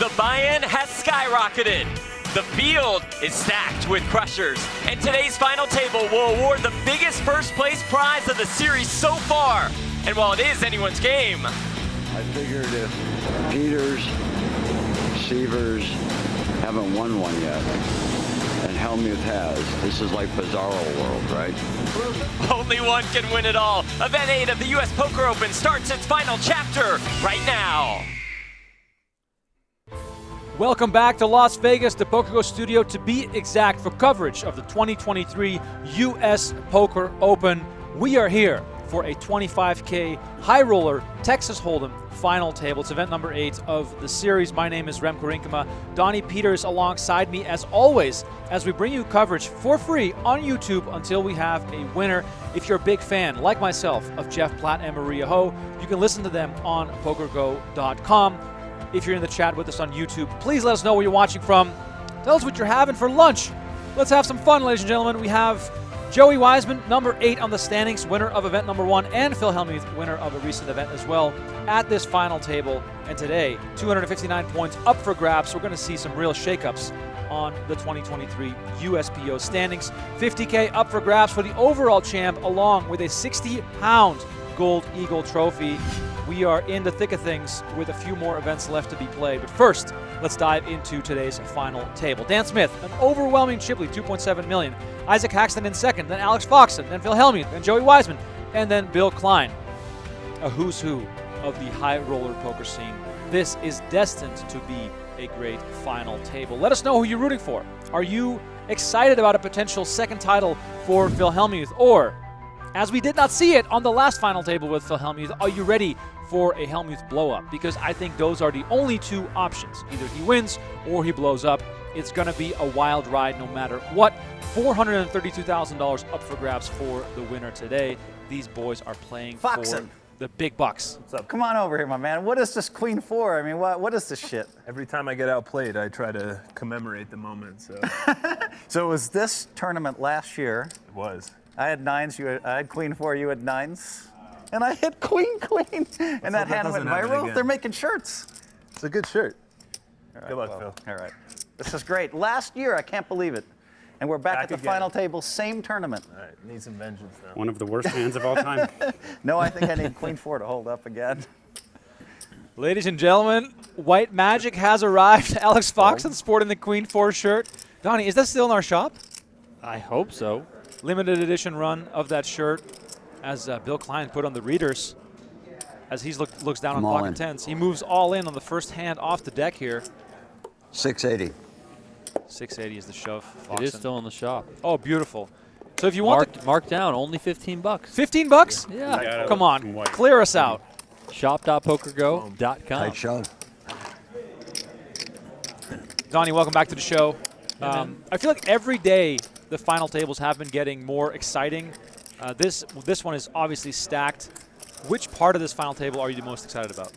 The buy-in has skyrocketed. The field is stacked with crushers, and today's final table will award the biggest first place prize of the series so far. And while it is anyone's game, I figured if Peters, Sievers haven't won one yet, and Hellmuth has, this is like Bizarro World, right? only one can win it all. Event 8 of the US Poker Open starts its final chapter right now. Welcome back to Las Vegas, the PokerGO studio to be exact for coverage of the 2023 US Poker Open. We are here for a 25K high roller Texas Hold'em final table. It's event number 8 of the series. My name is Remko Rinkema. Donnie Peters alongside me as always as we bring you coverage for free on YouTube until we have a winner. If you're a big fan, like myself, of Jeff Platt and Maria Ho, you can listen to them on PokerGo.com. If you're in the chat with us on YouTube, please let us know where you're watching from. Tell us what you're having for lunch. Let's have some fun, ladies and gentlemen. We have Joey Wiseman, number 8 on the standings, winner of event number 1, and Phil Hellmuth, winner of a recent event as well, at this final table. And today, 259 points up for grabs. We're going to see some real shakeups on the 2023 USPO standings. 50K up for grabs for the overall champ, along with a 60-pound Gold Eagle trophy. We are in the thick of things with a few more events left to be played. But first, let's dive into today's final table. Dan Smith, an overwhelming chip lead, 2.7 million. Isaac Haxton in second, then Alex Foxen, then Phil Hellmuth, then Joey Weissman, and then Bill Klein. A who's who of the high roller poker scene. This is destined to be a great final table. Let us know who you're rooting for. Are you excited about a potential second title for Phil Hellmuth? Or, as we did not see it on the last final table with Phil Hellmuth, are you ready for a Hellmuth blow-up? Because I think those are the only two options. Either he wins or he blows up. It's going to be a wild ride no matter what. $432,000 up for grabs for the winner today. These boys are playing Foxen. for the big bucks. What's up? Come on over here, my man. What is this Queen 4? I mean, what is this shit? Every time I get outplayed, I try to commemorate the moment. So So it was this tournament last year. it was. I had 9s, I had Queen 4, you had 9s. And I hit Queen, and that hand went doesn't happen viral. again. They're making shirts. It's a good shirt. All right, Good luck, well, Phil. All right. This is great. Last year, I can't believe it. And we're back at the again. final table, same tournament. All right, need some vengeance now. One of the worst hands of all time. No, I think I need Queen 4 to hold up again. Ladies and gentlemen, White Magic has arrived. Alex Foxen sporting the Queen 4 shirt. Donnie, is that still in our shop? I hope so. Limited edition run of that shirt, as Bill Klein put on the readers, as he looks down on all pocket in. tens. He moves all in on the first hand off the deck here. 680. 680 is the shove. It is Foxen. still in the shop. Oh, beautiful. So if you want Marked down, only 15 bucks. 15 bucks? Yeah. Come on, clear us out. Shop.pokergo.com. Tight shove. Donnie, welcome back to the show. I feel like every day the final tables have been getting more exciting. This one is obviously stacked. Which part of this final table are you the most excited about?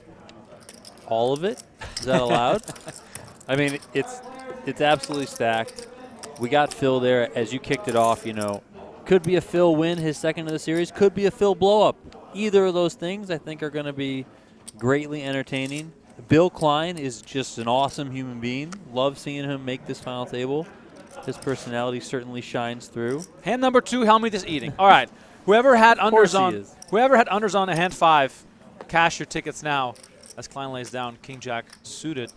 All of it? Is that allowed? I mean, it's absolutely stacked. We got Phil there as you kicked it off, you know. Could be a Phil win, his second of the series. Could be a Phil blow up. Either of those things I think are going to be greatly entertaining. Bill Klein is just an awesome human being. Love seeing him make this final table. His personality certainly shines through. Hand number 2, Hellmuth is eating. All right, whoever had unders on a hand 5, cash your tickets now. As Klein lays down King Jack suited.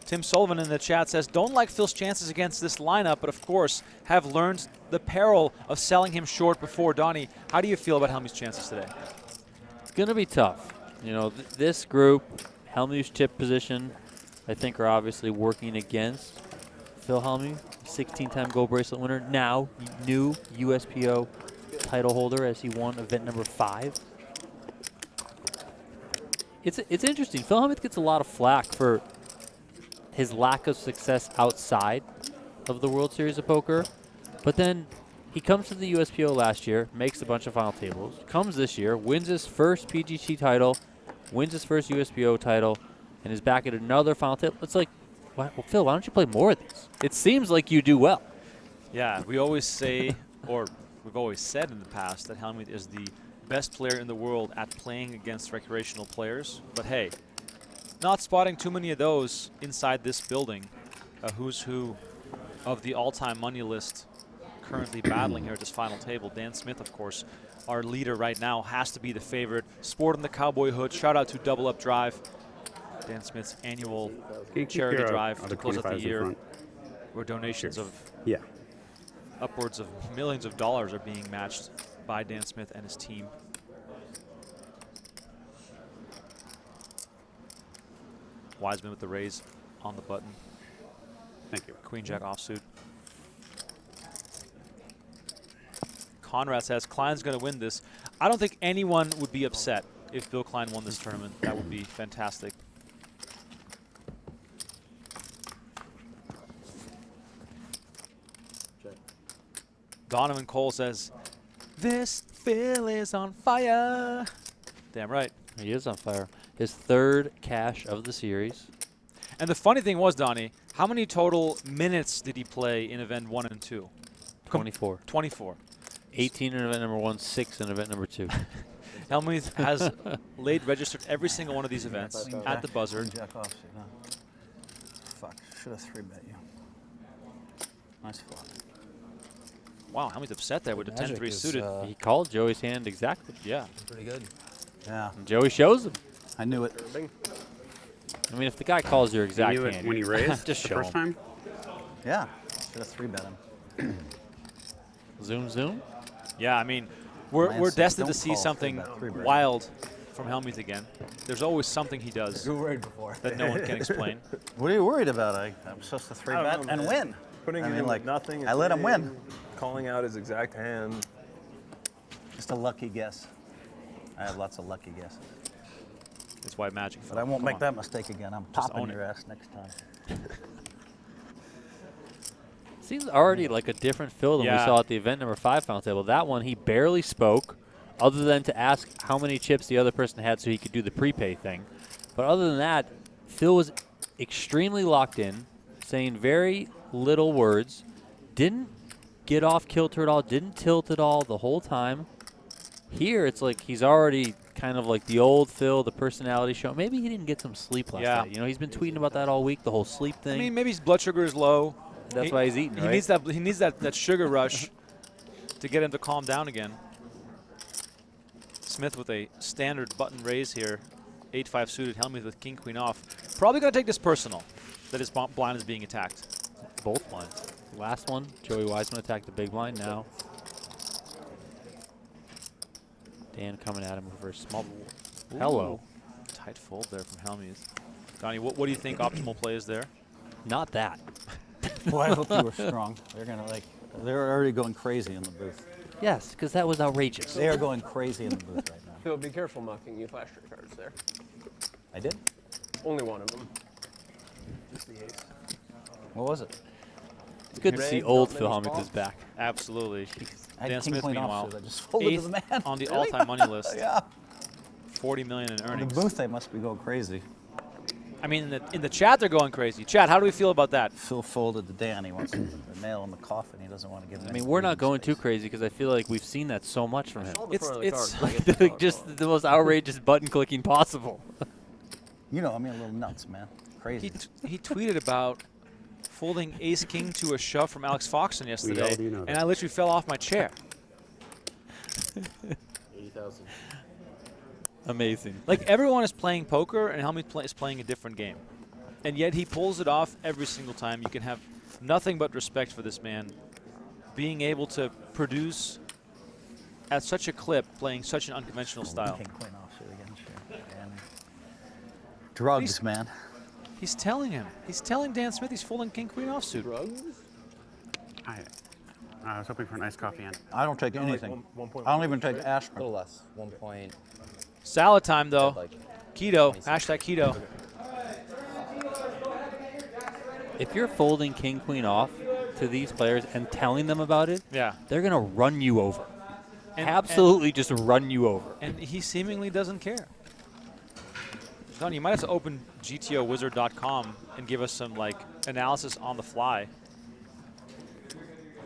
Tim Sullivan in the chat says, don't like Phil's chances against this lineup, but of course have learned the peril of selling him short before. Donnie, how do you feel about Hellmuth's chances today? It's going to be tough. You know, this group, Hellmuth's chip position, I think are obviously working against Phil Hellmuth, 16-time gold bracelet winner, now new USPO title holder as he won event number 5. It's interesting. Phil Hellmuth gets a lot of flack for his lack of success outside of the World Series of Poker, but then he comes to the USPO last year, makes a bunch of final tables, comes this year, wins his first PGT title, wins his first USPO title, and is back at another final table. It's like, well, Phil, why don't you play more of these? It seems like you do well. Yeah, we always say, or we've always said in the past, that Hellmuth is the best player in the world at playing against recreational players. But hey, not spotting too many of those inside this building. A who's who of the all-time money list currently battling here at this final table. Dan Smith, of course, our leader right now, has to be the favorite. Sporting the cowboy hood. Shout out to Double Up Drive, Dan Smith's annual charity drive to close out the year, where donations of upwards of millions of dollars are being matched by Dan Smith and his team. Wiseman with the raise on the button. Thank you. Queen Jack offsuit. Conrad says Klein's going to win this. I don't think anyone would be upset if Bill Klein won this tournament. That would be fantastic. Donovan Cole says, this Phil is on fire. Damn right. He is on fire. His 3rd cash of the series. And the funny thing was, Donnie, how many total minutes did he play in event 1 and 2? 24. 24. 18 in event number 1, 6 in event number 2. Hellmuth has registered every single one of these events at the buzzer. Jack offsuit, huh? Fuck, should have 3-bet you. Nice flop. Wow, Hellmuth upset there with the 10-3 suited. He called Joey's hand exactly. Yeah. Pretty good. Yeah, And Joey shows him. I knew it. I mean, if the guy calls your exact hand, when he raised just the show first him. time. Yeah, should have 3-bet him. Zoom, zoom. Yeah, I mean, we're Man said, destined to "Don't see call something 3-bet." wild from Hellmuth again. There's always something he does You were worried before. that no one can explain. What are you worried about? I'm supposed to 3-bet know, and man. win. Putting I it mean, in like, with nothing. I let him win. Calling out his exact hand. Just a lucky guess. I have lots of lucky guesses. That's why Magic. But I won't Come make on. that mistake again. I'm Just popping own your it. ass next time. Seems already like a different Phil than we saw at the event number 5 final table. That one, he barely spoke, other than to ask how many chips the other person had so he could do the prepay thing. But other than that, Phil was extremely locked in, saying very little words, didn't get off kilter at all, didn't tilt at all the whole time. Here, it's like he's already kind of like the old Phil, the personality show. Maybe he didn't get some sleep last night. You know, he's been tweeting about that all week, the whole sleep thing. I mean, maybe his blood sugar is low. That's why he's eating, right? He needs that sugar rush to get him to calm down again. Smith with a standard button raise here. 8-5 suited. Hellmuth with king queen off. Probably going to take this personal, that his blind is being attacked. Both blinds. Last one, Joey Wiseman attacked the big blind now. Dan coming at him for a small. Hello. Tight fold there from Hellmuth. Donnie, what do you think optimal play is there? Not that. Boy, I hope you were strong. They're already going crazy in the booth. Yes, because that was outrageous. They are going crazy in the booth right now. Phil, be careful mocking. You flashed your cards there. I did? Only one of them. Just the ace. What was it? It's good to see old Phil Hellmuth is back. Absolutely. I had Dan king Smith, queen meanwhile, offsuit. I just folded to the man. on the all-time money list. Yeah. 40 million in In the earnings. booth, they must be going crazy. I mean, in the chat, they're going crazy. Chat, how do we feel about that? Phil folded to Dan. He wants to nail in the coffin. He doesn't want to give him I mean, we're not going too crazy because I feel like we've seen that so much from him. It's Like just the most outrageous button clicking possible. You know, I mean, a little nuts, man. Crazy. He tweeted about folding ace-king to a shove from Alex Foxen yesterday, do know and that. I literally fell off my chair. 80,000. Amazing. Like, everyone is playing poker, and Hellmuth is playing a different game. And yet he pulls it off every single time. You can have nothing but respect for this man. Being able to produce at such a clip, playing such an unconventional style. King queen offsuit again. Sure. And drugs, man. He's telling him. He's telling Dan Smith he's folding king queen offsuit. I was hoping for an iced coffee and I don't take anything. I don't even take aspirin. A little less. 1 point. Salad time, though. Like Keto. Hashtag keto. If you're folding king queen off to these players and telling them about it, Yeah. they're gonna run you over. And- Absolutely, just run you over. And he seemingly doesn't care. Don, you might have to open gtowizard.com and give us some like analysis on the fly.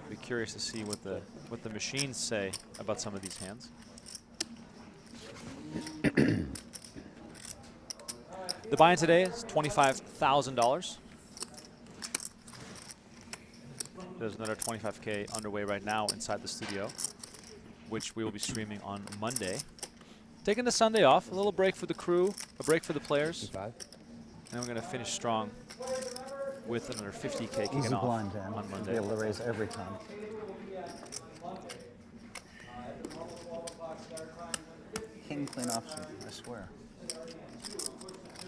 Be curious to see what the machines say about some of these hands. The buy-in today is $25,000. There's another 25K underway right now inside the studio, which we will be streaming on Monday. Taking the Sunday off, a little break for the crew, a break for the players. And we're going to finish strong with another 50K kicking Easy off blind, Dan. on Monday. Be able to raise every time. King queen offsuit, I swear.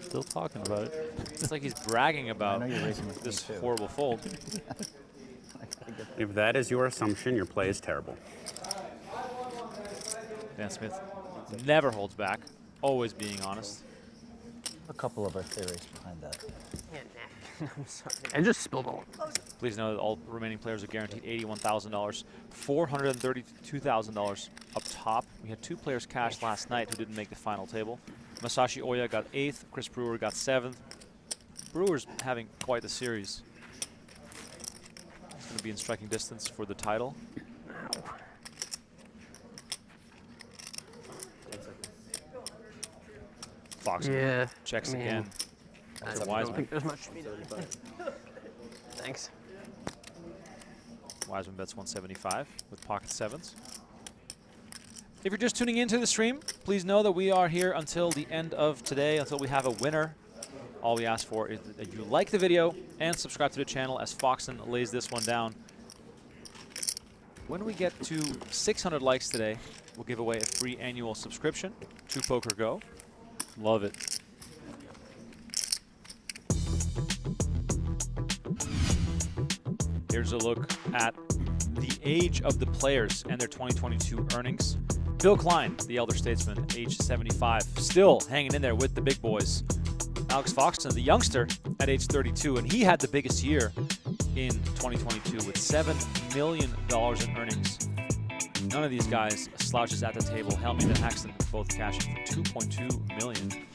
Still talking about it. It's like he's bragging about I know you're raising with this me too. horrible fold. If that is your assumption, your play is terrible. Dan Smith never holds back, always being honest. A couple of our theories behind that. Yeah, nah. I'm sorry. I just spilled all. Please know that all remaining players are guaranteed $81,000, $432,000 up top. We had 2 players cash last night who didn't make the final table. Masashi Oya got 8th, Chris Brewer got 7th. Brewer's having quite the series. He's going to be in striking distance for the title. Foxen checks again. I To don't Wiseman. think there's much to be done. Thanks. Wiseman bets 175 with pocket 7s. If you're just tuning into the stream, please know that we are here until the end of today, until we have a winner. All we ask for is that you like the video and subscribe to the channel as Foxen lays this one down. When we get to 600 likes today, we'll give away a free annual subscription to PokerGo. Love it. Here's a look at the age of the players and their 2022 earnings. Bill Klein, the elder statesman, age 75, still hanging in there with the big boys. Alex Foxen, the youngster, at age 32, and he had the biggest year in 2022 with $7 million in earnings. None of these guys slouches at the table. Hellmuth and Haxton both cashing for $2.2 million.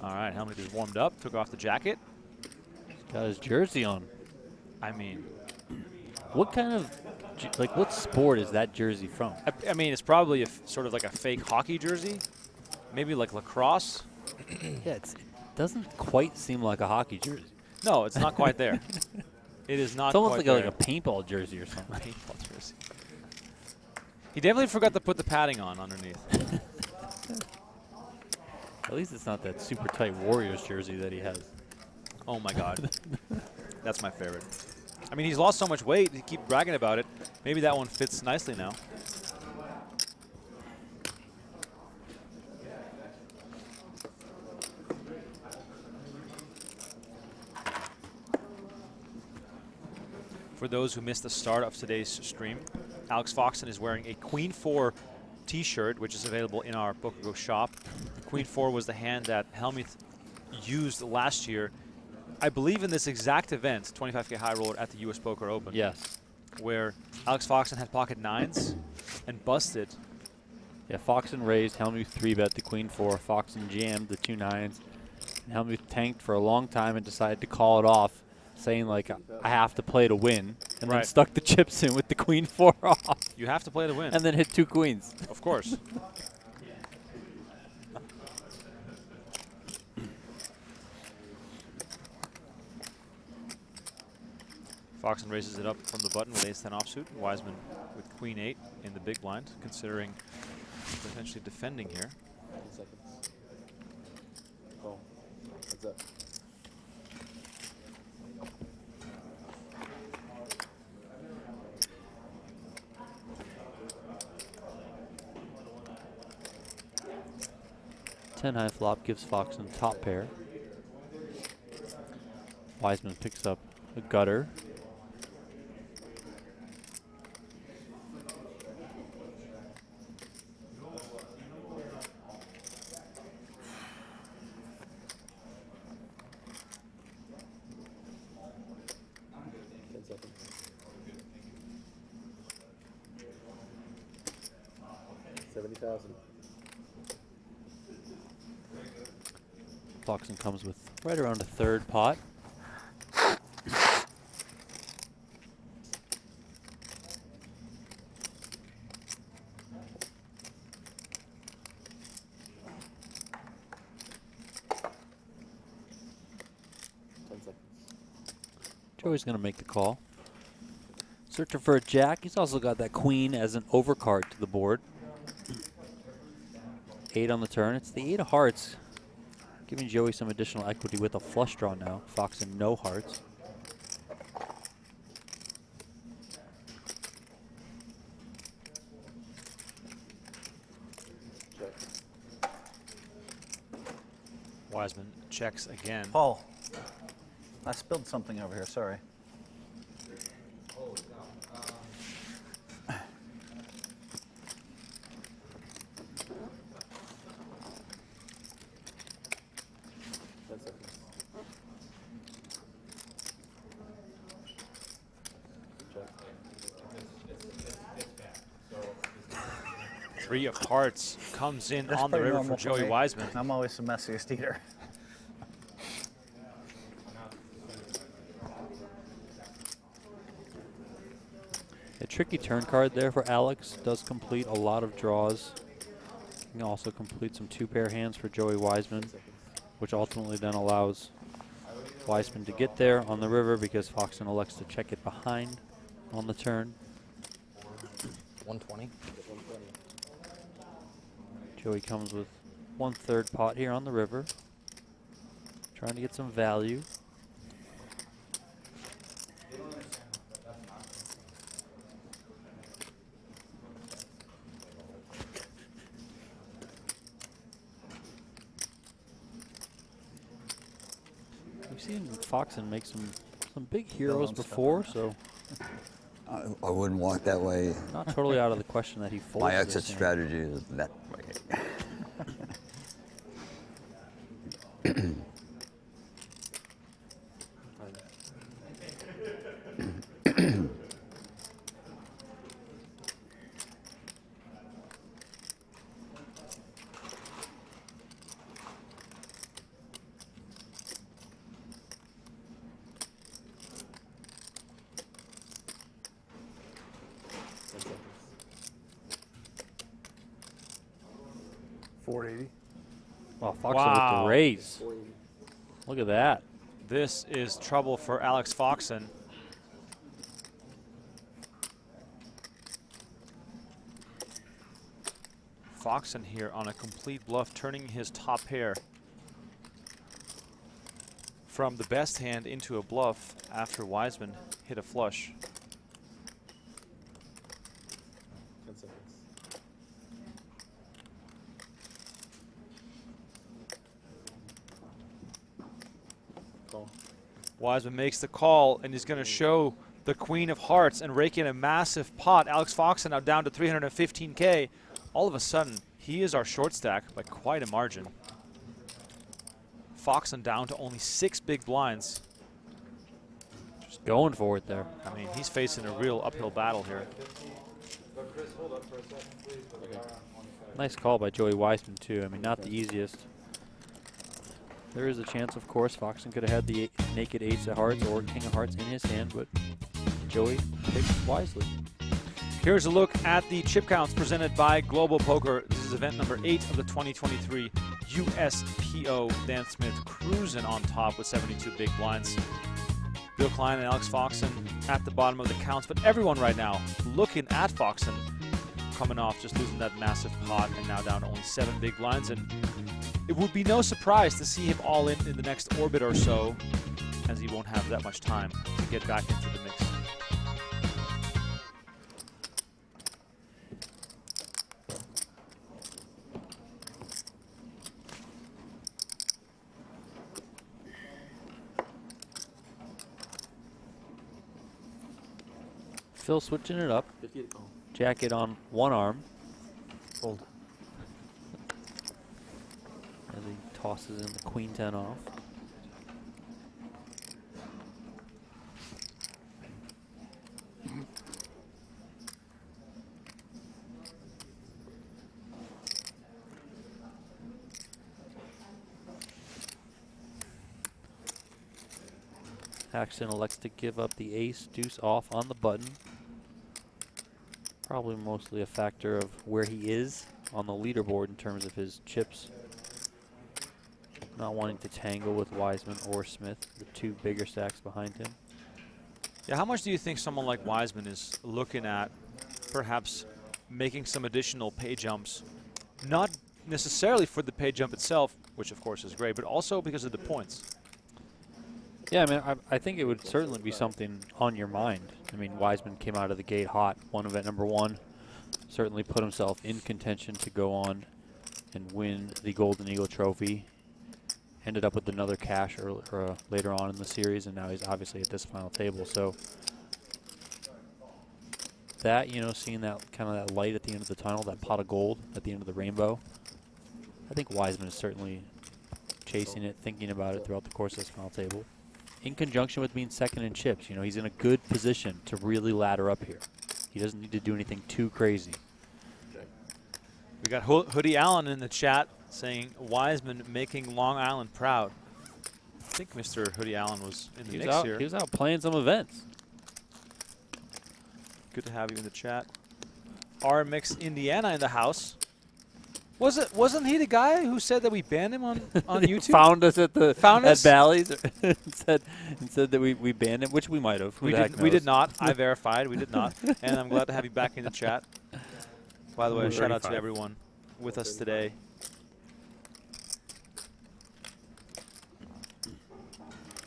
All right, Hellmuth is warmed up, took off the jacket. Got his jersey on. I mean, What kind of, like, what sport is that jersey from? I mean, it's probably sort of like a fake hockey jersey, maybe like lacrosse. Yeah, it doesn't quite seem like a hockey jersey. No, it's not quite there. It is not It's almost quite like there. a paintball jersey or something. Paintball jersey. He definitely forgot to put the padding on underneath. At least it's not that super tight Warriors jersey that he has. Oh my God. That's my favorite. I mean, he's lost so much weight, he keeps bragging about it. Maybe that one fits nicely now. For those who missed the start of today's stream, Alex Foxen is wearing a Queen 4 t-shirt, which is available in our PokerGo shop. Queen 4 was the hand that Hellmuth used last year, I believe in this exact event, 25K High Roller at the US Poker Open. Yes. Where Alex Foxen had pocket 9s and busted. Yeah, Foxen raised, Hellmuth 3-bet the Queen 4, Foxen jammed the 2 9s, and Hellmuth tanked for a long time and decided to call it off, saying like, I have to play to win, and then stuck the chips in with the Queen 4 off. You have to play to win. And then hit 2 queens. Of course. Foxen raises it up from the button with ace-10 offsuit. Wiseman with queen 8 in the big blind, considering potentially defending here. 10 seconds. Oh, what's up? Ten high flop gives Foxen top pair. Wiseman picks up a gutter. Foxen comes with right around a third pot. 10 seconds. Joey's going to make the call. Searching for a jack. He's also got that queen as an overcard to the board. 8 on the turn. It's the 8 of hearts, giving Joey some additional equity with a flush draw now. Foxen no hearts. Check. Wiseman checks again. Paul, I spilled something over here. Sorry. Three of hearts comes in That's on the pretty river normal for Joey me. Wiseman. I'm always the messiest eater. A tricky turn card there for Alex. Does complete a lot of draws. He can also complete some 2-pair hands for Joey Wiseman, which ultimately then allows Weissman to get there on the river because Foxen elects to check it behind on the turn. 120. Joey comes with 1/3 pot here on the river, trying to get some value. We've seen Foxen make some big heroes before, so I wouldn't walk that way. not totally out of the question that he folds. My this exit hand. strategy is that way. Wow, Foxen with Wow. the raise. Look at that. This is trouble for Alex Foxen. Foxen here on a complete bluff, turning his top pair from the best hand into a bluff after Wiseman hit a flush. 10 seconds. Call. Wiseman makes the call and he's going to show the queen of hearts and rake in a massive pot. Alex Foxen now down to 315K. All of a sudden, he is our short stack by quite a margin. Foxen down to only 6 big blinds. Just going for it there. I mean, he's facing a real uphill battle here. Nice call by Joey Weissman, too. I mean, not the easiest. There is a chance, of course, Foxen could have had the naked ace of hearts or king of hearts in his hand, but Joey picked wisely. Here's a look at the chip counts presented by Global Poker. This is event number 8 of the 2023 USPO. Dan Smith cruising on top with 72 big blinds. Bill Klein and Alex Foxen at the bottom of the counts, but everyone right now looking at Foxen, coming off just losing that massive pot and now down to only 7 big blinds. And it would be no surprise to see him all in the next orbit or so, as he won't have that much time to get back into the mix. Phil switching it up. 58 call. Jacket on one arm. Fold. As he tosses in the queen 10 off. Haxton elects to give up the ace, deuce off on the button. Probably mostly a factor of where he is on the leaderboard in terms of his chips. not wanting to tangle with Wiseman or Smith, the two bigger stacks behind him. Yeah, how much do you think someone like Wiseman is looking at perhaps making some additional pay jumps, not necessarily for the pay jump itself, which of course is great, but also because of the points? Yeah, I mean, I think it would certainly be something on your mind. I mean, Wiseman came out of the gate hot, won event number 1, certainly put himself in contention to go on and win the Golden Eagle Trophy. Ended up with another cash later on in the series, and now he's obviously at this final table. So that, you know, seeing that kind of that light at the end of the tunnel, that pot of gold at the end of the rainbow, I think Wiseman is certainly chasing it, thinking about it throughout the course of this final table. In conjunction with being second in chips, you know, he's in a good position to really ladder up here. He doesn't need to do anything too crazy. We got Hoodie Allen in the chat saying Wiseman making Long Island proud. I think Mr. Hoodie Allen was in the mix here. He was out playing some events. Good to have you in the chat. RMX Indiana in the house. Wasn't he the guy who said that we banned him on YouTube? Found us at the Bally's and said that we banned him, which we might have. We did not. I verified. We did not. And I'm glad to have you back in the chat. By the way, shout out to everyone with us today.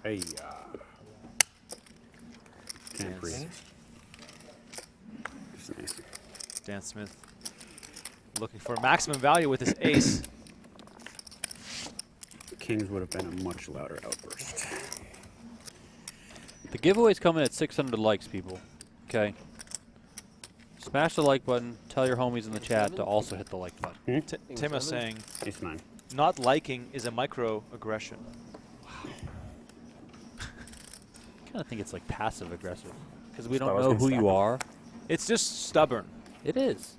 Hey. Dan Smith looking for maximum value with his ace. Kings would have been a much louder outburst. The giveaway's coming at 600 likes, people. Okay. Smash the like button. Tell your homies in the chat to also hit the like button. Tim is saying, Ace 9. not liking is a microaggression. I kind of think it's like passive aggressive because we don't know who you are. It's just stubborn. It is.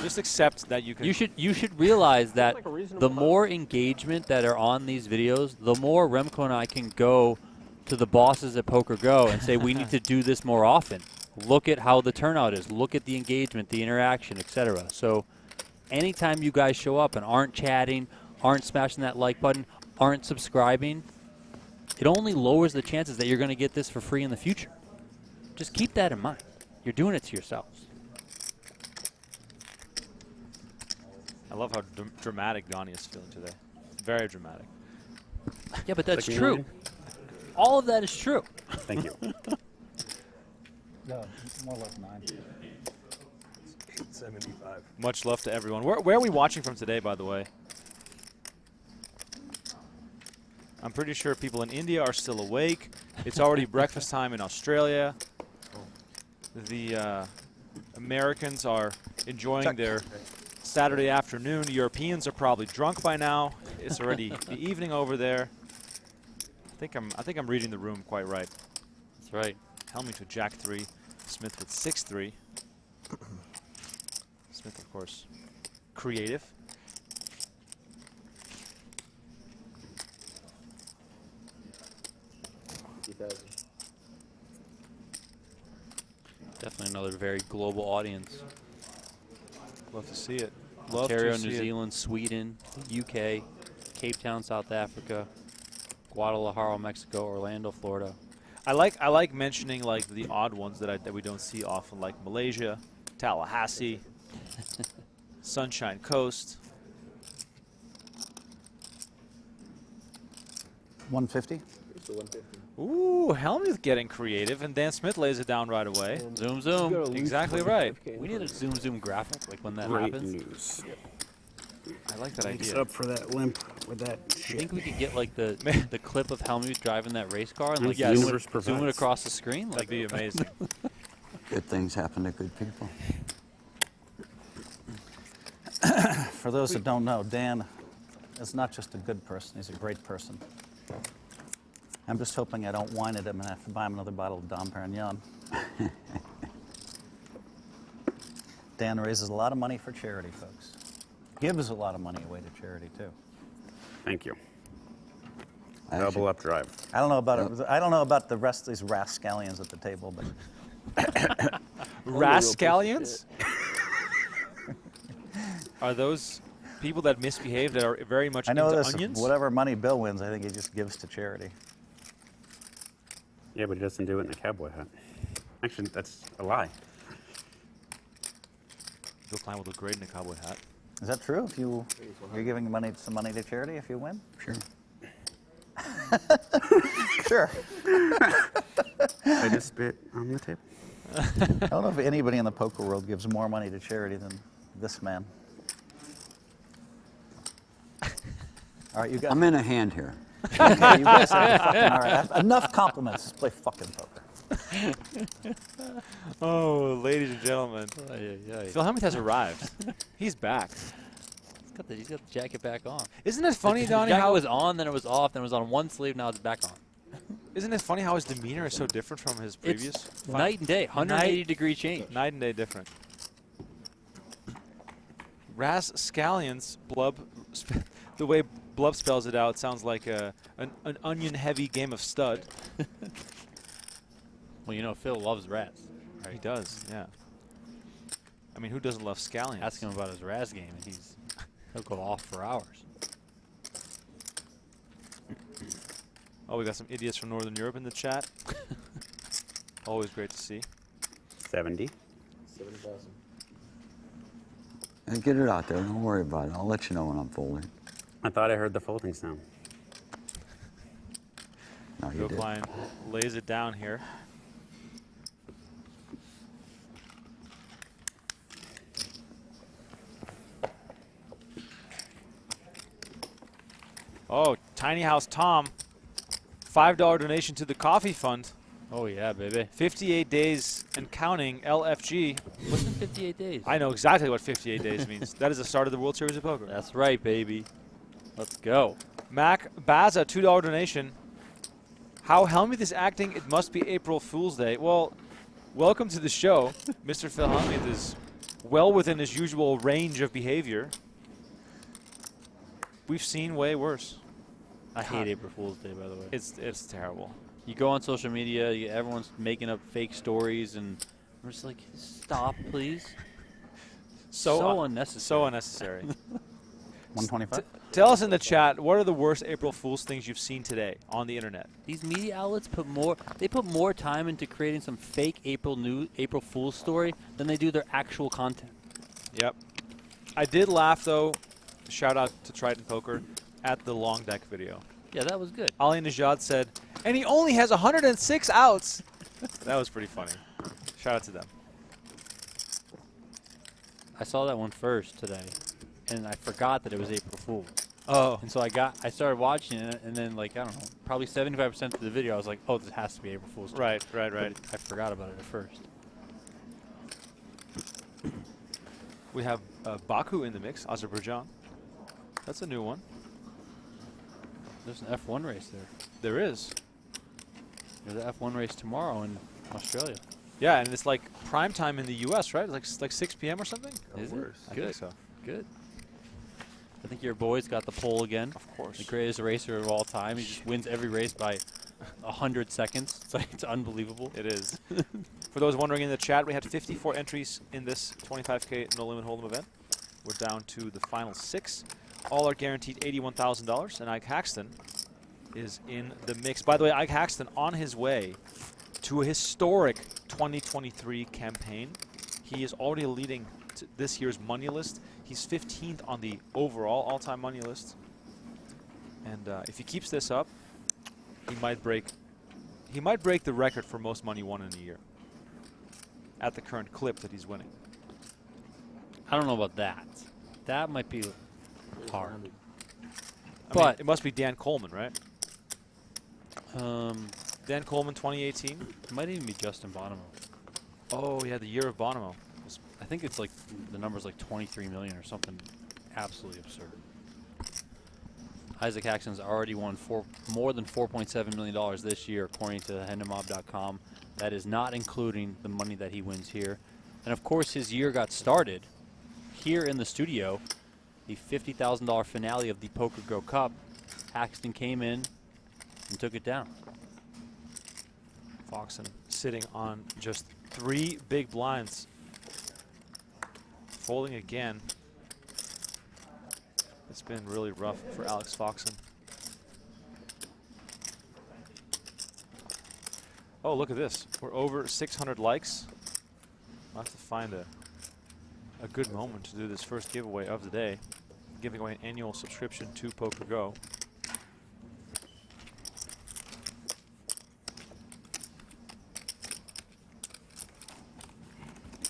Just accept that you can. You should realize that the more engagement that are on these videos, the more Remko and I can go to the bosses at PokerGO and say we need to do this more often. Look at how the turnout is. Look at the engagement, the interaction, etc. So anytime you guys show up and aren't chatting, aren't smashing that like button, aren't subscribing, it only lowers the chances that you're going to get this for free in the future. Just keep that in mind. You're doing it to yourselves. I love how dramatic Donnie is feeling today. Very dramatic. Yeah, but that's true. All of that is true. Thank you. No, more like 9. 875. Much love to everyone. Where are we watching from today, by the way? I'm pretty sure people in India are still awake. It's already breakfast time in Australia. The Americans are enjoying their Saturday afternoon. Europeans are probably drunk by now. It's already the evening over there. I think I'm reading the room quite right. That's right. Hellmuth with Jack 3, Smith with 6-3. Smith, of course, creative. Definitely another very global audience. Love to see it. Love Ontario, to see New Zealand, Sweden, UK, Cape Town, South Africa, Guadalajara, Mexico, Orlando, Florida. I like mentioning like the odd ones that we don't see often, like Malaysia, Tallahassee, Sunshine Coast. 150. Ooh, Hellmuth getting creative, and Dan Smith lays it down right away. Zoom, zoom. Exactly right. We need a zoom, zoom graphic, like when that Great happens. news. I like that Thanks idea. up for that limp with that I shit. think we could get like the clip of Helmuth driving that race car and like Yes. zoom Universe it provides. across the screen. That'd Like be amazing. Good things happen to good people. For those that don't know, Dan is not just a good person, he's a great person. I'm just hoping I don't whine at him and have to buy him another bottle of Dom Perignon. Dan raises a lot of money for charity, folks. Gives a lot of money away to charity, too. Thank you. Actually, Double up drive. I don't know about the rest of these rascallions at the table, but Rascallions? Are those people that misbehave that are very much I know into this. onions. Whatever money Bill wins, I think he just gives to charity. Yeah, but he doesn't do it in a cowboy hat. Actually, that's a lie. Bill Klein will look great in a cowboy hat. Is that true? If you're giving some money to charity if you win? Sure. Sure. I just spit on the table. I don't know if anybody in the poker world gives more money to charity than this man. All right, you guys. I'm in a hand here. Okay, you guys have fucking, all right. Enough compliments. Let's play fucking poker. Oh, ladies and gentlemen, Phil Hellmuth has arrived. He's back. He's got the jacket back on. Isn't it funny, The Donnie, jacket how was on, then it was off, then it was on one sleeve, now it's back on. Isn't it funny how his demeanor is so different from his previous? It's night and day, 180-degree change. Night and day different. Raz Scallions, Blub, the way Blub spells it out sounds like an onion-heavy game of stud. Well, you know, Phil loves Raz. Right? He does, yeah. I mean, who doesn't love Scallions? Ask him about his Raz game, and he'll go off for hours. Oh, we got some idiots from Northern Europe in the chat. Always great to see. 70. 70,000. And get it out there. Don't worry about it. I'll let you know when I'm folding. I thought I heard the folding sound. No, you Bill did. Klein lays it down here. Oh, Tiny House Tom, $5 donation to the coffee fund. Oh, yeah, baby. 58 days and counting, LFG. What's in 58 days? I know exactly what 58 days means. That is the start of the World Series of Poker. That's right, baby. Let's go. Mac Baza, $2 donation. How Hellmuth is acting, it must be April Fool's Day. Well, welcome to the show. Mr. Phil Hellmuth is well within his usual range of behavior. We've seen way worse. I hate April Fool's Day, by the way. It's terrible. You go on social media, everyone's making up fake stories, and I'm just like, stop, please. So unnecessary. So unnecessary. 125? Tell us in the chat, what are the worst April Fool's things you've seen today on the internet? These media outlets put more time into creating some fake April Fool's story than they do their actual content. Yep. I did laugh, though, shout out to Triton Poker, at the long deck video. Yeah, that was good. Ali Najad said, and he only has 106 outs. That was pretty funny. Shout out to them. I saw that one first today, and I forgot that it was April Fool's. Oh. And so I started watching it, and then, like, I don't know, probably 75% of the video, I was like, oh, this has to be April Fool's. Right. But I forgot about it at first. We have Baku in the mix, Azerbaijan. That's a new one. There's an F1 race there. There is. There's an F1 race tomorrow in Australia. Yeah, and it's like prime time in the U.S., right? It's like 6 p.m. or something? Is it? I Good. think so. Good. I think your boy's got the pole again. Of course. The greatest racer of all time. He just wins every race by 100 seconds. It's like, it's unbelievable. It is. For those wondering in the chat, we had 54 entries in this 25K No Limit Hold'em event. We're down to the final 6. All are guaranteed $81,000, and Ike Haxton is in the mix. By the way, Ike Haxton on his way to a historic 2023 campaign. He is already leading to this year's money list. He's 15th on the overall all-time money list. And if he keeps this up, he might break the record for most money won in a year at the current clip that he's winning. I don't know about that. That might be hard. I mean, But it must be Dan Coleman, right? Dan Coleman 2018. It might even be Justin Bonomo. Oh, yeah, the year of Bonomo. I think it's like the number's like 23 million or something absolutely absurd. Isaac Haxton's already won more than $4.7 million this year, according to hendemob.com. That is not including the money that he wins here. And of course, his year got started here in the studio, the $50,000 finale of the PokerGO Cup. Haxton came in and took it down. Foxen sitting on just 3 big blinds. Folding again. It's been really rough for Alex Foxen. Oh, look at this. We're over 600 likes. I'll have to find a good moment to do this first giveaway of the day. Giving away an annual subscription to PokerGo.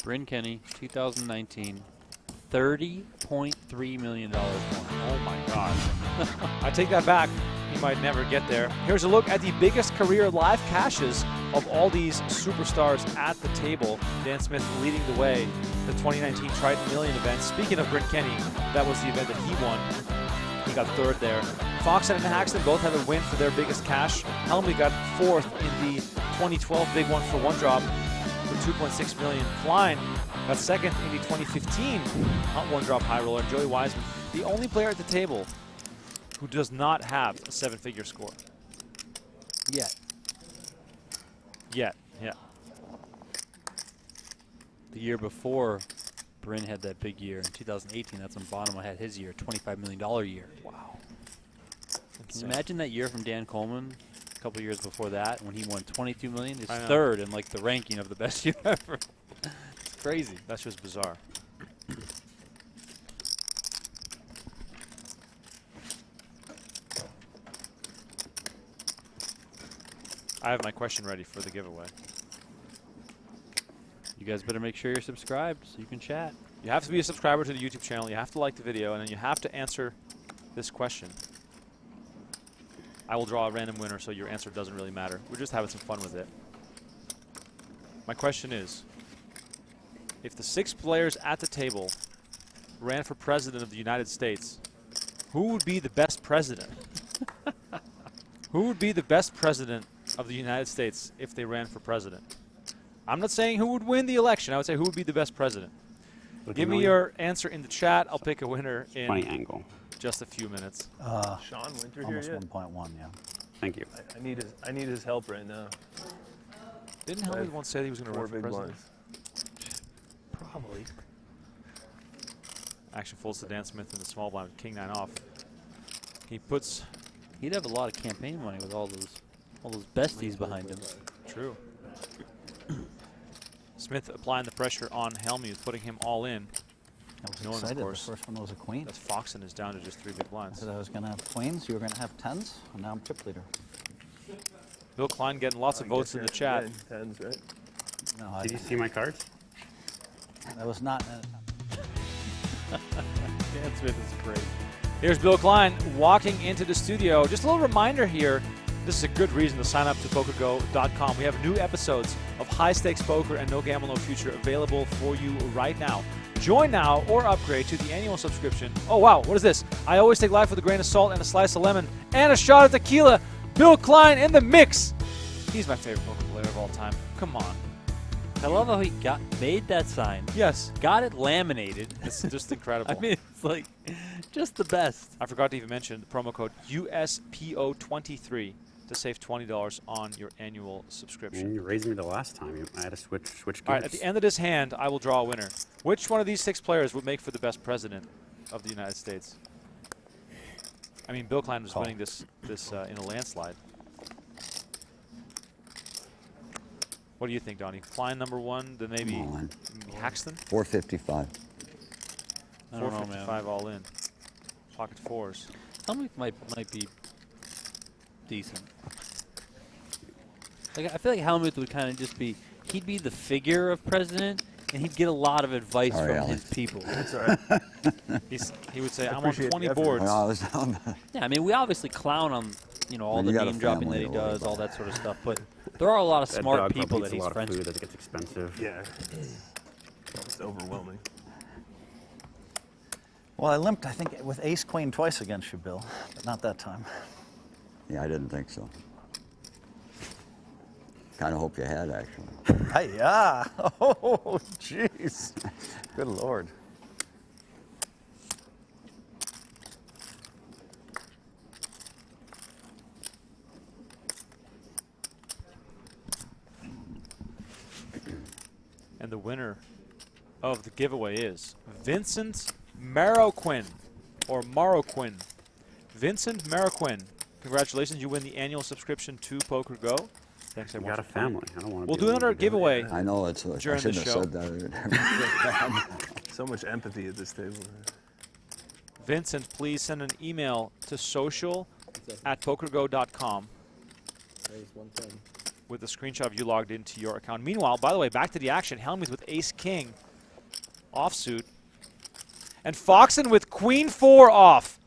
Bryn Kenny, 2019, $30.3 million more. Oh my God. I take that back. He might never get there. Here's a look at the biggest career live cashes of all these superstars at the table. Dan Smith leading the way. The 2019 Triton Million event. Speaking of Bryn Kenny, that was the event that he won. He got third there. Foxen and Haxton both had a win for their biggest cash. Hellmuth got fourth in the 2012 big one for one drop for $2.6 million. Klein got second in the 2015 not one drop high roller. And Joey Wiseman, the only player at the table who does not have a 7-figure score. Yet. Yet, yeah. The year before, Bryn had that big year. In 2018, that's when Bonham had his year, $25 million year. Wow. Can you imagine that year from Dan Coleman a couple years before that when he won $22 million? He's I know. third in like the ranking of the best year ever. It's crazy. That's just bizarre. I have my question ready for the giveaway. You guys better make sure you're subscribed so you can chat. You have to be a subscriber to the YouTube channel, you have to like the video, and then you have to answer this question. I will draw a random winner, so your answer doesn't really matter. We're just having some fun with it. My question is, if the 6 players at the table ran for president of the United States, who would be the best president? Who would be the best president of the United States if they ran for president? I'm not saying who would win the election. I would say who would be the best president. Give me your answer in the chat. I'll pick a winner in Funny angle. just a few minutes. Sean Winter here Almost yet? 1.1, yeah. Thank you. I need his help right now. Didn't Hellmuth once say he was going to Four run for big president? blinds. Probably. Action folds to Dan Smith in the small blind with King 9 off. He puts... He'd have a lot of campaign money with all those besties behind him. True. Smith applying the pressure on Hellmuth, putting him all in. I was Knowing, of excited. The course, first one was a queen. that Foxen is down to just 3 big I blinds. said I was going to have queens, you were going to have tens, and now I'm chip leader. Bill Klein getting lots of votes in the chat. Tens, right? No, I, Did you see my cards? that was not. Dan Smith is great. Here's Bill Klein walking into the studio. Just a little reminder here, this is a good reason to sign up to PokerGo.com. We have new episodes of High Stakes Poker and No Gamble, No Future available for you right now. Join now or upgrade to the annual subscription. Oh, wow, what is this? I always take life with a grain of salt and a slice of lemon and a shot of tequila. Bill Klein in the mix. He's my favorite poker player of all time. Come on. I love how he made that sign. Yes. Got it laminated. It's just incredible. I mean, it's like just the best. I forgot to even mention the promo code USPO23 to save $20 on your annual subscription. You raised me the last time. I had to switch gears. All right, at the end of this hand, I will draw a winner. Which one of these 6 players would make for the best president of the United States? I mean, Bill Klein was winning this in a landslide. What do you think, Donnie? Klein number 1, then maybe Haxton? 455. I don't know, man. 455 all in. Pocket 4s. Hellmuth might be decent. Like, I feel like Hellmuth would kind of just be, he'd be the figure of president, and he'd get a lot of advice Sorry, from Alex. his people. That's all right. He would say, I'm on Appreciate 20 the effort. boards. Yeah, I mean, we obviously clown on, all And the you got a name dropping that family he to worry does, all about. that sort of stuff, but there are a lot of That smart dog people probably that eats a he's lot of friends food with. as it gets expensive. Yeah. It's overwhelming. Well, I limped, I think, with ace queen twice against you, Bill, but not that time. Yeah, I didn't think so. Kind of hope you had, actually. Hi-ya! Oh, jeez. Good Lord. And the winner of the giveaway is Vincent Marroquin. or Marroquin? Vincent Marroquin, congratulations. You win the annual subscription to PokerGo. Thanks, You everyone. got a family. I don't want to. We'll do another giveaway. I know it's. I During the shouldn't have show. said that. So much empathy at this table. Vincent, please send an email to social@pokergo.com Raise 110. with a screenshot of you logged into your account. Meanwhile, by the way, back to the action. Hellmuth with ace-king offsuit. And Foxen with queen-4 off.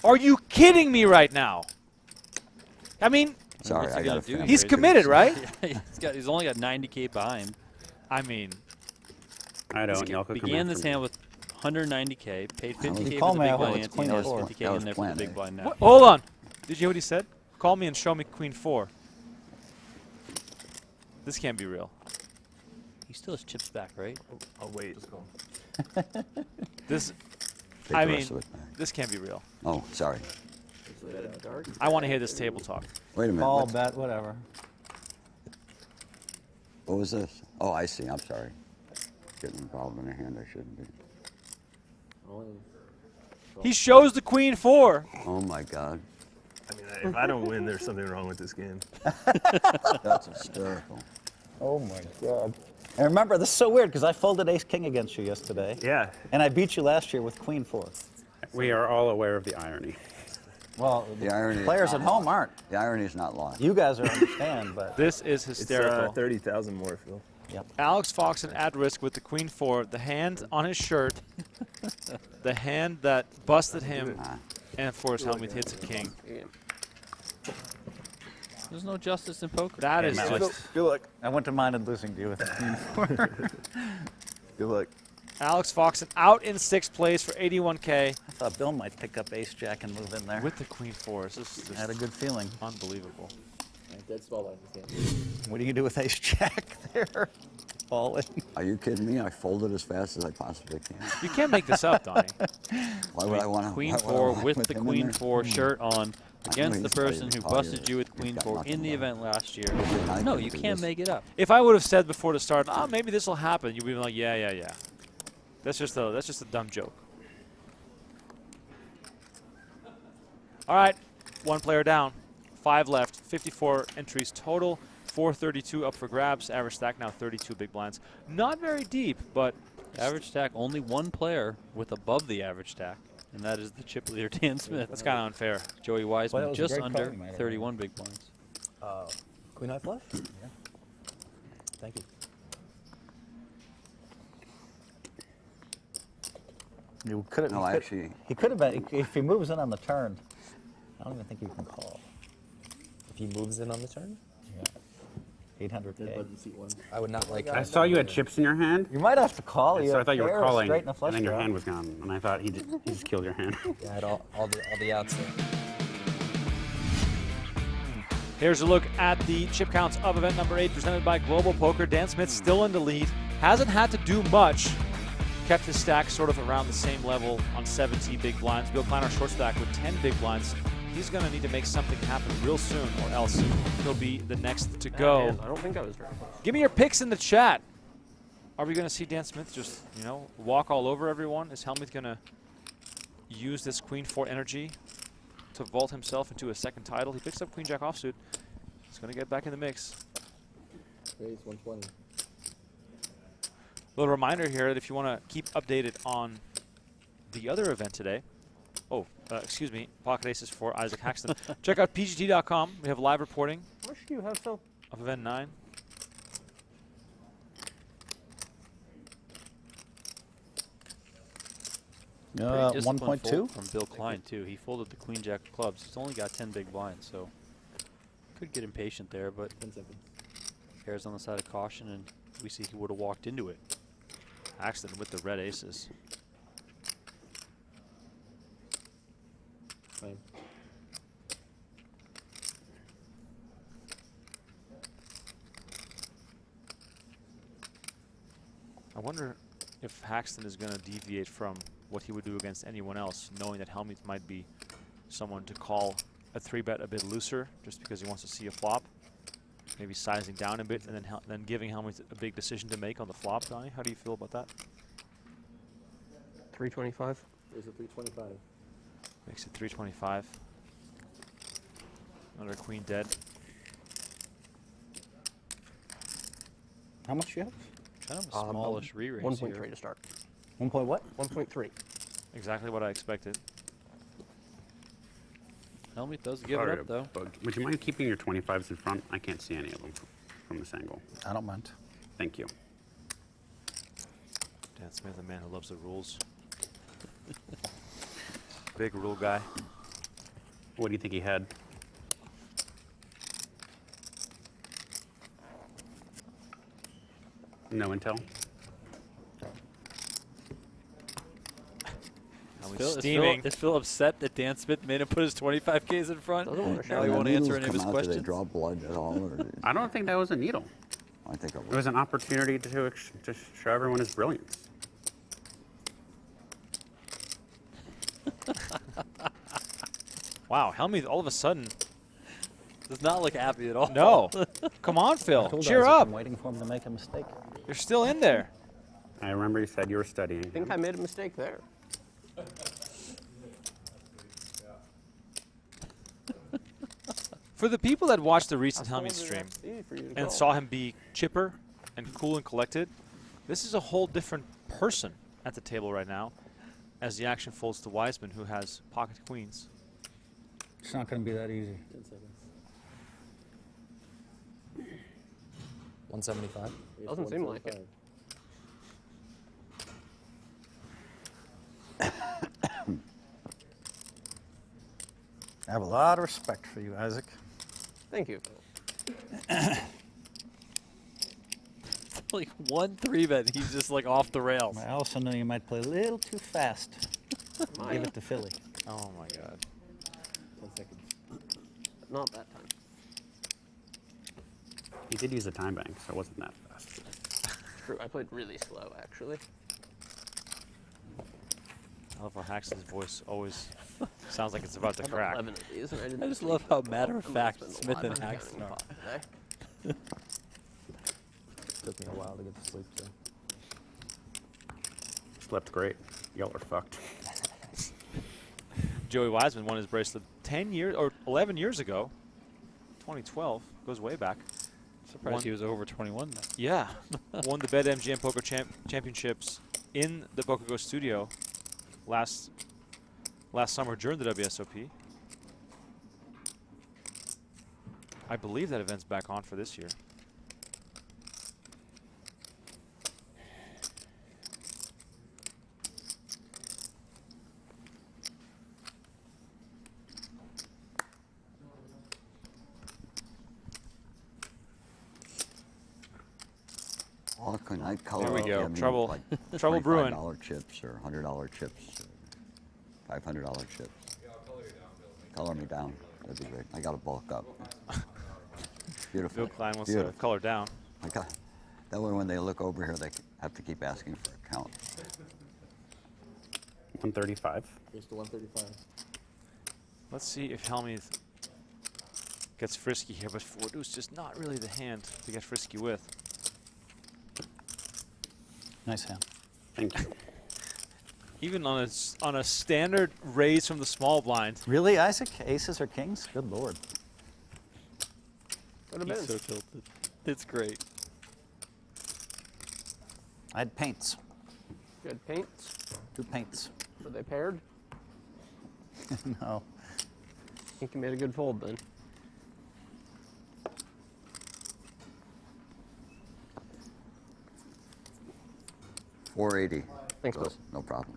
Are you kidding me right now? I mean, Sorry, What's he I got gonna a do? family. he's committed, right? He's only got 90K behind. I mean, I don't. Y'all could come Began this after me. hand with 190K, paid 50K call for the me big out when blind it's ante, and has queen 50K four. in there for the big blind now. hold on. Did you hear what he said? Call me and show me queen-4. This can't be real. He still has chips back, right? I'll wait. This, Take I the mean, rest of it back. this can't be real. Oh, sorry. I want to hear this table talk. Wait a minute. Call, What, bet, whatever. what was this? Oh, I see. I'm sorry. Getting involved in a hand I shouldn't be. He shows the queen-4. Oh my God, I mean, if I don't win, there's something wrong with this game. that's hysterical. Oh my God. And remember, this is so weird because I folded ace-king against you yesterday. Yeah. And I beat you last year with queen-4. We are all aware of the irony. Well, The irony is players not at home lost. aren't. The irony is not lost. You guys are understand, but This is It's hysterical. 30,000 more, Phil. Alex Foxen at risk with the queen-4. The hand on his shirt. The hand that busted him. And of course, Hellmuth hits a king. There's no justice in poker. That is Matt, just Good luck. I wouldn't have minded losing to you with the queen-4. Good luck. Alex Foxen out in 6th place for 81K I thought Bill might pick up ace-jack and move in there. with the queen-4. This is I had a good feeling. unbelievable. Dead small line this game. What do you do with ace-jack there? All in. Are you kidding me? I folded as fast as I possibly can. You can't make this up, Donnie. Why would I want to? Queen-4 with the queen-4 shirt on against he's the person probably- who probably busted you with he's got queen-4 nothing in the left. event last year. I No, couldn't you do can't this. make it up. If I would have said before the start, oh, maybe this will happen, you'd be like, yeah. That's just a dumb joke. All right, one player down, 5 left, 54 entries total, 432 up for grabs. Average stack now 32 big blinds. Not very deep, but Average stack, only one player with above the average stack, and that is the chip leader Dan Smith. that's kind of unfair. Joey Well, Wiseman that was a just great under call you made, 31 big blinds. Queen high flush? Yeah. Thank you. You could have. No, actually, He could have been. If he moves in on the turn, I don't even think you can call. If he moves in on the turn, 800K. I would not like I saw you had chips in your hand, You might have to call. so You I have thought you were pair, a calling, straight and a flush and then your draw. hand was gone, and I thought he just killed your hand. Yeah, I had all the outs there. Here's a look at the chip counts of event number 8 presented by Global Poker. Dan Smith still in the lead. Hasn't had to do much. Kept his stack sort of around the same level on 17 big blinds. Bill Klein, our short stack with 10 big blinds. He's going to need to make something happen real soon, or else he'll be the next to go. Man, I don't think I was very close. Give me your picks in the chat. Are we going to see Dan Smith just, walk all over everyone? Is Hellmuth going to use this queen-4 energy to vault himself into a second title? He picks up queen-jack offsuit. He's going to get back in the mix. Raise 120. Little reminder here that if you want to keep updated on the other event today, Pocket Aces for Isaac Haxton, check out pgt.com. We have live reporting How much do you have, Phil? of event 9. Pretty disciplined 1.2. fold from Bill Klein, too. He folded the queen jack of clubs. He's only got 10 big blinds, so could get impatient there, but 10 seconds. errs on the side of caution, and we see he would have walked into it. Haxton with the red aces. Fine. I wonder if Haxton is going to deviate from what he would do against anyone else, knowing that Hellmuth might be someone to call a 3-bet a bit looser just because he wants to see a flop. Maybe sizing down a bit and then giving Hellmuth a big decision to make on the flop. Donnie, how do you feel about that? 325. Raise a 325. Makes it 325. Another queen dead. How much do you have? Kind of a smallish re-raise 1.3 here. to start. 1 point what? 1.3. Exactly what I expected. Hellmuth does give Sorry it up, to though. bug. Would you mind keeping your 25s in front? I can't see any of them from this angle. I don't mind. Thank you. Dan Smith, a man who loves the rules. Big rule guy. What do you think he had? No intel? Is Phil upset that Dan Smith made him put his 25Ks in front? Now he won't answer any of his questions. Did they draw blood at all? Or I don't think that was a needle. I think It was an opportunity to show everyone his brilliance. Wow, Hellmuth all of a sudden. Does not look happy at all. No. Come on, Phil. Told Cheer Isaac up. I'm waiting for him to make a mistake. You're still in there. I remember you said you were studying. I think I made a mistake there. For the people that watched the recent I Hellmuth told you stream that's easy for you to and call. saw him be chipper and cool and collected, this is a whole different person at the table right now as the action folds to Wiseman, who has pocket queens. It's not going to be that easy. 10 seconds. 175. Raise Doesn't seem like it. 175. I have a lot of respect for you, Isaac. Thank you. Like 1 3-bet, he's just like off the rails. I also know you might play a little too fast. Give it to Philly. Oh my God. 10 seconds. Not that time. He did use a time bank, so it wasn't that fast. True, I played really slow, actually. I love how Haxton's voice always sounds like it's about to I have crack. 11 of these, and I didn't I just sleep. love how matter of I'm gonna fact spend a Smith lot and of time Haxton counting are. pot today. Took me a while to get to sleep, so. Slept great. Y'all are fucked. Joey Wiseman won his bracelet 10 years or 11 years ago. 2012 goes way back. Surprised he was over 21 now. Yeah, won the BetMGM Poker Championships in the PokerGO studio last summer during the WSOP. I believe that event's back on for this year. All can I color There we up, go. I mean, Trouble- like trouble brewing. $25 chips or $100 chips or $500 chips. Color me down. That'd be great. I got to bulk up. Beautiful. Bill Klein wants to Beautiful. color down. I got, that way when they look over here, they have to keep asking for a count. 135. Raise to 135. Let's see if Hellmuth gets frisky here, but 4 deuce just not really the hand to get frisky with. Nice hand. Thank you. Even on a standard raise from the small blind. Really, Isaac? Aces or kings? Good lord. Could have been. He's so tilted. It's great. I had paints. Good paints. 2 paints. Were they paired? No. I think you made a good fold then. $480. Thanks, So, boss. no problem.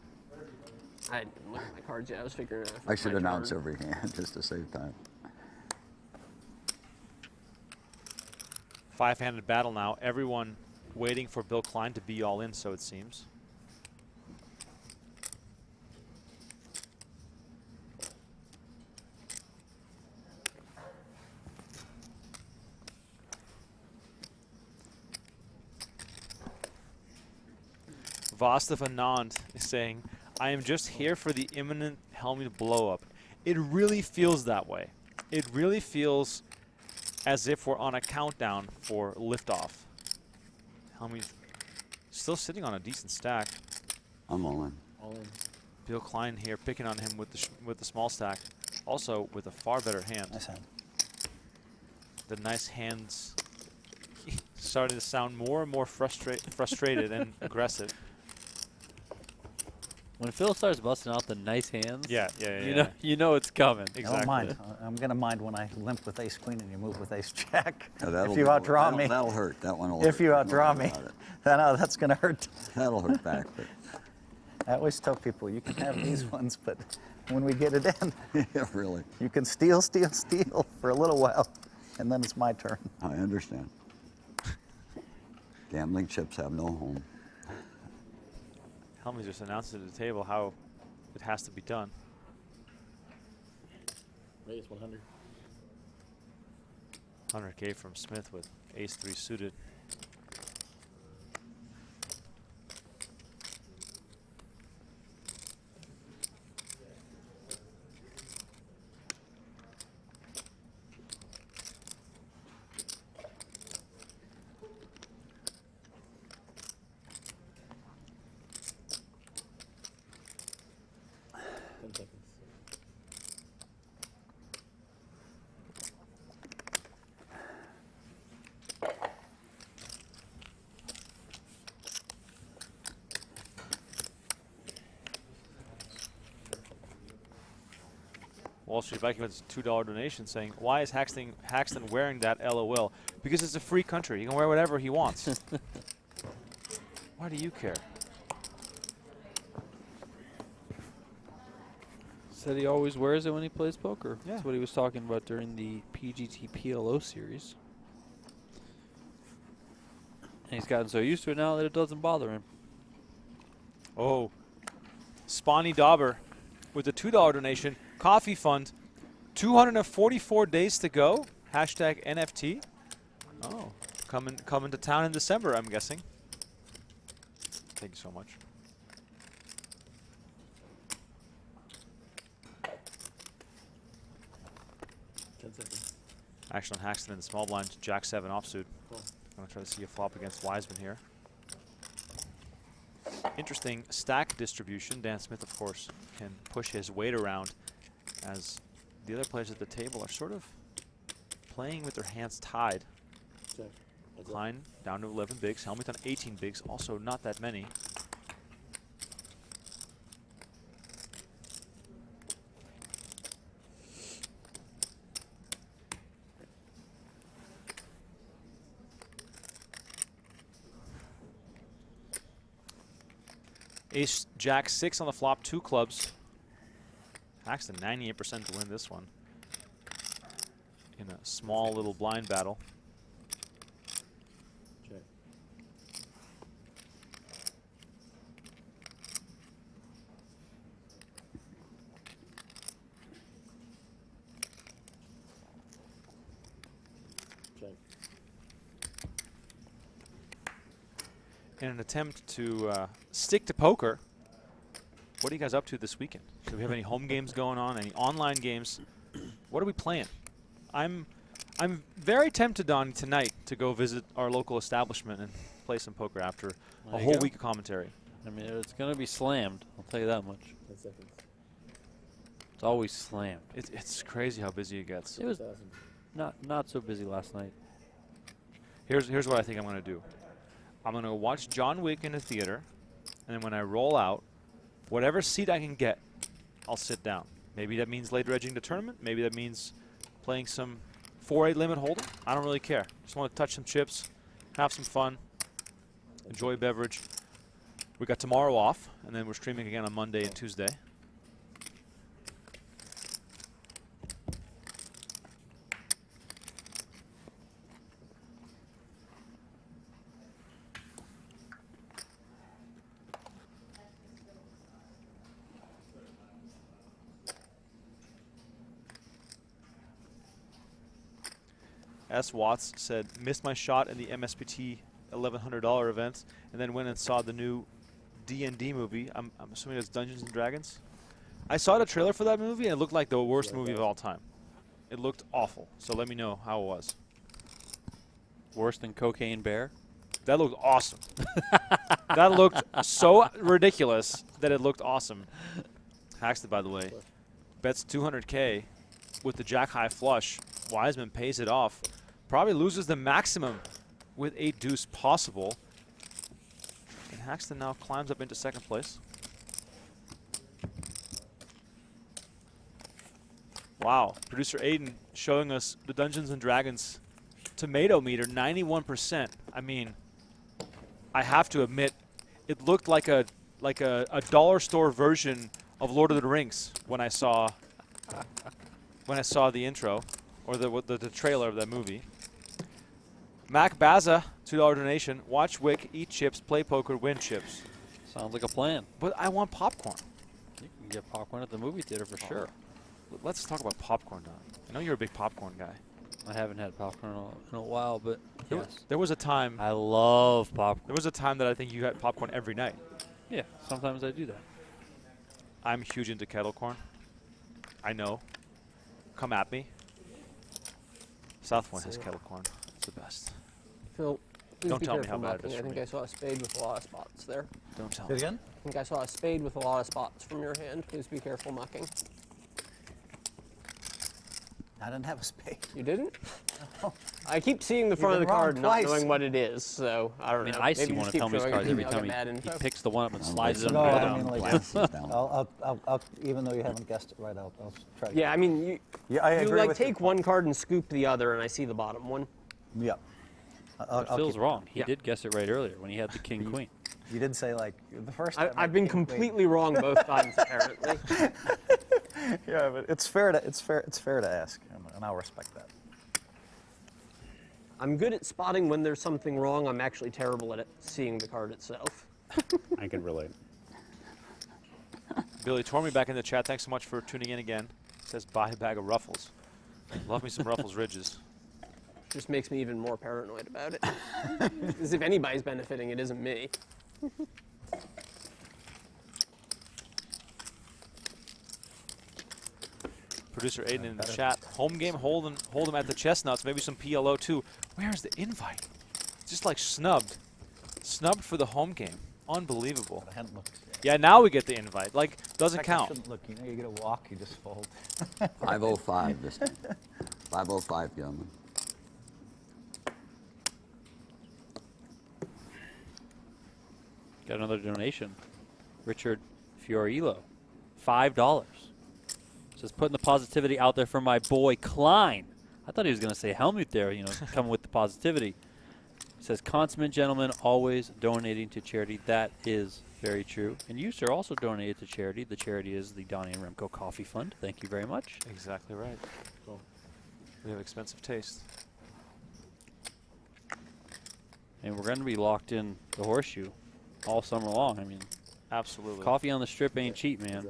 I didn't look at my cards yet. I was figuring out. I should my announce turn. every hand just to save time. 5-handed battle now. Everyone waiting for Bill Klein to be all in, so it seems. Vastav Anand is saying, I am just here for the imminent Hellmuth blow-up. It really feels that way. It really feels as if we're on a countdown for liftoff. Hellmuth still sitting on a decent stack. I'm all in. All in. Bill Klein here picking on him with the small stack. Also with a far better hand. Nice hand. The nice hands starting to sound more and more frustrated and aggressive. When Phil starts busting out the nice hands, Yeah. you know it's coming. I don't mind. I'm going to mind when I limp with ace queen and you move with ace jack. Yeah, if you outdraw me. That'll hurt. That one will If hurt. you No outdraw doubt me, about it. then that's going to hurt. That'll hurt back. But I always tell people, you can have these ones, but when we get it in, yeah, really. you can steal for a little while, and then it's my turn. I understand. Gambling chips have no home. Hellmuth just announced at the table how it has to be done. Vegas 100. 100K from Smith with ace-3 suited. Wall Street Viking with a $2 donation saying, why is Haxton wearing that LOL? Because it's a free country. He can wear whatever he wants. Why do you care? Said he always wears it when he plays poker. Yeah. That's what he was talking about during the PGT PLO series. And he's gotten so used to it now that it doesn't bother him. Oh, Spawny Dauber with a $2 donation. Coffee fund, 244 days to go. Hashtag NFT. Oh, coming to town in December, I'm guessing. Thank you so much. Action on Haxton in the small blind, Jack 7 offsuit. Cool. I'm going to try to see a flop against Wiseman here. Interesting stack distribution. Dan Smith, of course, can push his weight around as the other players at the table are sort of playing with their hands tied. Check. Klein down to 11 bigs. Hellmuth on 18 bigs. Also not that many. Ace, Jack 6 on the flop, 2 clubs. Haxton 98% to win this one in a small little blind battle. Check. Check. In an attempt to stick to poker, what are you guys up to this weekend? Do we have any home games going on? Any online games? What are we playing? I'm very tempted, Donnie, tonight to go visit our local establishment and play some poker after a whole week of commentary. I mean, it's going to be slammed. I'll tell you that much. 10 seconds. It's always slammed. It's crazy how busy it gets. It was not so busy last night. Here's what I think I'm going to do. I'm going to watch John Wick in a theater, and then when I roll out, whatever seat I can get, I'll sit down. Maybe that means later edging the tournament. Maybe that means playing some 4-8 limit hold'em. I don't really care. Just want to touch some chips, have some fun, enjoy a beverage. We got tomorrow off, and then we're streaming again on Monday and Tuesday. S. Watts said, missed my shot in the MSPT $1,100 event, and then went and saw the new D&D movie. I'm assuming it's Dungeons & Dragons. I saw the trailer for that movie, and it looked like the worst movie of all time. It looked awful, so let me know how it was. Worse than Cocaine Bear? That looked awesome. That looked so ridiculous that it looked awesome. Haxton, by the way, bets 200K with the jack high flush. Wiseman pays it off. Probably loses the maximum with 8 deuce possible. And Haxton now climbs up into second place. Wow, producer Aiden showing us the Dungeons and Dragons tomato meter, 91%. I mean, I have to admit, it looked like a dollar store version of Lord of the Rings when I saw the intro or the trailer of that movie. Mac Baza, $2 donation. Watch Wick, eat chips, play poker, win chips. Sounds like a plan. But I want popcorn. You can get popcorn at the movie theater for sure. Let's talk about popcorn now. I know you're a big popcorn guy. I haven't had popcorn in a while, but yes. There was a time. I love popcorn. There was a time that I think you had popcorn every night. Yeah, sometimes I do that. I'm huge into kettle corn. I know. Come at me. South Point has kettle corn. It's the best. Phil, Don't be tell me careful how bad it mucking. is I for think me. I saw a spade with a lot of spots there. Don't tell Do it me. again? I think I saw a spade with a lot of spots from your hand. Please be careful mucking. I didn't have a spade. You didn't? I keep seeing the front of the been wrong card, not twice. knowing what it is, so I don't I mean, know. I see Maybe one just of keep Tommy's showing cards it, every I'll time get bad he info. picks the one up and slides it No, under the I bed. mean, like, Glasses down. I'll, even though you haven't guessed it right, I'll try to. Yeah, I mean, Yeah, I you agree like with your take point. one card and scoop the other, and I see the bottom one. Yeah. But Phil's wrong. He Yeah. did guess it right earlier when he had the king queen. You did say, like, the first time. I've been completely wrong both times, apparently. Yeah, but it's fair to ask, and I'll respect that. I'm good at spotting when there's something wrong. I'm actually terrible at seeing the card itself. I can relate. Billy Tormey back in the chat. Thanks so much for tuning in again. Says buy a bag of Ruffles. Love me some Ruffles Ridges. Just makes me even more paranoid about it. As if anybody's benefiting, it isn't me. Producer Aiden in the chat. Home game, hold him at the Chestnuts. Maybe some PLO too. Where's the invite? It's just like snubbed. Snubbed for the home game. Unbelievable. I hadn't looked. Yeah, now we get the invite. Like, doesn't I count. shouldn't look. You know, you get a walk, you just fold. 505 this time. 505, gentlemen. Got another donation. Richard Fiorillo, $5. Says putting the positivity out there for my boy Klein. I thought he was going to say Hellmuth there, you know, coming with the positivity. Says consummate gentleman, always donating to charity. That is very true. And you, sir, also donated to charity. The charity is the Donnie and Remko Coffee Fund. Thank you very much. Exactly right. We have expensive taste. And we're going to be locked in the horseshoe all summer long. I mean, Absolutely. coffee on the strip ain't cheap, man.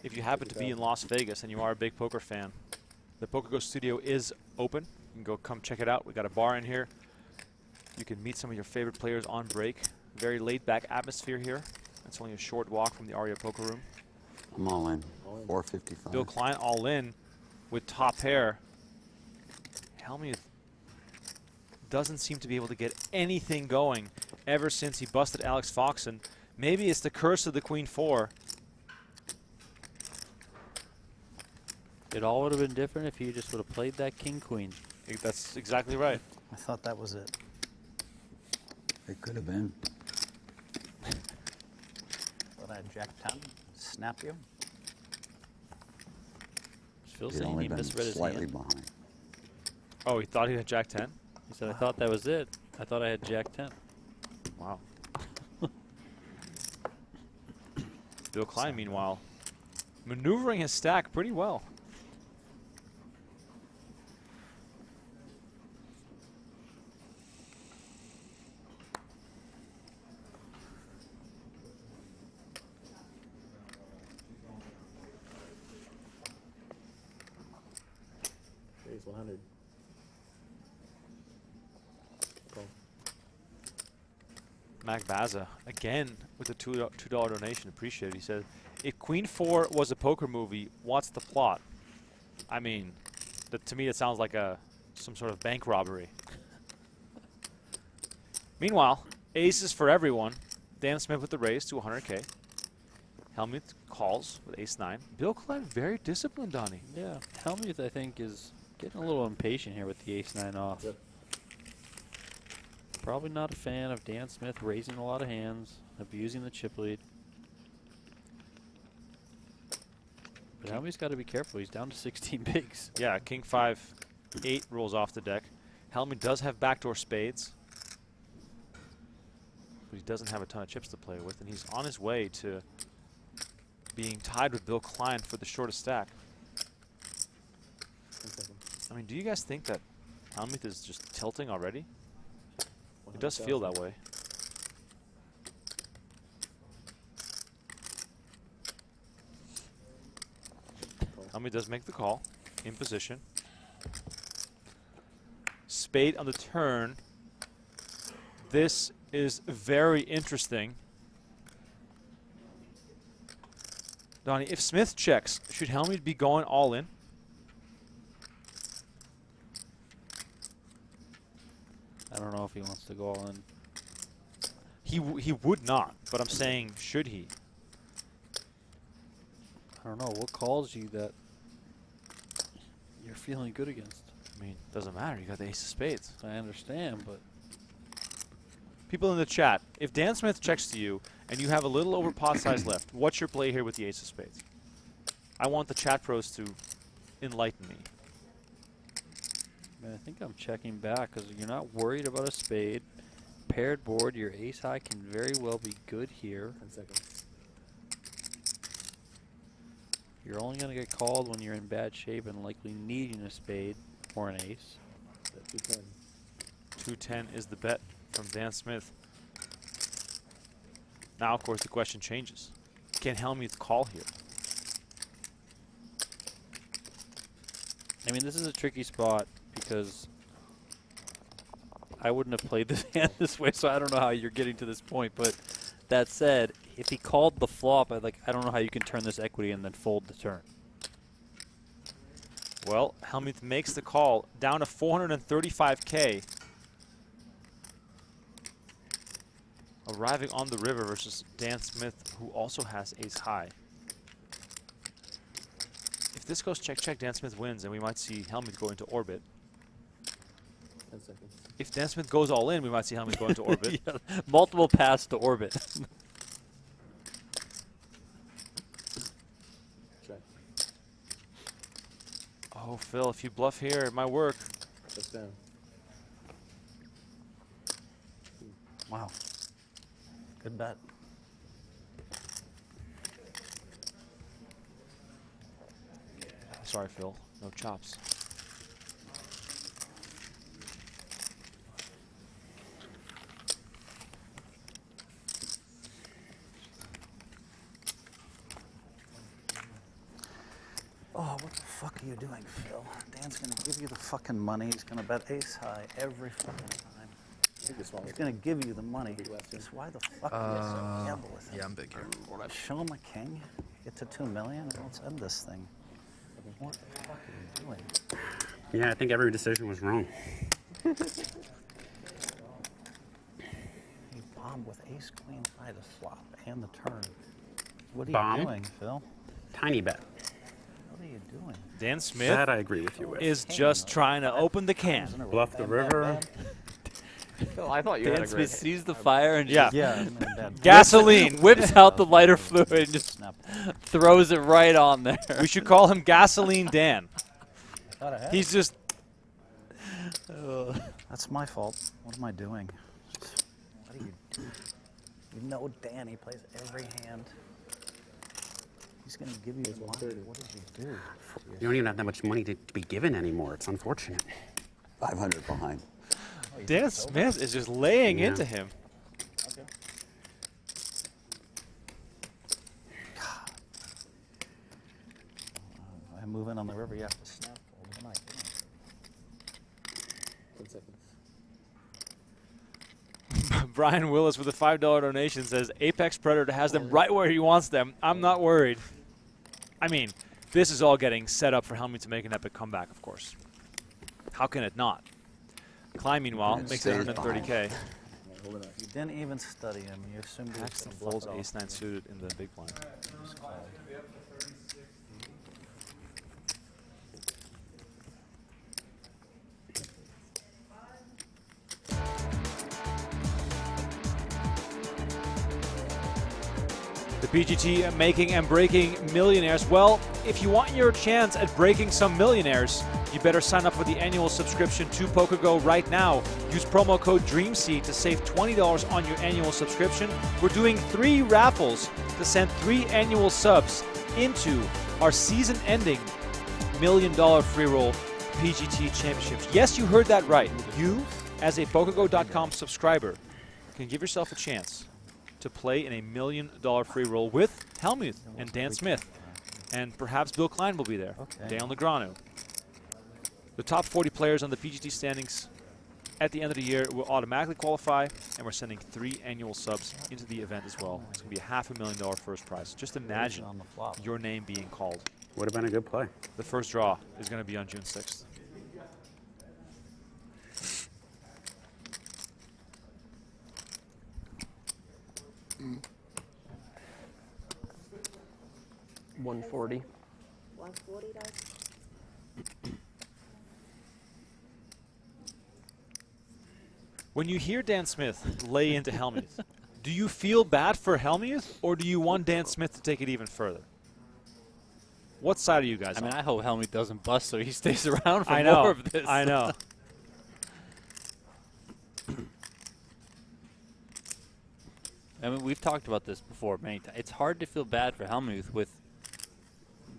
If you happen to be in Las Vegas and you are a big poker fan, the PokerGO studio is open. You can go come check it out. We got a bar in here. You can meet some of your favorite players on break. Very laid-back atmosphere here. It's only a short walk from the Aria Poker Room. I'm all in. 455. Bill Klein all in with top pair. Hellmuth doesn't seem to be able to get anything going ever since he busted Alex Foxen. Maybe it's the curse of the Queen 4. It all would have been different if he just would have played that king queen. That's exactly right. I thought that was it. It could have been. Thought I had Jack 10. Snap you. Phil He'd saying only he been misread his slightly hand. behind. Oh, he thought he had Jack 10? He said, I thought that was it. I thought I had Jack 10. Wow. Bill Klein, meanwhile, maneuvering his stack pretty well. Raise 100. Call. Mac Baza, again, with a $2 donation. Appreciate it. He said, if Queen 4 was a poker movie, what's the plot? I mean, to me, it sounds like some sort of bank robbery. Meanwhile, aces for everyone. Dan Smith with the raise to 100K. Hellmuth calls with ace-9. Bill Klein very disciplined, Donnie. Yeah, Hellmuth, I think, is getting a little impatient here with the ace-9 off. Yep. Probably not a fan of Dan Smith raising a lot of hands, abusing the chip lead. But Hellmuth's got to be careful. He's down to 16 bigs. Yeah, king 5-8 rolls off the deck. Hellmuth does have backdoor spades, but he doesn't have a ton of chips to play with, and he's on his way to being tied with Bill Klein for the shortest stack. I mean, do you guys think that Hellmuth is just tilting already? It does feel that way. Hellmuth does make the call in position. Spade on the turn. This is very interesting. Donnie, if Smith checks, should Hellmuth be going all in? I don't know if he wants to go all in. He would not, but I'm saying, should he? I don't know. What calls you that you're feeling good against? I mean, doesn't matter. You got the ace of spades. I understand, but People in the chat, if Dan Smith checks to you and you have a little over pot size left, what's your play here with the ace of spades? I want the chat pros to enlighten me. man, I think I'm checking back because you're not worried about a spade. Paired board, your ace high can very well be good here. 10 seconds. You're only going to get called when you're in bad shape and likely needing a spade or an ace. 210. 210 is the bet from Dan Smith. Now, of course, the question changes. Can Hellmuth call here? I mean, this is a tricky spot because I wouldn't have played this hand this way, so I don't know how you're getting to this point. But that said, if he called the flop, I don't know how you can turn this equity and then fold the turn. Well, Hellmuth makes the call down to 435K. Arriving on the river versus Dan Smith, who also has ace high. If this goes check-check, Dan Smith wins, and we might see Hellmuth go into orbit. 10 seconds. If Dan Smith goes all in, we might see Hellmuth go into orbit. Yeah, multiple paths to orbit. Check. Oh, Phil, if you bluff here, it might work. That's down. Wow. Good bet. Sorry, Phil. No chops. Oh, what the fuck are you doing, Phil? Dan's gonna give you the fucking money. He's gonna bet ace high every fucking time. He's gonna give you the money. Just why the fuck are you so gamble with him? Yeah, I'm big here. Show him a king. Get to 2 million and let's end this thing. What the fuck are you doing? Yeah, I think every decision was wrong. He bombed with ace queen high the flop and the turn. What are Bomb. you doing, Phil? Tiny bet. What are you doing? Dan Smith That I agree with you with. is just trying to open the can. Bluff the river. Phil, I thought you had Dan a Smith great sees the fire and Yeah. just Gasoline. whips out the lighter fluid and just Snap. throws it right on there. We should call him Gasoline Dan. Thought I had He's just... That's my fault. What am I doing? What do you do? You know Dan, he plays every hand. He's going to give you the money. What did you do? You don't even have that much money to be given anymore. It's unfortunate. 500 behind. Dan Smith is just laying Yeah. into him. I move in on the river, you have to snap. What am I doing? 10 seconds. Brian Willis with a $5 donation says, Apex Predator has them right where he wants them. I'm not worried. I mean, this is all getting set up for Hellmuth to make an epic comeback, of course. How can it not? Klein, meanwhile, makes 130K. holding it. You didn't even study him. You assumed he was Haxton going to bluff folds it off. ace-9 suited in the big blind. Just called. The PGT making and breaking millionaires. Well, if you want your chance at breaking some millionaires, you better sign up for the annual subscription to PokerGo right now. Use promo code DREAMSEED to save $20 on your annual subscription. We're doing 3 raffles to send 3 annual subs into our season-ending $1 million free roll PGT championships. Yes, you heard that right. You, as a PokerGo.com subscriber, can give yourself a chance to play in a $1 million free roll with Hellmuth and Dan Smith. And perhaps Bill Klein will be there. Okay. Dan Legranu. The top 40 players on the PGT standings at the end of the year will automatically qualify, and we're sending 3 annual subs into the event as well. It's going to be a $500,000 first prize. Just imagine On the flop. your name being called. Would have been a good play. The first draw is going to be on June 6th. $140. 140 does. When you hear Dan Smith lay into Hellmuth, do you feel bad for Hellmuth, or do you want Dan Smith to take it even further? What side are you guys I mean, on? I hope Hellmuth doesn't bust so he stays around for I know. more of this. I know. I mean, we've talked about this before many times. It's hard to feel bad for Hellmuth with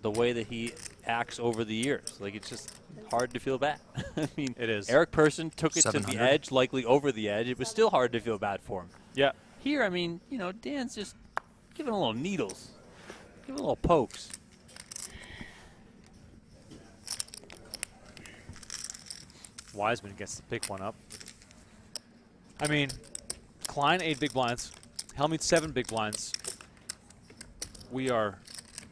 the way that he acts over the years. Like, it's just hard to feel bad. I mean, It is. Eric Persson took it to the 700. edge, likely over the edge. It was still hard to feel bad for him. Yeah. Here, I mean, you know, Dan's just giving a little needles, giving a little pokes. Wiseman gets to pick one up. I mean, Klein 8 big blinds, Hellmuth 7 big blinds. We are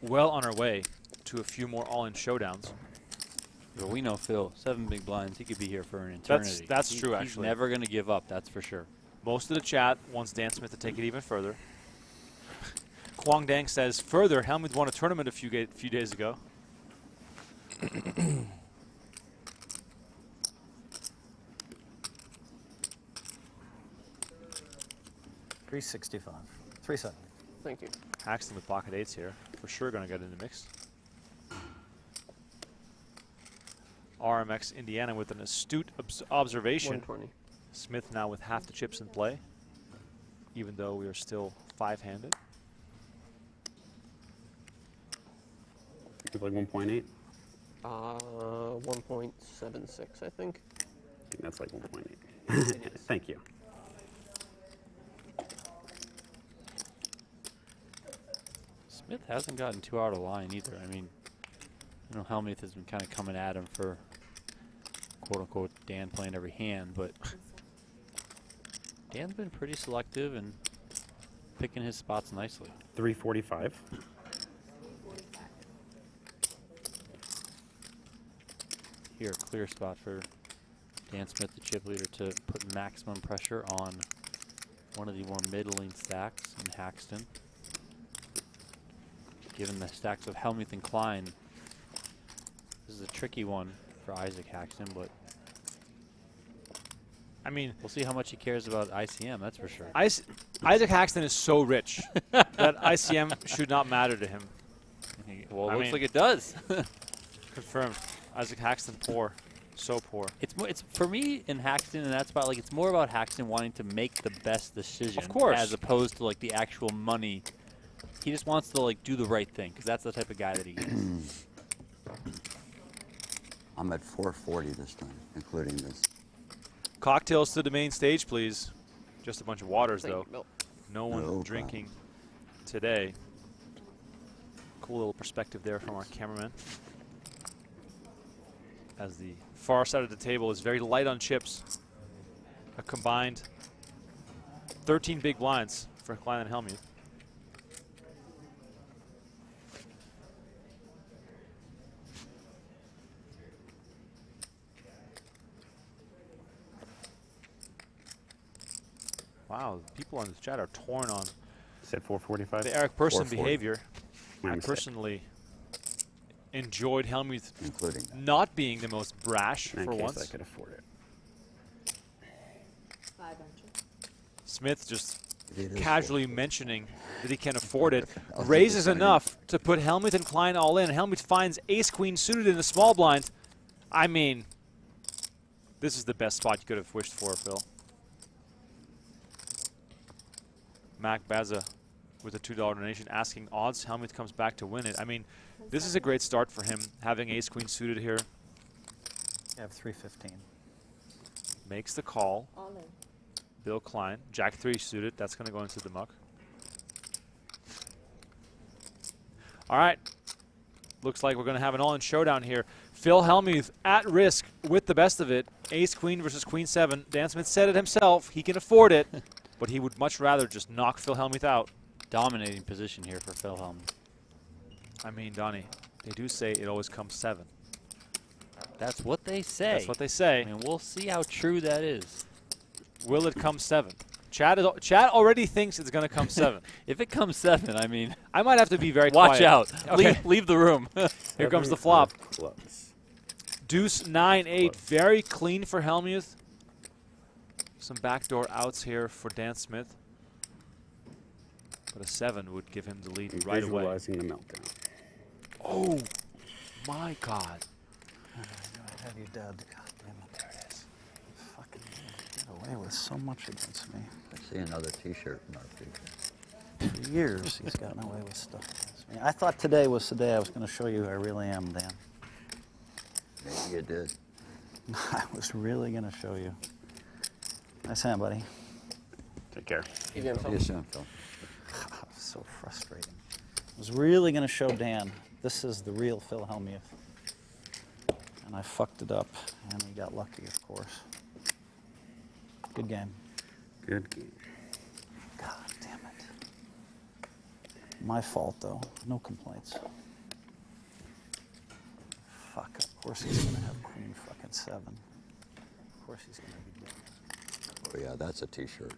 well on our way to a few more all-in showdowns. But we know Phil, 7 big blinds. He could be here for an eternity. That's true, He's actually. never going to give up. That's for sure. Most of the chat wants Dan Smith to take it even further. Kwang Dang says, further, Hellmuth won a tournament a few days ago. 365. 370. Thank you. Haxton with pocket 8s here. For sure going to get in the mix. RMX Indiana with an astute observation. 120. Smith now with half the chips in play, even though we are still 5-handed. It's like 1.8. 1.76, I think. I think that's like 1.8. Thank you. Smith hasn't gotten too out of line either. I mean, you know, Hellmuth has been kind of coming at him for quote-unquote Dan playing every hand, but Dan's been pretty selective and picking his spots nicely. 345. Here, clear spot for Dan Smith, the chip leader, to put maximum pressure on one of the more middling stacks in Haxton. Given the stacks of Hellmuth and Klein, this is a tricky one for Isaac Haxton, but I mean, we'll see how much he cares about ICM, that's for sure. Isaac Haxton is so rich that ICM should not matter to him. Well, it I looks mean, like it does. Confirmed. Isaac Haxton poor. So poor. It's for me in Haxton in that spot, like it's more about Haxton wanting to make the best decision, Of course. as opposed to like the actual money. He just wants to like do the right thing because that's the type of guy that he is. I'm at 440 this time, including this. Cocktails to the main stage, please. Just a bunch of waters, Thank though. you, Bill. No one No drinking today. Cool little perspective there from our cameraman. As the far side of the table is very light on chips. A combined 13 big blinds for Klein and Hellmuth. Wow. Wow, people on the chat are torn on Said 445. the Eric Person 440. behavior. My I mistake. personally enjoyed Hellmuth Including that. not being the most brash In for case once. I could afford it. 500. Smith just It is casually mentioning that he can afford it, I'll take raises the sign. enough to put Hellmuth and Klein all in. Hellmuth finds ace-queen suited in the small blind. I mean, this is the best spot you could have wished for, Phil. Mac Baza with a $2 donation asking odds. Hellmuth comes back to win it. I mean, this is a great start for him, having ace-queen suited here. You have 315. Makes the call. All in. Bill Klein, Jack 3 suited. That's going to go into the muck. All right. Looks like we're going to have an all-in showdown here. Phil Hellmuth at risk with the best of it. Ace-queen versus queen-7. Dan Smith said it himself. He can afford it, but he would much rather just knock Phil Hellmuth out. Dominating position here for Phil Hellmuth. I mean, Donnie, they do say it always comes 7. That's what they say. That's what they say. I mean, we'll see how true that is. Will it come 7? Chad already thinks it's going to come 7. If it comes 7, I mean, I might have to be very watch quiet. out. Okay. Leave the room. Here comes the flop. Close. Deuce 9-8, very clean for Hellmuth. Some backdoor outs here for Dan Smith. But a 7 would give him the lead right away. Visualizing the meltdown. Oh, my God. I have you dead. God damn it. There it is. Fucking get away with so much against me. I see another T-shirt in our future. For years, he's gotten away with stuff against me. I thought today was the day I was going to show you who I really am, Dan. Maybe you did. I was really going to show you. Nice hand, buddy. Take care. See you soon, Phil. So frustrating. I was really going to show Dan this is the real Phil Hellmuth. And I fucked it up, and he got lucky, of course. Good game. Good game. God damn it. My fault, though. No complaints. Fuck, of course he's going to have queen fucking 7. Of course he's going to be doing Oh yeah, that's a T-shirt.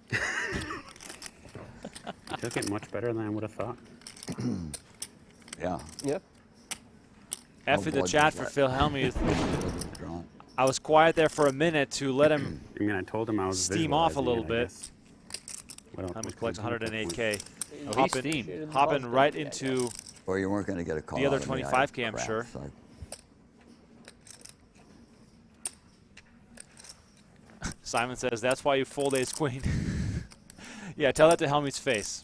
You took it much better than I would have thought. Yeah. Yep. F in the blood chat was for wet. Phil Hellmuth. Drawn. I was quiet there for a minute to let him I mean, I told him I was steam off a visualizing little it, I bit. guess. What else- Hellmuth what collects comes into 108K. Oh, he's steamed. Hopping right into Or you weren't going to get a call. the other out of me. 25K, I'm Crap, sure. so Simon says, that's why you fold ace queen. Yeah, tell that to Hellmuth's face.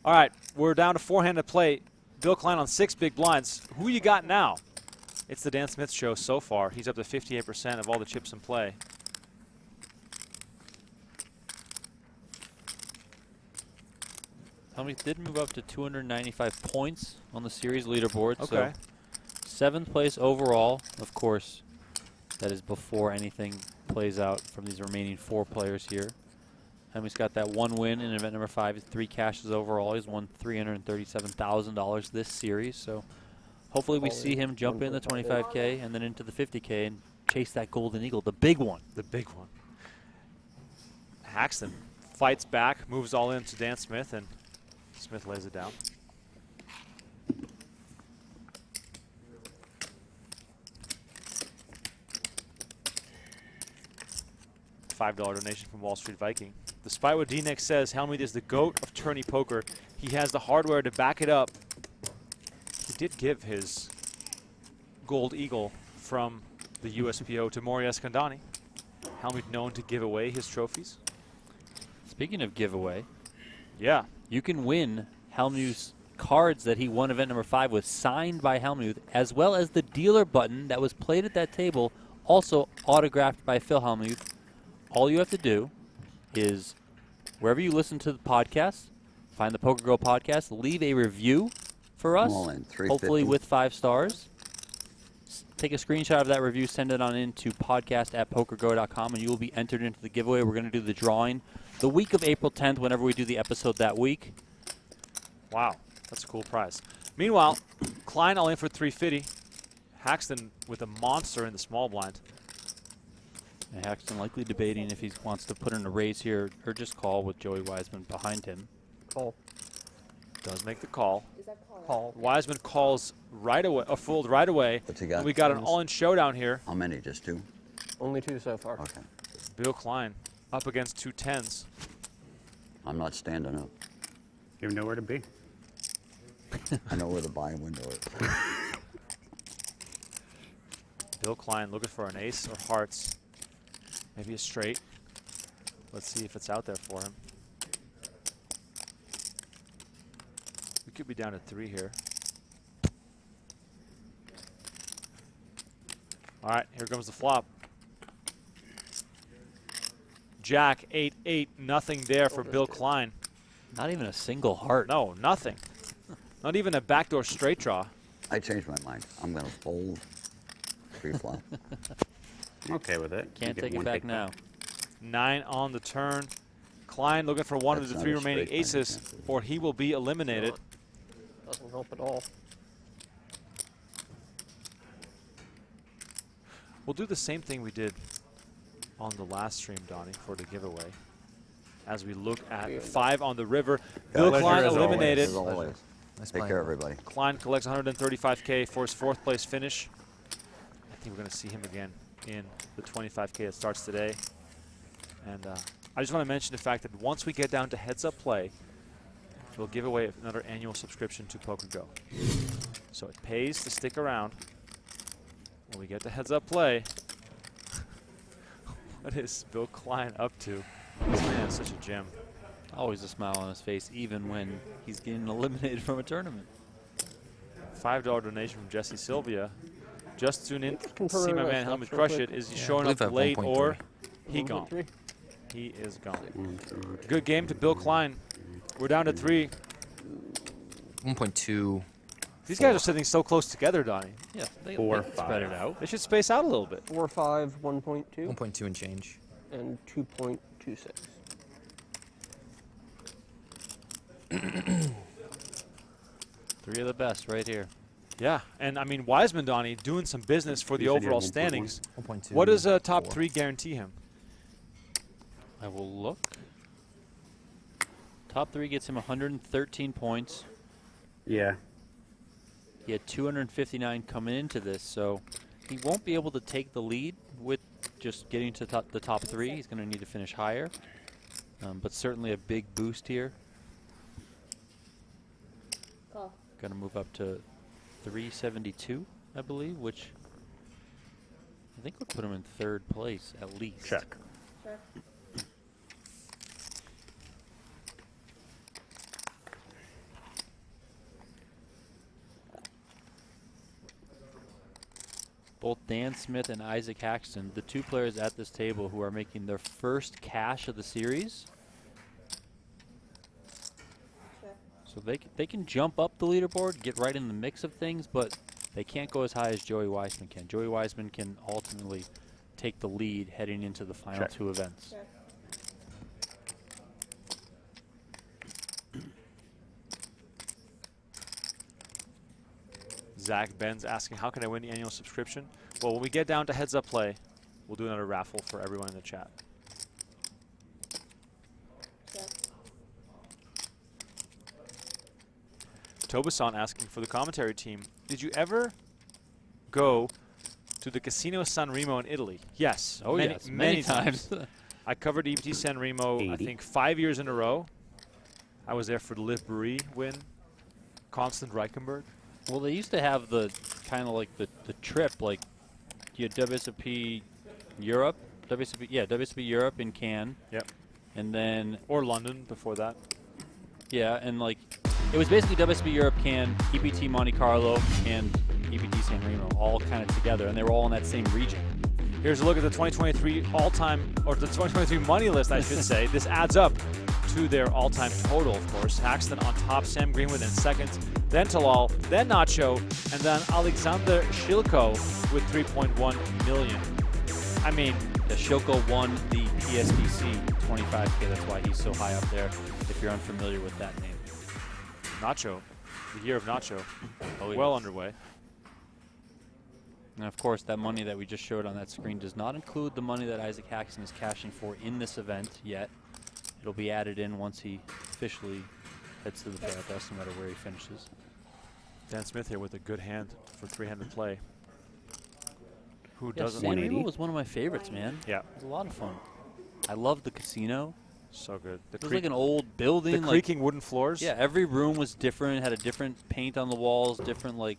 All right, we're down to 4-handed play. Bill Klein on 6 big blinds. Who you got now? It's the Dan Smith show so far. He's up to 58% of all the chips in play. Hellmuth did move up to 295 points on the series leaderboard. Okay. So 7th place overall, of course. That is before anything plays out from these remaining 4 players here. Hellmuth's got that 1 win in event number 5, 3 cashes overall. He's won $337,000 this series. So hopefully we see him jump in the 25K and then into the 50K and chase that golden eagle, the big one. The big one. Haxton fights back, moves all in to Dan Smith, and Smith lays it down. $5 donation from Wall Street Viking. Despite what D-Nick says, Hellmuth is the GOAT of tourney poker. He has the hardware to back it up. He did give his gold eagle from the USPO to Maury Escandani. Hellmuth known to give away his trophies. Speaking of giveaway, Yeah. you can win Hellmuth's cards that he won event number 5 with signed by Hellmuth, as well as the dealer button that was played at that table, also autographed by Phil Hellmuth. All you have to do is, wherever you listen to the podcast, find the PokerGO podcast, leave a review for us, all in, hopefully 350. with 5 stars. Take a screenshot of that review, send it on in to podcast@pokergo.com, and you will be entered into the giveaway. We're going to do the drawing the week of April 10th, whenever we do the episode that week. Wow, that's a cool prize. Meanwhile, Klein all in for 350. Haxton with a monster in the small blind. And Haxton likely debating if he wants to put in a raise here or just call with Joey Wiseman behind him. Call. Does make the call. Is that call? Call. Wiseman calls right away, fooled right away. What's he got? And we got an all-in showdown here. How many? Just 2? Only 2 so far. Okay. Bill Klein up against 2 10s. I'm not standing up. You know where to be. I know where the buying window is. Bill Klein looking for an ace or hearts. Maybe a straight. Let's see if it's out there for him. We could be down to 3 here. All right, here comes the flop. Jack, 8-8, nothing there for Bill Klein. Not even a single heart. No, nothing. Not even a backdoor straight draw. I changed my mind. I'm going to fold pre-flop. I'm okay with it. Can't You get take it one back now. 9 on the turn. Klein looking for one That's of the not 3 a remaining straight line, aces, you can't or he will be eliminated. Doesn't help at all. We'll do the same thing we did on the last stream, Donnie, for the giveaway. As we look at 5 on the river. Bill Klein eliminated. As always. Take care, everybody. Klein collects 135K for his 4th place finish. I think we're going to see him again in the 25K that starts today. And I just want to mention the fact that once we get down to heads up play, we'll give away another annual subscription to PokerGO. So it pays to stick around. When we get to heads up play, what is Bill Klein up to? This man is such a gem. Always a smile on his face, even when he's getting eliminated from a tournament. $5 donation from Jesse Sylvia. Just tune in to Confirm see my my man stuff Hellmuth real crush quick. it. Is he Yeah, I showing believe up I have late 1.3. or he gone? 1.3. He is gone. Good game to Bill Klein. We're down to 3. 1.2. These guys are sitting so close together, Donnie. Yeah, they 4, can spread it out. They should space out a little bit. 4, 5, 1.2, 1.2 and change. and 2.26. Three of the best right here. Yeah, and I mean, Wiseman, Donnie, doing some business for the You said you had overall 1.1. standings. 1.2. What does top 4. 3 guarantee him? I will look. Top 3 gets him 113 points. Yeah. He had 259 coming into this, so he won't be able to take the lead with just getting to the top 3. He's going to need to finish higher, but certainly a big boost here. Call. Going to move up to 372, I believe, which I think would put him in 3rd place at least. Check. Sure. Both Dan Smith and Isaac Haxton, the 2 players at this table who are making their first cash of the series. Sure. So they can jump up the leaderboard, get right in the mix of things, but they can't go as high as Joey Wiseman can. Joey Wiseman can ultimately take the lead heading into the final Check. 2 events. Sure. Zach Ben's asking, how can I win the annual subscription? Well, when we get down to heads up play, we'll do another raffle for everyone in the chat. Sure. Tobasan asking for the commentary team. Did you ever go to the Casino San Remo in Italy? Yes. Oh, yes, many times. I covered EBT San Remo, I 80. think 5 years in a row. I was there for the Liv Brie win. Constant Reichenberg. Well, they used to have the kind of like the trip, like you had WSOP Europe, WSOP Europe in Cannes. Yep. And then, Or London before that. yeah, and like it was basically WSOP Europe, Cannes, EBT Monte Carlo, and EBT San Remo all kind of together, and they were all in that same region. Here's a look at the 2023 all-time, or the 2023 money list, I should say. This adds up to their all-time total, of course. Haxton on top, Sam Greenwood in second, then Talal, then Nacho, and then Alexander Shilko with 3.1 million. I mean, The Shilko won the PSBC 25K. That's why he's so high up there, if you're unfamiliar with that name. Nacho, the year of Nacho, Oh, well yes. underway. And of course, that money that we just showed on that screen does not include the money that Isaac Haxton is cashing for in this event yet. It'll be added in once he officially heads to the Parafest, no matter where he finishes. Dan Smith here with a good hand for 300 play. Who Yeah, doesn't San like Remo was one of my favorites, man. Yeah. It was a lot of fun. I loved the casino. So good. It was like an old building. The like, creaking wooden floors. Yeah, every room was different, had a different paint on the walls, different, like,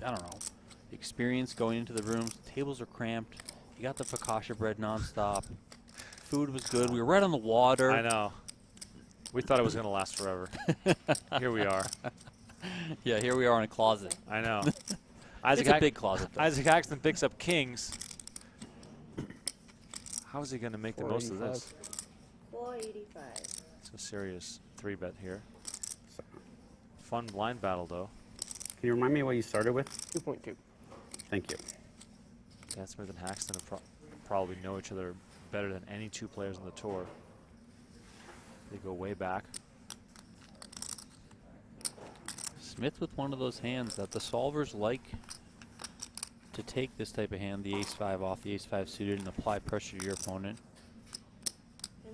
I don't know, experience going into the rooms. The tables are cramped. You got the focaccia bread nonstop. Food was good. We were right on the water. I know. We thought it was going to last forever. Here we are. Yeah, here we are in a closet. I know. It's a big closet, though. Isaac Haxton picks up kings. How is he going to make the most of this? 485. It's a serious 3-bet here. Fun blind battle, though. Can you remind me what you started with? 2.2. Thank you. Dan Smith and Haxton probably know each other better than any two players on the tour. They go way back. Smith with one of those hands that the solvers like to take this type of hand, the ace-5 off the ace-5 suited, and apply pressure to your opponent.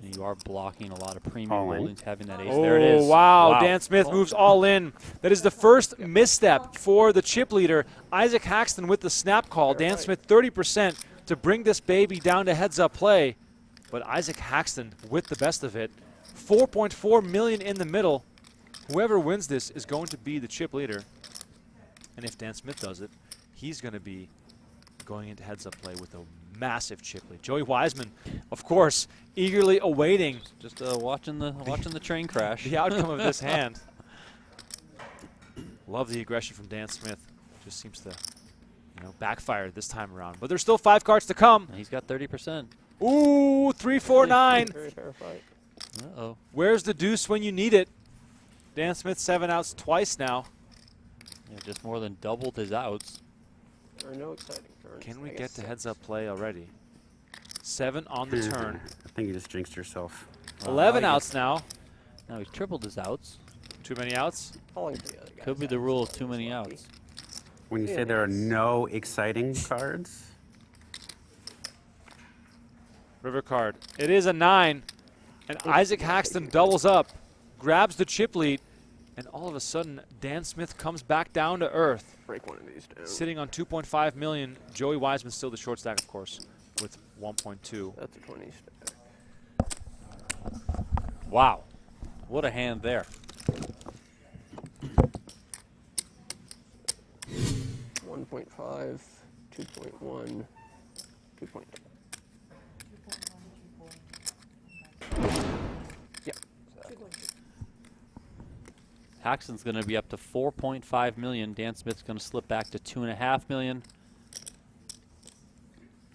And you are blocking a lot of premium All in. holdings having that ace. Oh, There it is. wow. Dan Smith moves all in. That is the first misstep for the chip leader. Isaac Haxton with the snap call. Dan Smith 30% to bring this baby down to heads-up play. But Isaac Haxton with the best of it. 4.4 million in the middle. Whoever wins this is going to be the chip leader. And if Dan Smith does it, he's going to be going into heads-up play with a massive chip lead. Joey Wiseman, of course, eagerly awaiting Just watching the train crash. the outcome of this hand. Love the aggression from Dan Smith. Just seems to, backfire this time around. But there's still 5 cards to come. He's got 30%. Ooh, 3, 4, 9. Very fair fight. Uh-oh. Where's the deuce when you need it? Dan Smith 7 outs twice now. Yeah, just more than doubled his outs. There are no exciting turns. Can we I get guess to 6. heads-up play already? 7 on the turn. I think you just jinxed yourself. 11 outs now. Now he's tripled his outs. Too many outs? Calling for the other guys. Could be the rule of too many outs. When you say there are no exciting cards, River card. It is a 9. And Isaac Haxton doubles up, grabs the chip lead, and all of a sudden, Dan Smith comes back down to earth. Break one of these down. Sitting on 2.5 million. Joey Wiseman still the short stack, of course, with 1.2. That's a 20 stack. Wow. What a hand there. 1.5, 2.1, 2.2. Yeah. Haxton's going to be up to 4.5 million. Dan Smith's going to slip back to 2.5 million.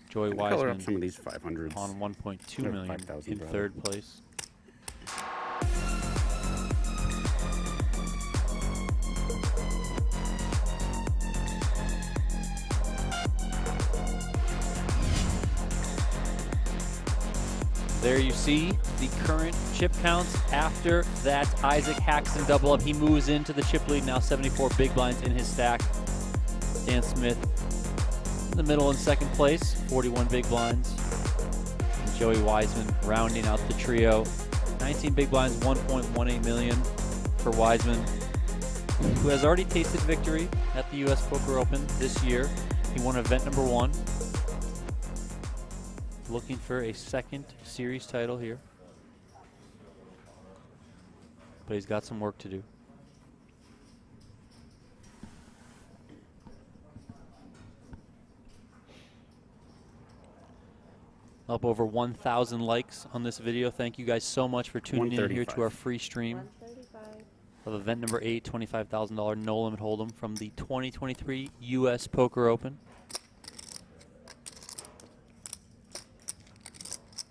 Joey color up Wiseman some of these 500s. on 1.2 Or million 5,000 in rather. third place. There you see the current chip counts after that Isaac Haxton double up. He moves into the chip lead, now 74 big blinds in his stack. Dan Smith in the middle in second place, 41 big blinds. And Joey Wiseman rounding out the trio. 19 big blinds, 1.18 million for Wiseman, who has already tasted victory at the US Poker Open this year. He won event number 1. Looking for a second series title here. But he's got some work to do. Up over 1,000 likes on this video. Thank you guys so much for tuning in here to our free stream 135. of event number 8, $25,000 no limit hold'em from the 2023 US Poker Open.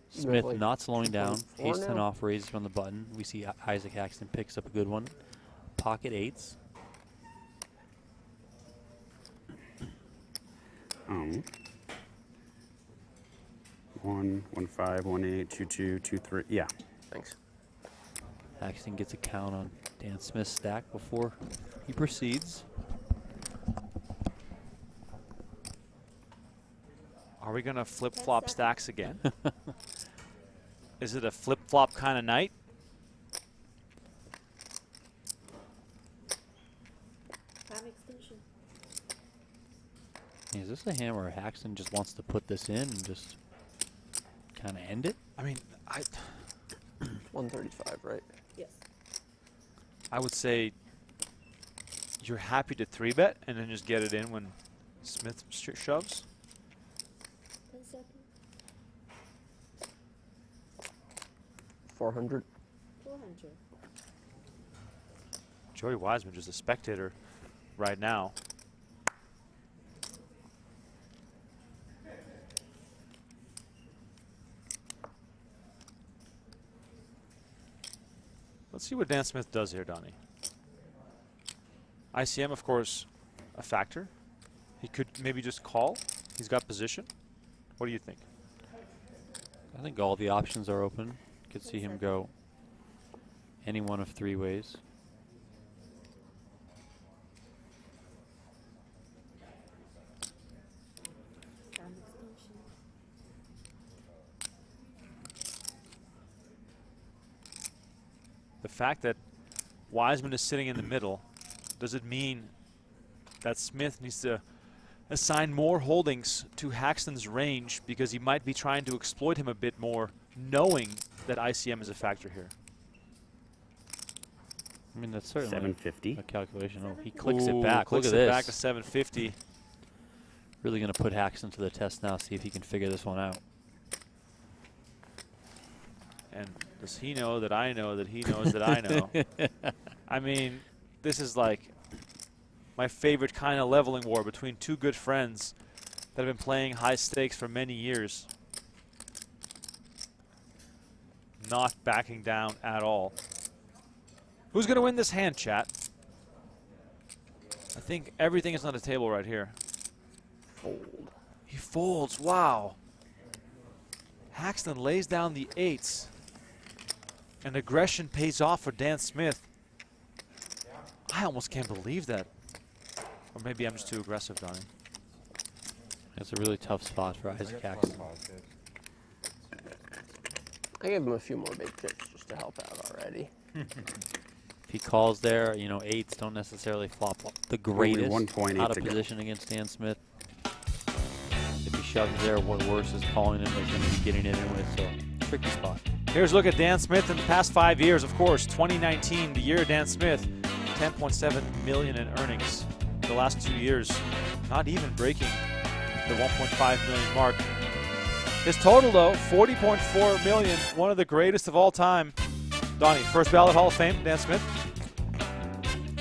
Smith Like not slowing down. 2.4 Ace 10 now. off raises from the button. We see Isaac Haxton picks up a good one. Pocket 8s. 1, 1, 5, 1, 8, 2, 2, 2, 3. Yeah. Thanks. Haxton gets a count on Dan Smith's stack before he proceeds. Are we going to flip-flop stacks again? Is it a flip-flop kind of night? Time extension. Is this a hand where Haxton just wants to put this in and just kind of end it? I mean, 135, right? Yes. I would say you're happy to 3-bet and then just get it in when Smith shoves. 10 seconds. 400. 400. Joey Wiseman just a spectator right now. Let's see what Dan Smith does here, Donnie. ICM, of course, a factor. He could maybe just call. He's got position. What do you think? I think all the options are open. Could see him go any one of 3 ways. Time extension. The fact that Wiseman is sitting in the middle, does it mean that Smith needs to assign more holdings to Haxton's range because he might be trying to exploit him a bit more, knowing that ICM is a factor here? I mean, that's certainly 750. a calculation. Oh, he clicks it back. Clicks Look at it this. back to 750. Really going to put Haxton to the test now, see if he can figure this one out. And does he know that I know that he knows that I know? I mean, this is like my favorite kind of leveling war between two good friends that have been playing high stakes for many years. Not backing down at all. Who's going to win this hand, chat? I think everything is on the table right here. Fold. He folds. Wow. Haxton lays down the 8s. And aggression pays off for Dan Smith. I almost can't believe that. Or maybe I'm just too aggressive, Donnie. That's a really tough spot for Isaac Haxton. I gave him a few more big chips just to help out already. If he calls there, you know, 8s don't necessarily flop the greatest 1.8 out of to go. position against Dan Smith. If he shoves there, what worse is calling him is going to be getting it in with, so tricky spot. Here's a look at Dan Smith in the past 5 years, of course. 2019, the year of Dan Smith, 10.7 million in earnings. The last 2 years, not even breaking the 1.5 million mark. His total, though, 40.4 million, one of the greatest of all time. Donnie, first ballot Hall of Fame, Dan Smith?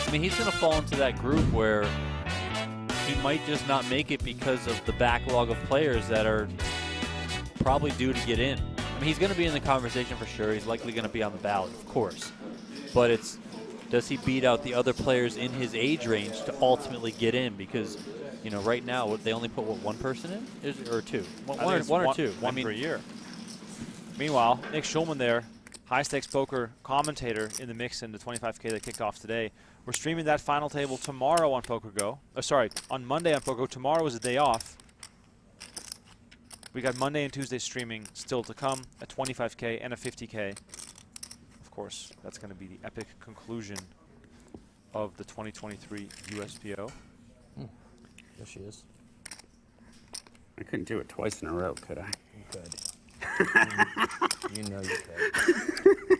I mean, he's going to fall into that group where he might just not make it because of the backlog of players that are probably due to get in. I mean, he's going to be in the conversation for sure. He's likely going to be on the ballot, of course. But it's, does he beat out the other players in his age range to ultimately get in? Because, you know, right now, they only put, what, one person in? Or two? One or two. One per year. Meanwhile, Nick Schulman there, high-stakes poker commentator in the mix in the 25K that kicked off today. We're streaming that final table tomorrow on PokerGo. On Monday on PokerGo. Tomorrow is a day off. We got Monday and Tuesday streaming still to come, a 25K and a 50K. Of course, that's going to be the epic conclusion of the 2023 USPO. There she is. I couldn't do it twice in a row, could I? You could. You know you could.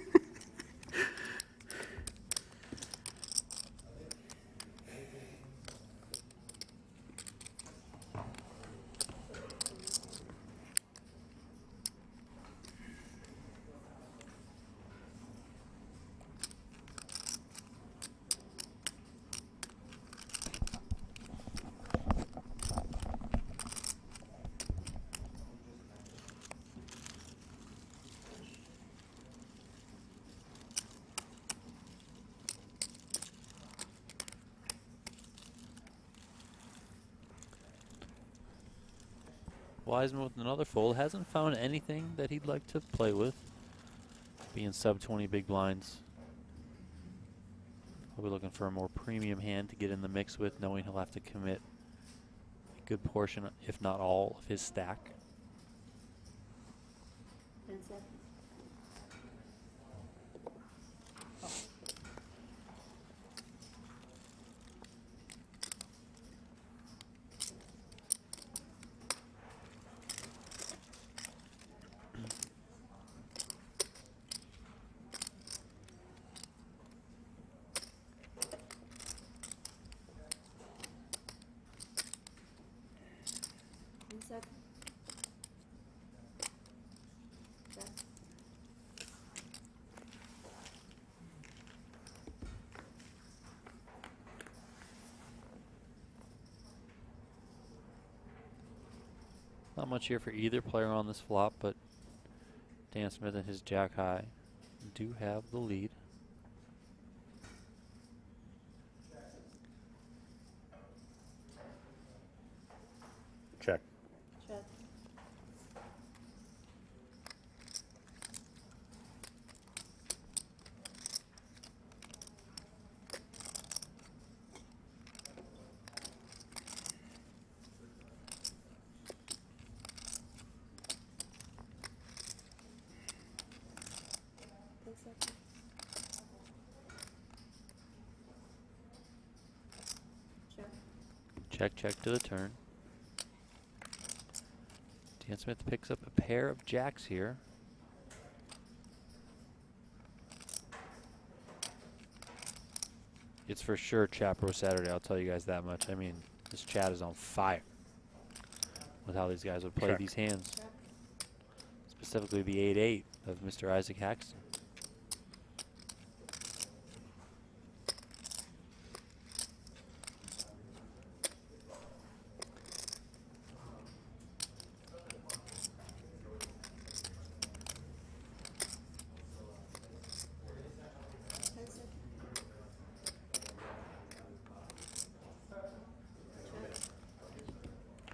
Wiseman with another fold. Hasn't found anything that he'd like to play with. Being sub 20 big blinds. We'll be looking for a more premium hand to get in the mix with, knowing he'll have to commit a good portion, if not all, of his stack. 10 seconds. Not much here for either player on this flop, but Dan Smith and his jack high do have the lead. Check. Check. Check, check to the turn. Dan Smith picks up a pair of jacks here. It's for sure Chapo Saturday, I'll tell you guys that much. I mean, this chat is on fire with how these guys would play these hands. Specifically the 8-8 of Mr. Isaac Haxton.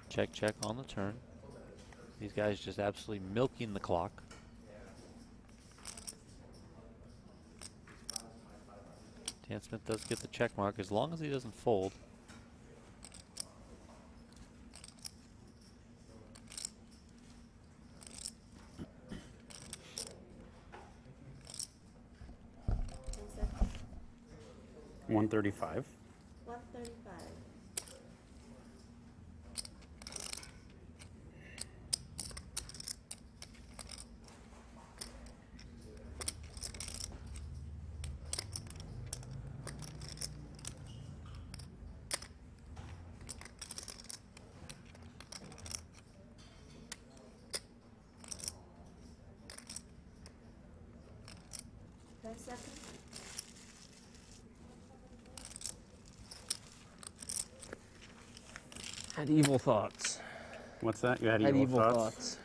Check, check on the turn. These guys just absolutely milking the clock. Dan Smith does get the check mark as long as he doesn't fold. $135. 135. Had evil thoughts. What's that? You had Had evil thoughts?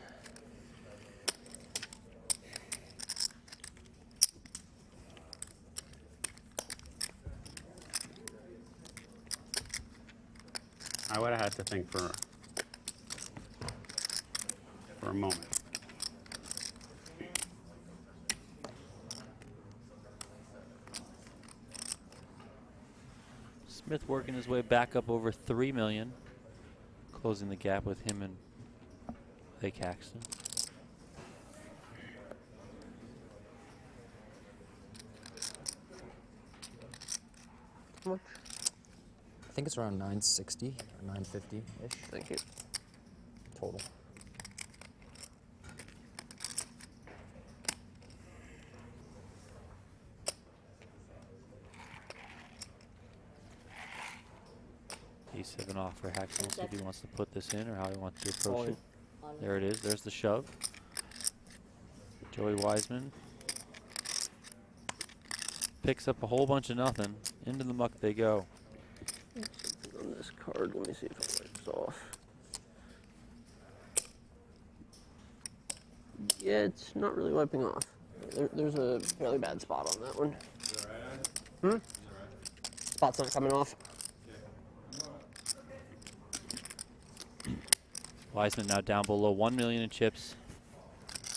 I would have had to think for a moment. Smith working his way back up over 3 million. Closing the gap with him and Lake Haxton. How much? I think it's around 960 or 950-ish. Thank you. Total. E7 off for Haxton. See if he wants to put this in or how he wants to approach All in. it. There it is. There's the shove. Joey Wiseman picks up a whole bunch of nothing. Into the muck they go. On this card, let me see if it wipes off. Yeah, it's not really wiping off. There's a fairly bad spot on that one. Hmm? Spot's not coming off. Weissman now down below 1 million in chips,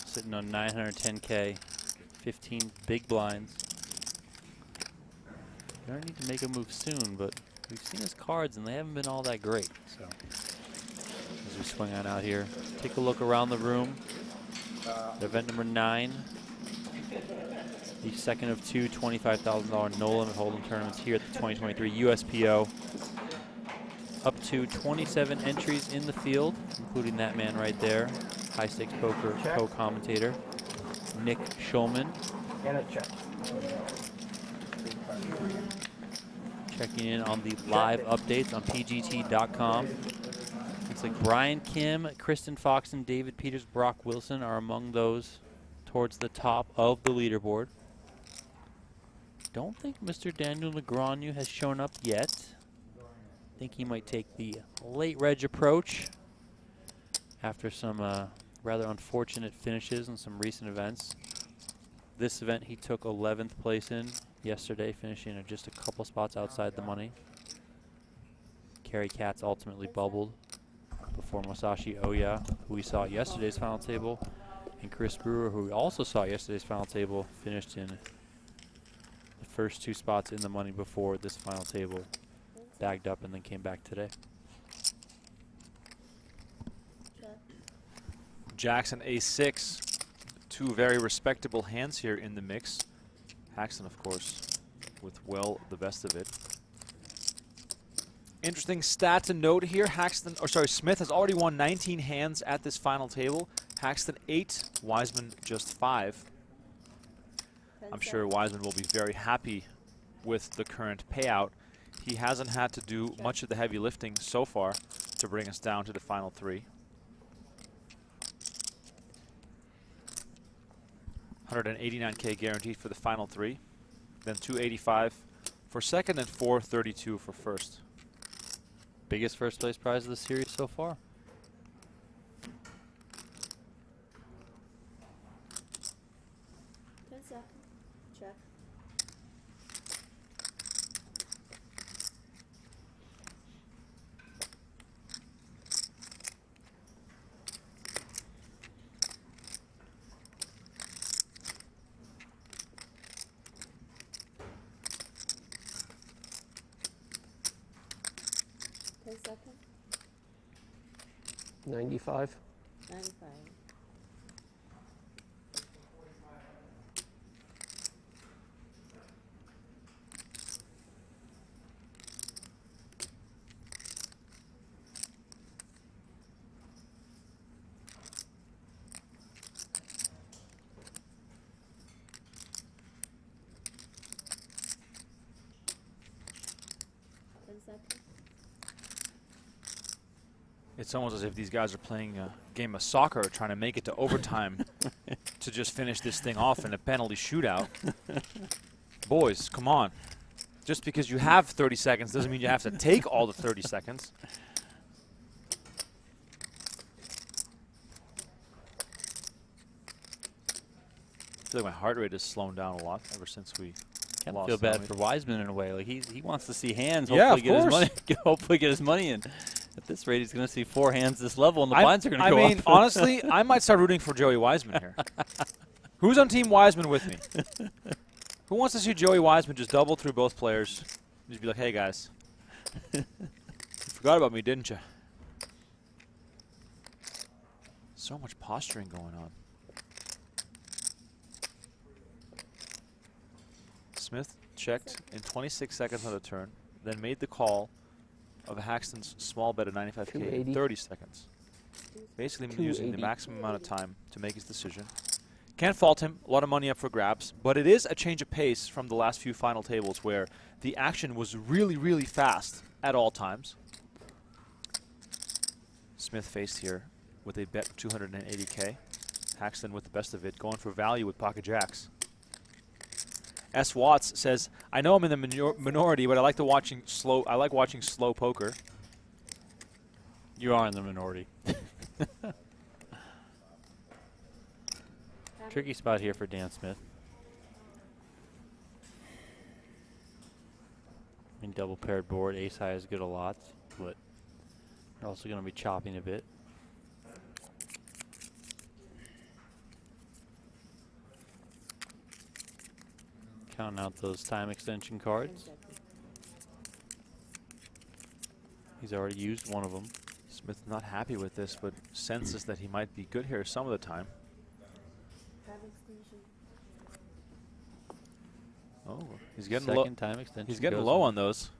sitting on 910K, 15 big blinds. Gonna need to make a move soon, but we've seen his cards and they haven't been all that great. So going on out here. Take a look around the room. Event number 9. The second of 2 $25,000 no-limit hold'em tournaments here at the 2023 USPO. Up to 27 entries in the field, including that man right there, High Stakes Poker co-commentator, Nick Schulman. And a check. Checking in on the live updates on PGT.com. Looks like Brian Kim, Kristen Foxen, David Peters, Brock Wilson are among those towards the top of the leaderboard. Don't think Mr. Daniel Negreanu has shown up yet. Think he might take the late reg approach after some rather unfortunate finishes in some recent events. This event he took 11th place in yesterday, finishing at just a couple spots outside the money. Kerry Katz ultimately bubbled before Masashi Oya, who we saw at yesterday's final table, and Chris Brewer, who we also saw at yesterday's final table, finished in the first 2 spots in the money before this final table, bagged up and then came back today. Jackson A6. 2 very respectable hands here in the mix. Haxton, of course, with well the best of it. Interesting stat to note here. Smith has already won 19 hands at this final table. Haxton 8, Wiseman just 5. I'm sure Wiseman will be very happy with the current payout. He hasn't had to do much of the heavy lifting so far to bring us down to the final 3. 189K guaranteed for the final 3. Then 285 for second and 432 for first. Biggest first place prize of the series so far. Check. 10 seconds. 95. 95. It's almost as if these guys are playing a game of soccer, trying to make it to overtime to just finish this thing off in a penalty shootout. Boys, come on. Just because you have 30 seconds doesn't mean you have to take all the 30 seconds. I feel like my heart rate has slowed down a lot ever since we Kind of lost. feel bad for Wiseman in a way. Like he wants to see hands. Yeah, Hopefully of get his course. money. Hopefully get his money in. At this rate, he's going to see 4 hands this level, and the blinds are going to go up. I mean, honestly, I might start rooting for Joey Wiseman here. Who's on Team Wiseman with me? Who wants to see Joey Wiseman just double through both players? Just be like, hey, guys. You forgot about me, didn't you? So much posturing going on. Smith checked in 26 seconds on the turn, then made the call of Haxton's small bet of 95K in 30 seconds. Basically using the maximum amount of time to make his decision. Can't fault him. A lot of money up for grabs. But it is a change of pace from the last few final tables where the action was really, really fast at all times. Smith faced here with a bet of 280K. Haxton with the best of it, going for value with pocket jacks. S. Watts says, I know I'm in the minority, but I like watching slow poker. You are in the minority. Tricky spot here for Dan Smith. I mean, double paired board, ace high is good a lot, but you're also going to be chopping a bit. Counting out those time extension cards. He's already used one of them. His Smith not happy with this, but senses that he might be good here some of the time. Time extension. Oh, he's getting low. Second time extension. He's getting goes low in. on those.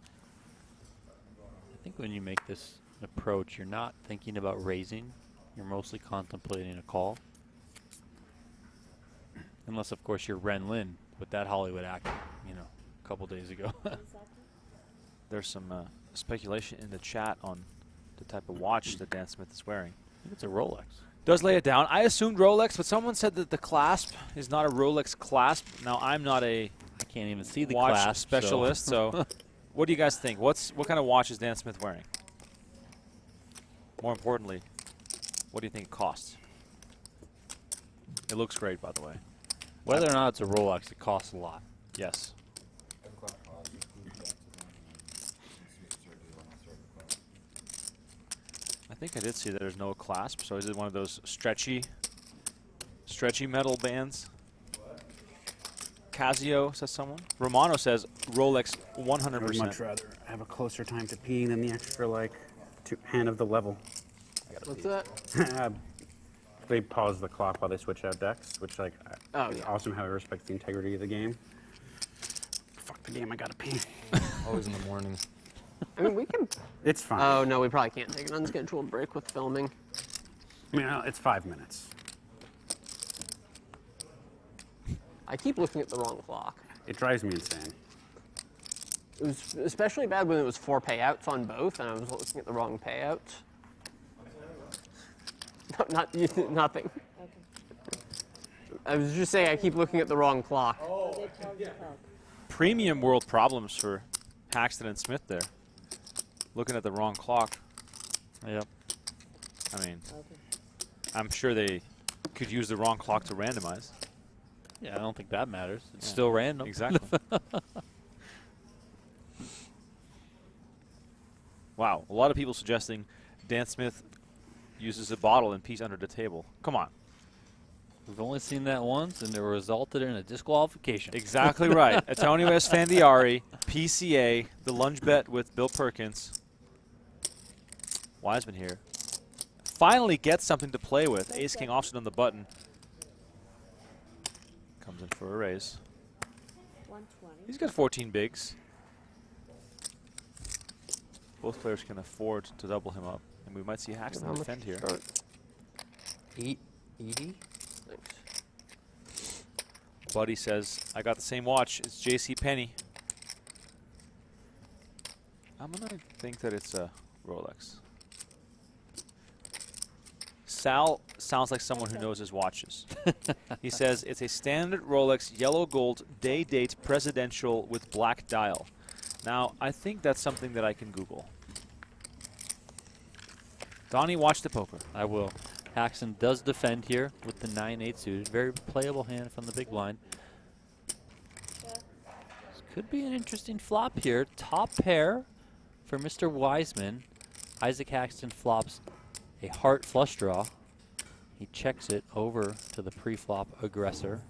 I think when you make this approach, you're not thinking about raising. You're mostly contemplating a call. Unless, of course, you're Ren Lin with that Hollywood act, you know, a couple days ago. 10 seconds. There's some speculation in the chat on the type of watch that Dan Smith is wearing. I think it's a Rolex. Does lay it down. I assumed Rolex, but someone said that the clasp is not a Rolex clasp. Now, I'm not a I can't even see the watch clasp, specialist, so what do you guys think? What kind of watch is Dan Smith wearing? More importantly, what do you think it costs? It looks great, by the way. Whether or not it's a Rolex, it costs a lot. Yes. I think I did see that there's no clasp, so is it one of those stretchy metal bands? Casio, says someone. Romano says Rolex 100%. I would much rather have a closer time to peeing than the extra, like, hand of the level. What's that? They pause the clock while they switch out decks, which, like, Oh, is yeah. awesome how it respects the integrity of the game. Fuck the game, I gotta pee. Always in the morning. I mean, we can. It's fine. Oh, no, we probably can't take an unscheduled break with filming. I mean, it's 5 minutes. I keep looking at the wrong clock. It drives me insane. It was especially bad when it was 4 payouts on both, and I was looking at the wrong payouts. No, nothing. Okay. I was just saying I keep looking at the wrong clock. Oh, they told you talk. Premium world problems for Haxton and Smith there. Looking at the wrong clock. Yep. I mean, Okay. I'm sure they could use the wrong clock to randomize. Yeah, I don't think that matters. It's Yeah. still random. Exactly. Wow, a lot of people suggesting Dan Smith uses a bottle and pees under the table. Come on. We've only seen that once, and it resulted in a disqualification. Exactly right. Antonio Esfandiari, PCA, the lunge bet with Bill Perkins. Wiseman here. Finally gets something to play with. Ace King offsuit on the button. Comes in for a raise. 120. He's got 14 bigs. Both players can afford to double him up. And we might see Haxton How much defend here. start? 880? Thanks. Buddy says, I got the same watch. It's JC Penney. I'm going to think that it's a Rolex. Sal sounds like someone who knows his watches. He says, it's a standard Rolex yellow gold day date presidential with black dial. Now, I think that's something that I can Google. Donnie, watch the poker. I will. Haxton does defend here with the 9-8 suited. Very playable hand from the big blind. This could be an interesting flop here. Top pair for Mr. Wiseman. Isaac Haxton flops a heart flush draw. He checks it over to the pre-flop aggressor.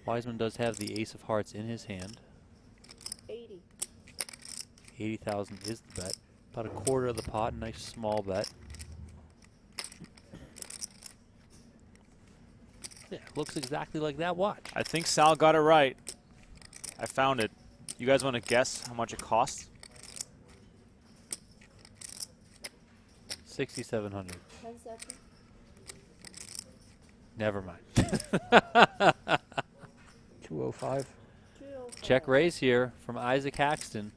Wiseman does have the ace of hearts in his hand. 80. 80,000 is the bet. About a quarter of the pot, nice small bet. Yeah, looks exactly like that watch. I think Sal got it right. I found it. You guys want to guess how much it costs? 6,700. 10 seconds. Never mind. 205. 205. Check raise here from Isaac Haxton.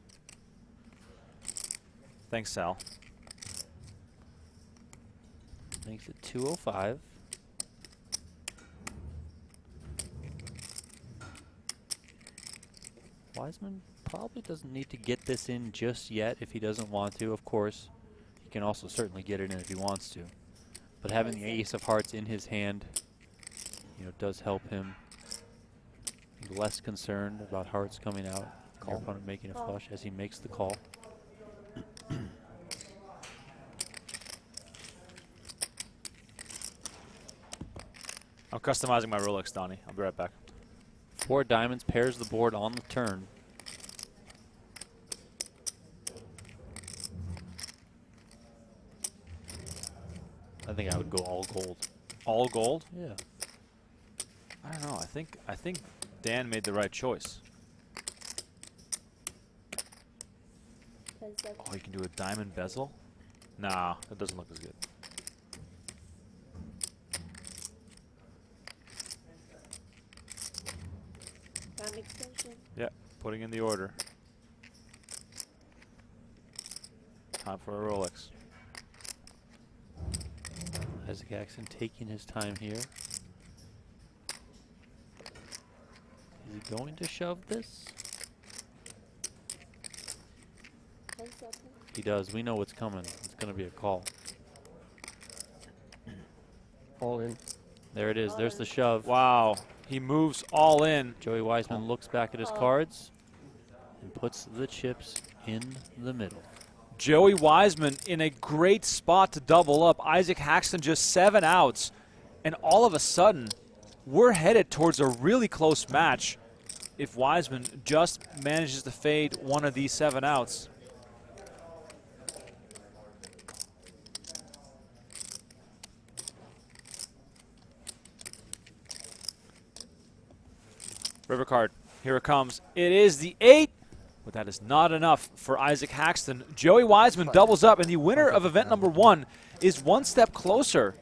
Thanks, Sal. Makes it 205. Wiseman probably doesn't need to get this in just yet if he doesn't want to, of course. He can also certainly get it in if he wants to. But having the ace of hearts in his hand, does help him be less concerned about hearts coming out. Your opponent making a flush as he makes the call. I'm customizing my Rolex, Donnie. I'll be right back. 4 diamonds pairs the board on the turn. I think I would go all gold. All gold? Yeah. I don't know. I think Dan made the right choice. 10 seconds. Oh, you can do a diamond bezel? Nah, that doesn't look as good. Time extension. Yeah, putting in the order. Time for a Rolex. Isaac Haxton taking his time here. Is he going to shove this? 10 seconds. He does. We know what's coming. It's going to be a call. All in. There it is. There's the shove. Wow, he moves all in. Joey Wiseman looks back at his cards and puts the chips in the middle. Joey Wiseman in a great spot to double up. Isaac Haxton just 7 outs. And all of a sudden, we're headed towards a really close match if Wiseman just manages to fade one of these 7 outs. River card, here it comes. It is the 8. But that is not enough for Isaac Haxton. Joey Wiseman doubles up, and the winner of event number 1 is one step closer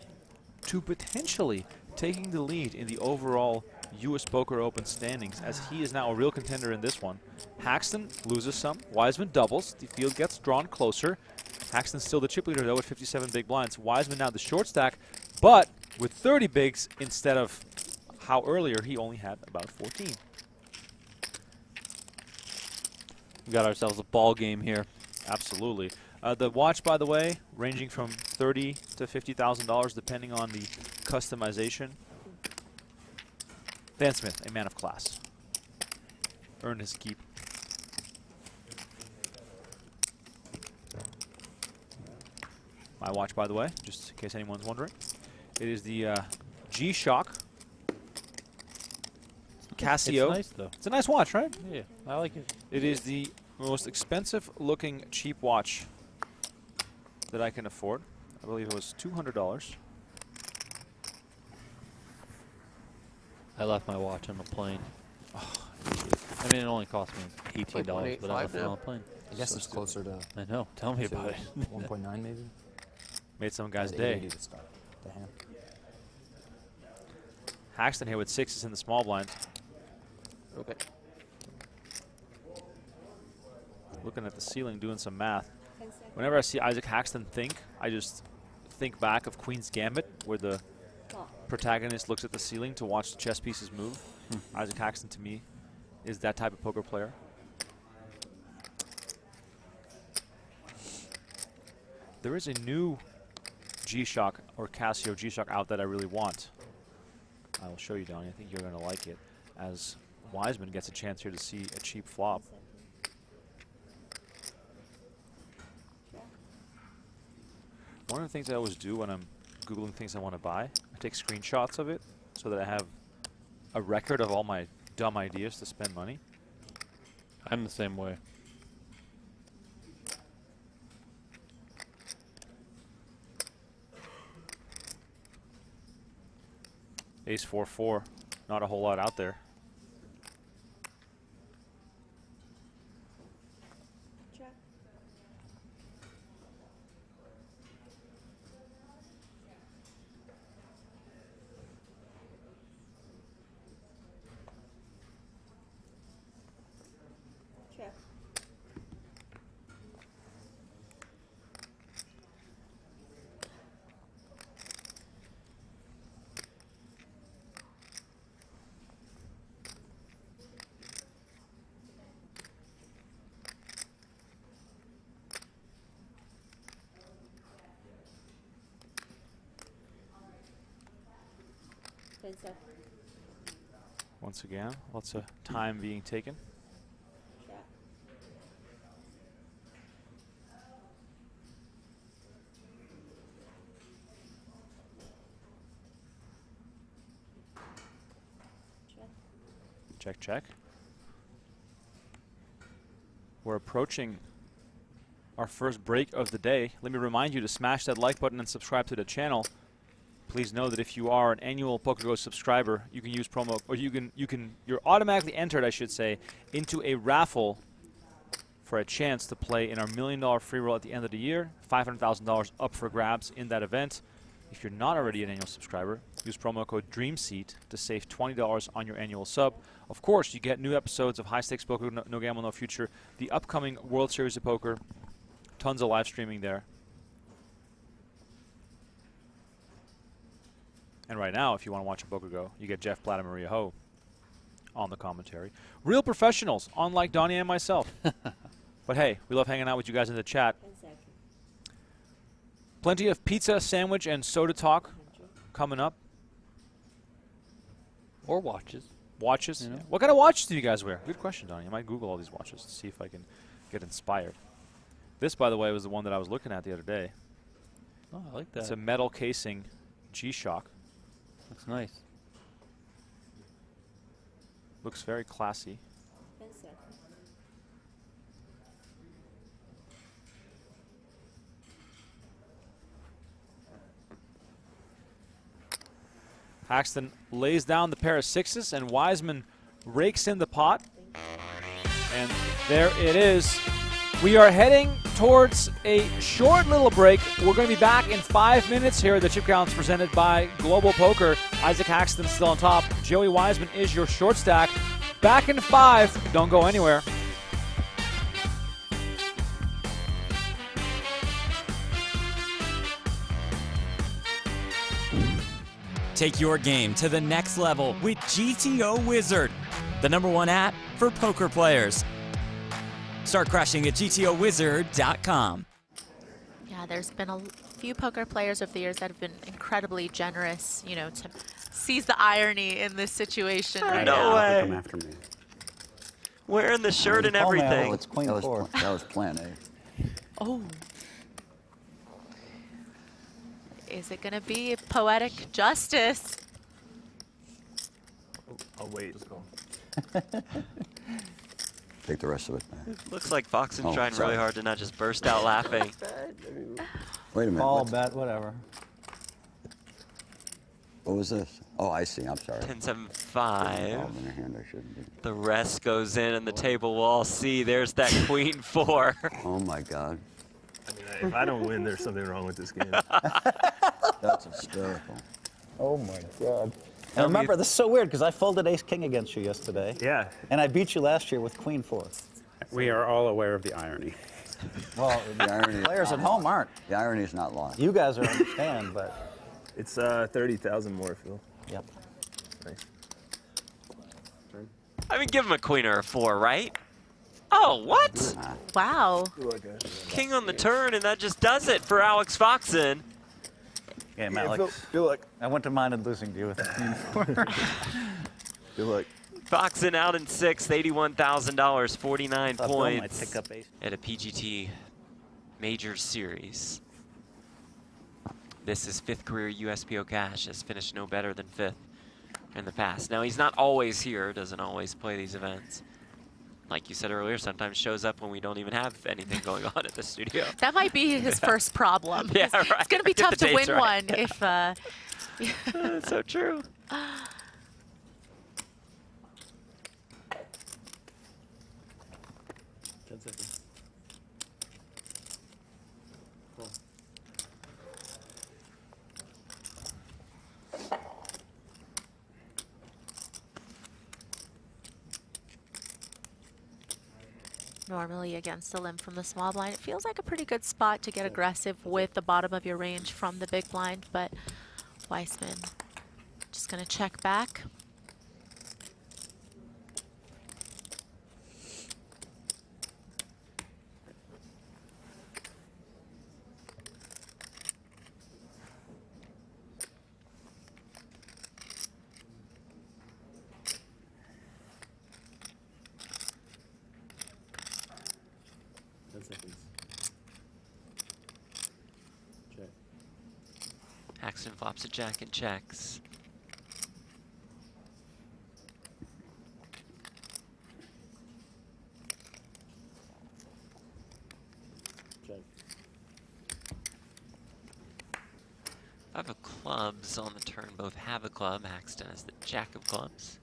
to potentially taking the lead in the overall U.S. Poker Open standings, as he is now a real contender in this one. Haxton loses some. Wiseman doubles. The field gets drawn closer. Haxton's still the chip leader, though, at 57 big blinds. Wiseman now the short stack, but with 30 bigs instead of how earlier he only had about 14. We got ourselves a ball game here. Absolutely. The watch, by the way, ranging from $30,000 to $50,000, depending on the customization. Dan Smith, a man of class. Earned his keep. My watch, by the way, just in case anyone's wondering. It is the G-Shock Casio. It's nice, though. It's a nice watch, right? Yeah, I like it. It is the most expensive looking cheap watch that I can afford. I believe it was $200. I left my watch on the plane. Oh, I mean, it only cost me $18, but I left it on the plane. I guess it's closer to. I know. Tell me about it. 1.9 maybe. made some guy's At day. 80 to start the hand. Haxton here with 6s in the small blind. Okay. Looking at the ceiling, doing some math. 10 seconds. Whenever I see Isaac Haxton think, I just think back of Queen's Gambit, where the protagonist looks at the ceiling to watch the chess pieces move. Isaac Haxton, to me, is that type of poker player. There is a new G-Shock or Casio G-Shock out that I really want. I will show you, Donnie. I think you're going to like it, as Wiseman gets a chance here to see a cheap flop. One of the things I always do when I'm Googling things I want to buy, I take screenshots of it so that I have a record of all my dumb ideas to spend money. I'm the same way. Ace 4-4, not a whole lot out there. Check. Check. Seconds. Once again, lots of time being taken. Check. Check. Check, check. We're approaching our first break of the day. Let me remind you to smash that like button and subscribe to the channel. Please know that if you are an annual PokerGo subscriber, you can use promo, or you're automatically entered, I should say, into a raffle for a chance to play in our $1 million free roll at the end of the year. $500,000 up for grabs in that event. If you're not already an annual subscriber, use promo code DREAMSEAT to save $20 on your annual sub. Of course, you get new episodes of High Stakes Poker, No Gamble, No Future, the upcoming World Series of Poker, tons of live streaming there. And right now, if you want to watch a PokerGo, you get Jeff Platt and Maria Ho on the commentary. Real professionals, unlike Donnie and myself. But hey, we love hanging out with you guys in the chat. Plenty of pizza, sandwich, and soda talk coming up. Or watches. Watches? You know? Yeah. What kind of watches do you guys wear? Good question, Donnie. I might Google all these watches to see if I can get inspired. This, by the way, was the one that I was looking at the other day. Oh, I like that. It's a metal casing G-Shock. Looks nice. Looks very classy. Haxton lays down the pair of sixes, and Wiseman rakes in the pot. And there it is. We are heading towards a short little break. We're going to be back in 5 minutes here. The chip count's presented by Global Poker. Isaac Haxton still on top. Joey Wiseman is your short stack. Back in 5. Don't go anywhere. Take your game to the next level with GTO Wizard, the #1 app for poker players. Start crushing at GTOWizard.com. Yeah, there's been a few poker players over the years that have been incredibly generous, you know, to seize the irony in this situation right No now. way. Come after me. Wearing the shirt and everything. It's queen four. That was plan A. Oh. Is it going to be poetic justice? I'll wait. Take the rest of it. Looks like Foxen's Oh, trying sorry. really hard to not just burst out laughing. Wait a minute. Call, what's- bet, whatever. What was this? Oh, I see. I'm sorry. 10-7-5. Oh, in the hand I shouldn't do. The rest goes in, and the table will all see. There's that queen 4. Oh my God. I mean, if I don't win, there's something wrong with this game. That's hysterical. Oh my God. And remember, this is so weird because I folded ace king against you yesterday. Yeah. And I beat you last year with queen four. We are all aware of the irony. Well, The irony is players not at home aren't. The irony is not lost. You guys are understand, but It's 30,000 more, Phil. yep. Nice. I mean, give him a queen or a 4, right? Oh, what? Wow. King on the turn, and that just does it for Alex Foxen. Yeah, Alex. Good luck. I wouldn't have minded losing to you with the queen four. Good luck. Foxen out in 6th, $81,000, 49 Thought Bill might points pick up ace. at a PGT Major Series. This is 5th career USPO cash, has finished no better than 5th in the past. Now, he's not always here, doesn't always play these events. Like you said earlier, sometimes shows up when we don't even have anything going on at the studio. That might be his first problem. Yeah, right. It's going to be Get tough the to dates win right. one if... That's so true. 10 seconds. Normally against the limb from the small blind, it feels like a pretty good spot to get aggressive with the bottom of your range from the big blind, but Weissman just going to check back. Haxton flops a jack and checks. Check. Five of clubs on the turn. Both have a club. Haxton has the jack of clubs.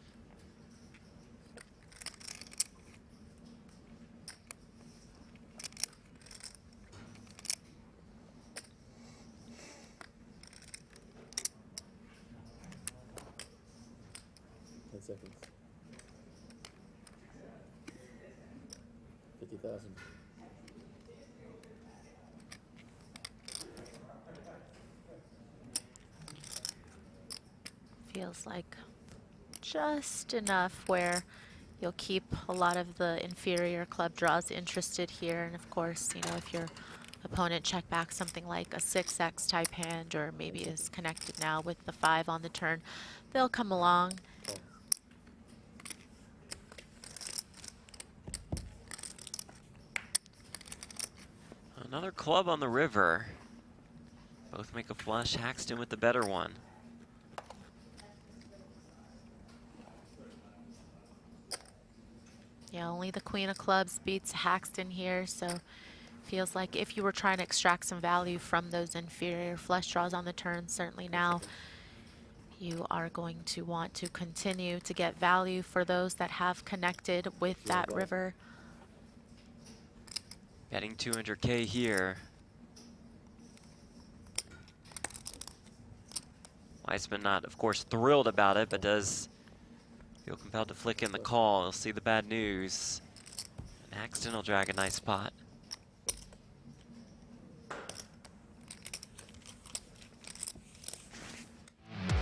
Seconds. 50,000. Feels like just enough where you'll keep a lot of the inferior club draws interested here. And of course, you know, if your opponent check back something like a 6x type hand, or maybe is connected now with the 5 on the turn, they'll come along. Another club on the river. Both make a flush. Haxton with the better one. Yeah, only the queen of clubs beats Haxton here, so feels like if you were trying to extract some value from those inferior flush draws on the turn, certainly now you are going to want to continue to get value for those that have connected with that river. Betting 200K here. Weissman not, of course, thrilled about it, but does feel compelled to flick in the call. He'll see the bad news. And Haxton will drag a nice pot.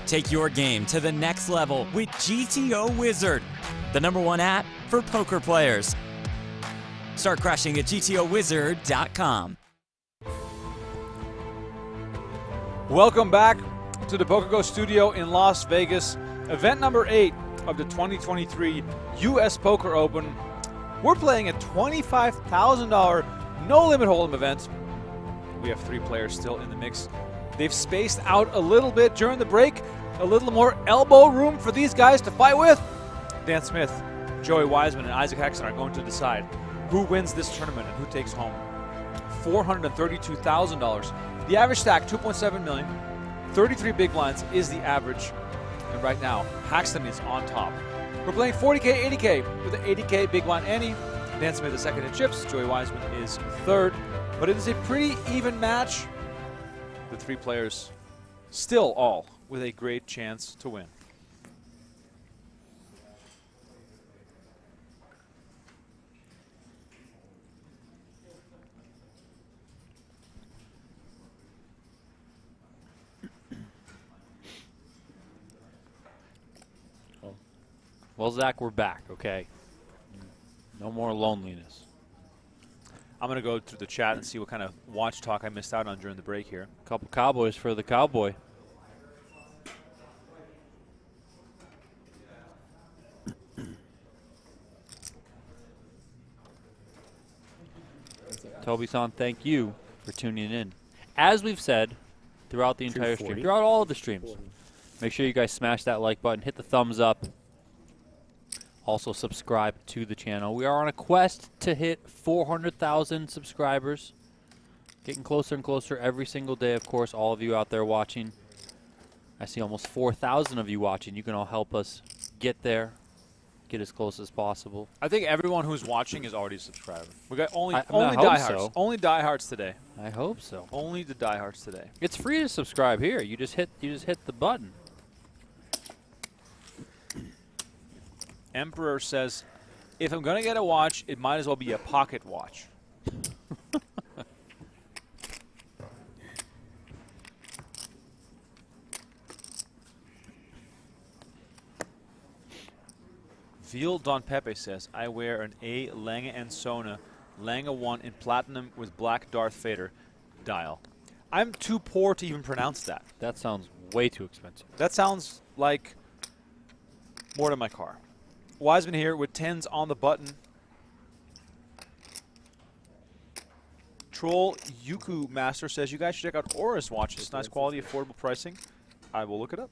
Take your game to the next level with GTO Wizard, the #1 app for poker players. Start crushing at gtowizard.com. Welcome back to the PokerGO studio in Las Vegas. Event number 8 of the 2023 US Poker Open. We're playing a $25,000 no-limit hold'em event. We have 3 players still in the mix. They've spaced out a little bit during the break. A little more elbow room for these guys to fight with. Dan Smith, Joey Wiseman, and Isaac Haxton are going to decide who wins this tournament and who takes home $432,000. The average stack, 2.7 million. 33 big blinds is the average. And right now, Haxton is on top. We're playing 40K, 80K with an 80K big blind ante. Dan Smith is second in chips. Joey Wiseman is third. But it is a pretty even match. The 3 players still all with a great chance to win. Well, Zach, we're back, okay? No more loneliness. I'm going to go through the chat and see what kind of watch talk I missed out on during the break here. Couple cowboys for the cowboy. Toby-san, thank you for tuning in. As we've said throughout the entire stream, throughout all of the streams, make sure you guys smash that like button, hit the thumbs up. Also subscribe to the channel. We are on a quest to hit 400,000 subscribers. Getting closer and closer every single day, of course, all of you out there watching. I see almost 4,000 of you watching. You can all help us get there, get as close as possible. I think everyone who's watching is already a subscriber. We got only I diehards. So. Only diehards today. I hope so. Only the diehards today. It's free to subscribe here. You just hit the button. Emperor says, if I'm going to get a watch, it might as well be a pocket watch. Veal Don Pepe says, I wear an A Lange & Sona Lange 1 in platinum with black Darth Vader dial. I'm too poor to even pronounce that. That sounds way too expensive. That sounds like more than my car. Wiseman here with 10s on the button. Troll Yuku Master says, you guys should check out Aura's watches. Nice quality, affordable pricing. I will look it up.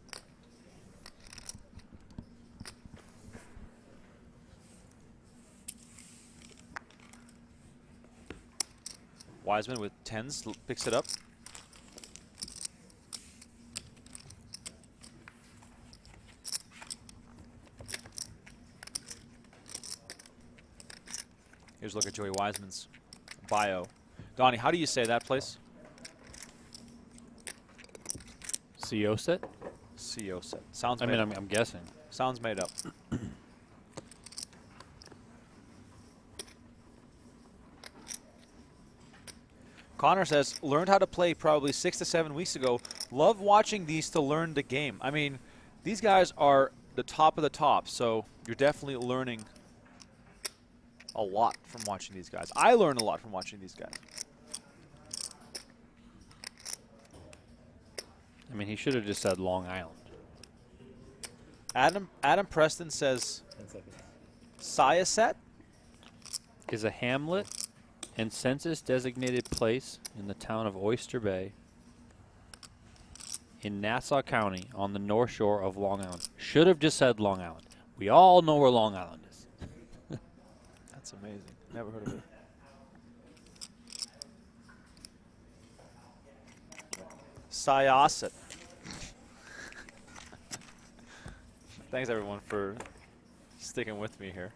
Wiseman with 10s picks it up. Here's a look at Joey Wiseman's bio. Donnie, how do you say that place? Sioset? Sioset. Sounds I made mean, up. I'm guessing. Sounds made up. Connor says, learned how to play probably 6 to 7 weeks ago. Love watching these to learn the game. I mean, these guys are the top of the top, so you're definitely learning a lot from watching these guys. I learn a lot from watching these guys. I mean, he should have just said Long Island. Adam Preston says, Sioset is a hamlet and census-designated place in the town of Oyster Bay in Nassau County on the North Shore of Long Island. Should have just said Long Island. We all know where Long Island is. That's amazing. Never heard of it. Sioset. Thanks, everyone, for sticking with me here.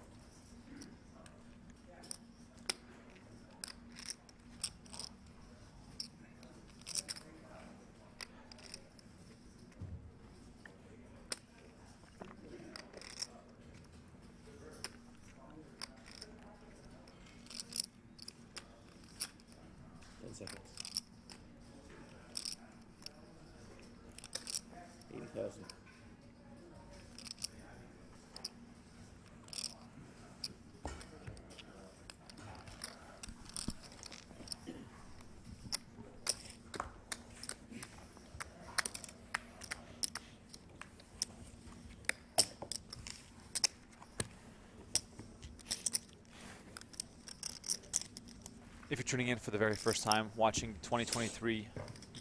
If you're tuning in for the very first time watching 2023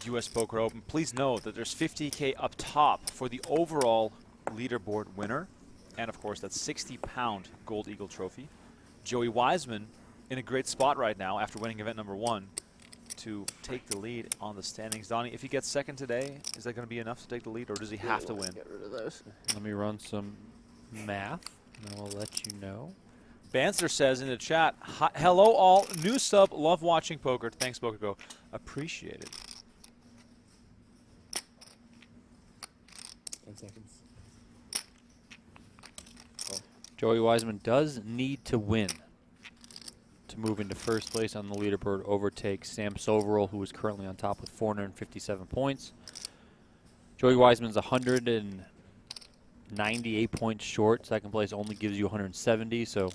US Poker Open, please know that there's $50K up top for the overall leaderboard winner. And of course, that 60-pound Gold Eagle trophy. Joey Wiseman in a great spot right now after winning event number 1 to take the lead on the standings. Donnie, if he gets second today, is that going to be enough to take the lead, or does he have to win? Get rid of those. Let me run some math, and I will let you know. Banzer says in the chat, hello all, new sub, love watching poker. Thanks, PokerGO. Appreciate it. 10 seconds. Joey Wiseman does need to win to move into first place on the leaderboard, overtake Sam Soverall, who is currently on top with 457 points. Joey Wiseman's 198 points short. Second place only gives you 170, so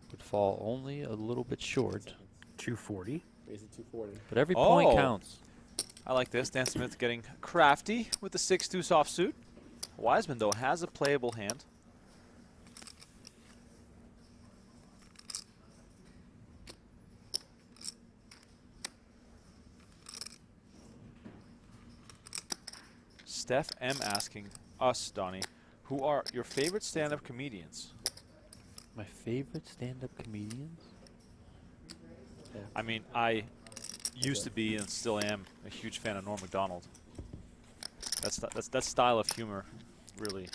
would fall only a little bit short. 240. Raise it 240. But every point counts. I like this. Dan Smith getting crafty with the 6-2 soft suit. Wiseman, though, has a playable hand. Steph M asking us, Donnie, who are your favorite stand-up comedians? My favorite stand-up comedians? I mean, I used to be and still am a huge fan of Norm Macdonald. That style of humor, really.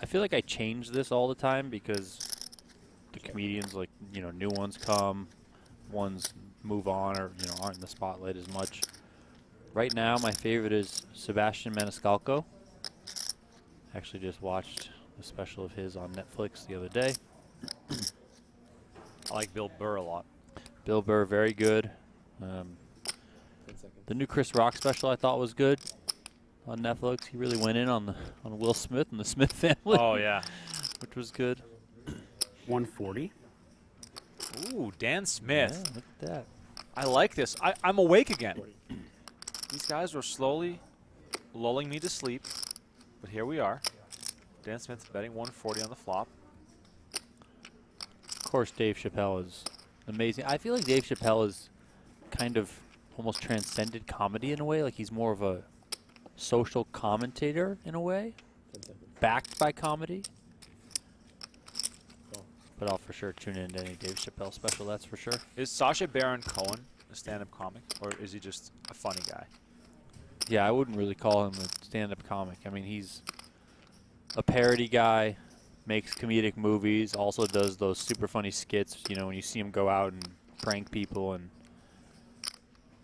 I feel like I change this all the time because the comedians, like, you know, new ones come, ones move on or, you know, aren't in the spotlight as much. Right now, my favorite is Sebastian Maniscalco. Actually just watched a special of his on Netflix the other day. I like Bill Burr a lot. Bill Burr, very good. The new Chris Rock special I thought was good on Netflix. He really went in on Will Smith and the Smith family. Oh, yeah. Which was good. 140. Ooh, Dan Smith. Yeah, look at that. I like this. I'm awake again. These guys were slowly lulling me to sleep, but here we are. Dan Smith's betting 140 on the flop. Of course, Dave Chappelle is amazing. I feel like Dave Chappelle is kind of almost transcended comedy in a way. Like he's more of a social commentator in a way, backed by comedy. But I'll for sure tune in to any Dave Chappelle special, that's for sure. Is Sacha Baron Cohen a stand-up comic, or is he just a funny guy? Yeah, I wouldn't really call him a stand-up comic. I mean, he's a parody guy, makes comedic movies, also does those super funny skits, you know, when you see him go out and prank people and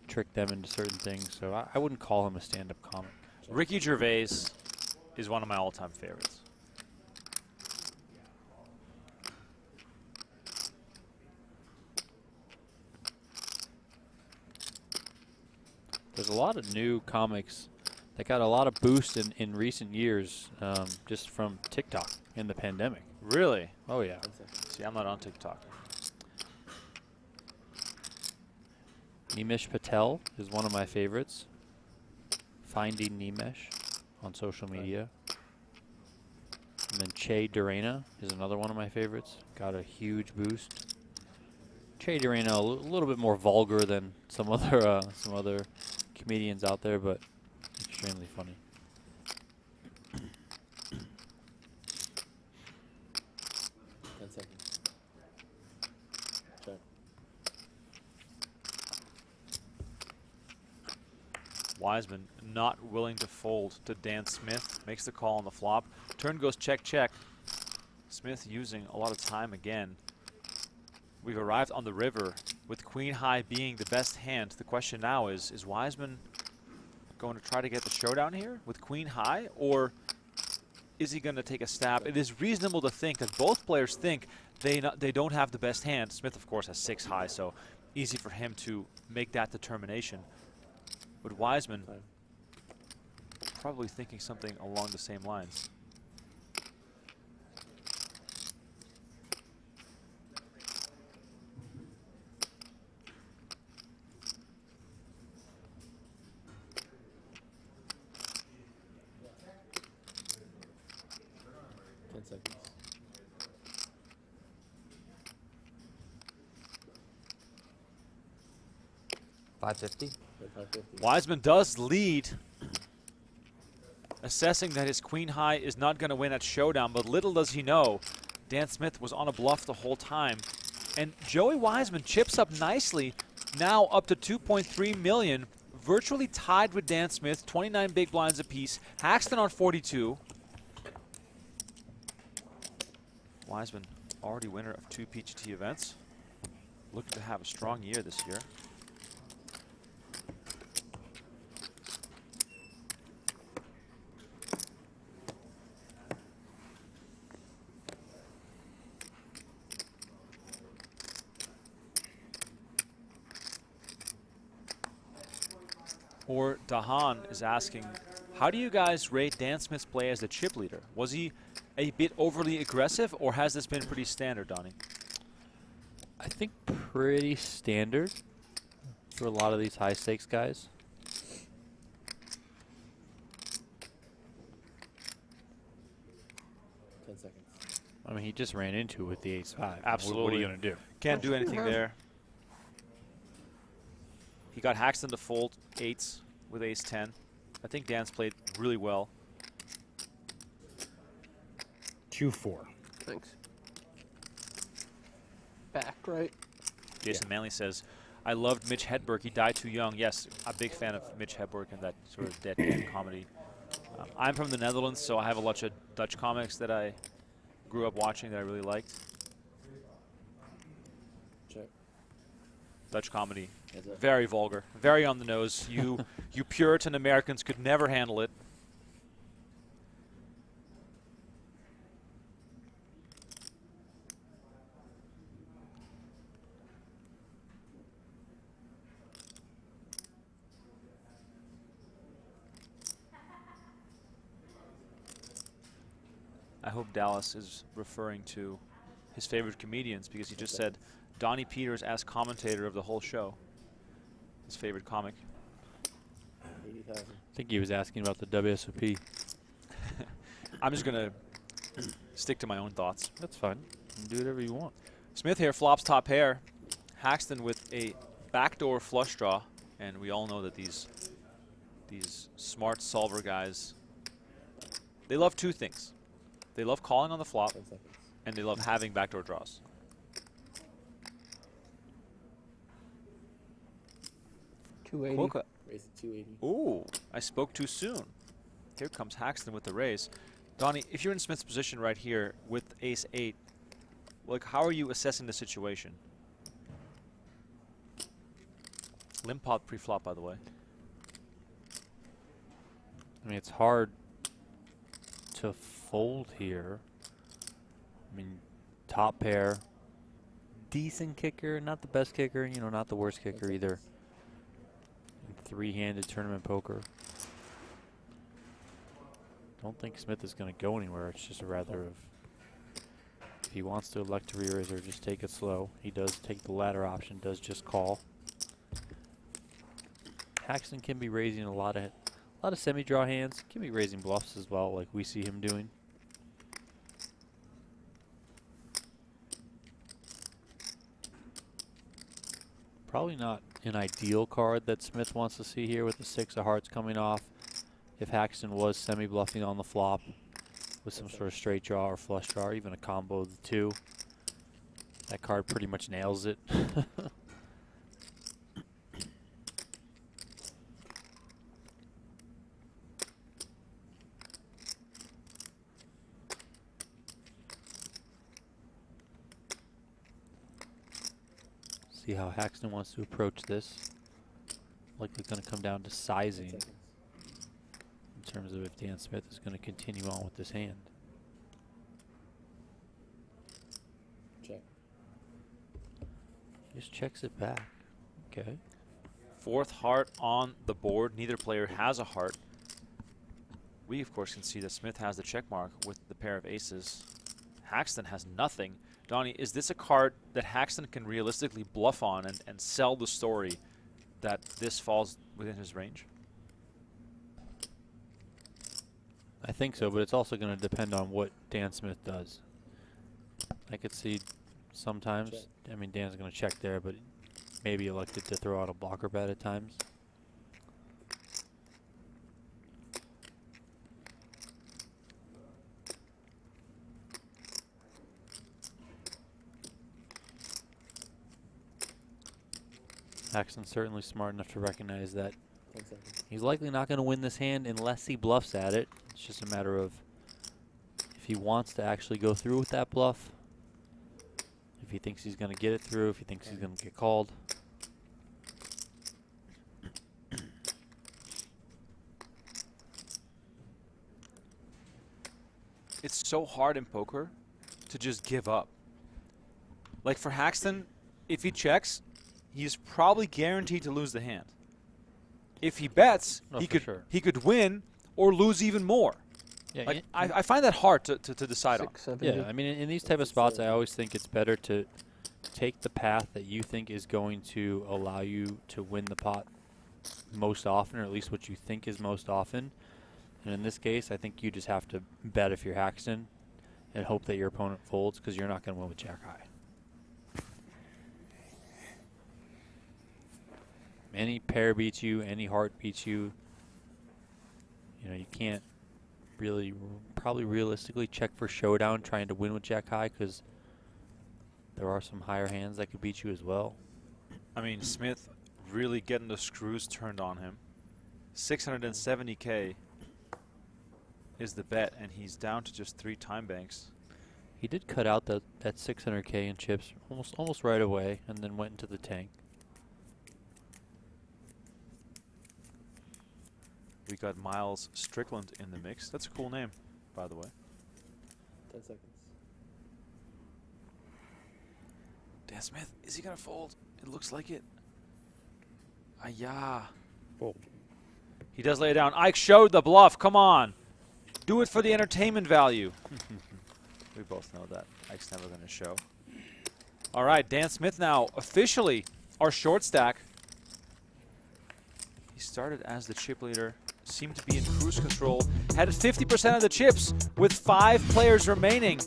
trick them into certain things. So I wouldn't call him a stand-up comic. Ricky Gervais is one of my all-time favorites. There's a lot of new comics that got a lot of boost in recent years just from TikTok in the pandemic. Really? Oh, yeah. See, I'm not on TikTok. Nimesh Patel is one of my favorites. Finding Nimesh on social media. And then Che Durena is another one of my favorites. Got a huge boost. Che Durena a little bit more vulgar than some other comedians out there, but extremely funny. Wiseman not willing to fold to Dan Smith. Makes the call on the flop. Turn goes check, check. Smith using a lot of time again. We've arrived on the river with queen high being the best hand. The question now is Wiseman going to try to get the showdown here with queen high, or is he going to take a stab? It is reasonable to think that both players think they don't have the best hand. Smith, of course, has 6 high, so easy for him to make that determination. But Wiseman probably thinking something along the same lines. $550. Wiseman does lead, assessing that his queen high is not going to win at showdown, but little does he know, Dan Smith was on a bluff the whole time. And Joey Wiseman chips up nicely, now up to 2.3 million, virtually tied with Dan Smith, 29 big blinds apiece. Haxton on 42. Wiseman, already winner of 2 PGT events, looking to have a strong year this year. Or Dahan is asking, how do you guys rate Dan Smith's play as the chip leader? Was he a bit overly aggressive, or has this been pretty standard, Donnie? I think pretty standard for a lot of these high stakes guys. I mean, he just ran into it with the ace-5. Absolutely. What are you going to do? Can't do anything there. He got Haxton to fold 8s with ace-10. I think Dan's played really well. 2-4. Thanks. Back, right? Jason Manley says, I loved Mitch Hedberg. He died too young. Yes, I'm a big fan of Mitch Hedberg and that sort of dead game comedy. I'm from the Netherlands, so I have a lot of Dutch comics that I grew up watching that I really liked. Check. Dutch comedy, very vulgar, very on the nose. You Puritan Americans could never handle it. I hope Dallas is referring to his favorite comedians, because he just said Donnie Peters as commentator of the whole show. His favorite comic. 80,000. I think he was asking about the WSOP. I'm just going to stick to my own thoughts. That's fine. You can do whatever you want. Smith here flops top pair. Haxton with a backdoor flush draw. And we all know that these smart solver guys, they love 2 things. They love calling on the flop, and they love having backdoor draws. Raise it 280. Ooh, I spoke too soon. Here comes Haxton with the raise. Donnie, if you're in Smith's position right here with ace-8, like, how are you assessing the situation? Limp pot pre-flop, by the way. I mean, it's hard to fold here. I mean, top pair, decent kicker, not the best kicker, you know, not the worst kicker either. Three-handed tournament poker. Don't think Smith is going to go anywhere. It's just a rather of, if he wants to elect to re-raise or just take it slow. He does take the latter option, does just call. Haxton can be raising a lot of semi-draw hands. Can be raising bluffs as well, like we see him doing. Probably not an ideal card that Smith wants to see here with the 6 of hearts coming off. If Haxton was semi-bluffing on the flop with some sort of straight draw or flush draw, or even a combo of the 2, that card pretty much nails it. See how Haxton wants to approach this. Likely going to come down to sizing in terms of if Dan Smith is going to continue on with this hand. Check. Just checks it back. Okay. 4th heart on the board. Neither player has a heart. We, of course, can see that Smith has the check mark with the pair of aces. Haxton has nothing. Donnie, is this a card that Haxton can realistically bluff on and sell the story that this falls within his range? I think so, but it's also going to depend on what Dan Smith does. I could see sometimes, I mean, Dan's going to check there, but maybe elected to throw out a blocker bet at times. Haxton's certainly smart enough to recognize that he's likely not going to win this hand unless he bluffs at it. It's just a matter of if he wants to actually go through with that bluff, if he thinks he's going to get it through, if he thinks he's going to get called. It's so hard in poker to just give up. Like for Haxton, if he checks, he's probably guaranteed to lose the hand. If he bets, he could win or lose even more. Yeah, like I find that hard to decide on. Yeah, I mean, in these type of spots, I always think it's better to take the path that you think is going to allow you to win the pot most often, or at least what you think is most often. And in this case, I think you just have to bet if you're Haxton and hope that your opponent folds, because you're not going to win with jack high. Any pair beats you, any heart beats you. You know, you can't really, probably realistically check for showdown trying to win with jack high, because there are some higher hands that could beat you as well. I mean, Smith really getting the screws turned on him. 670K is the bet, and he's down to just 3 time banks. He did cut out that 600K in chips almost right away, and then went into the tank. We got Miles Strickland in the mix. That's a cool name, by the way. 10 seconds. Dan Smith, is he going to fold? It looks like it. Yeah. Fold. He does lay it down. Ike showed the bluff. Come on. Do it for the entertainment value. We both know that Ike's never going to show. All right, Dan Smith now officially our short stack. He started as the chip leader, seemed to be in cruise control, had 50% of the chips with 5 players remaining.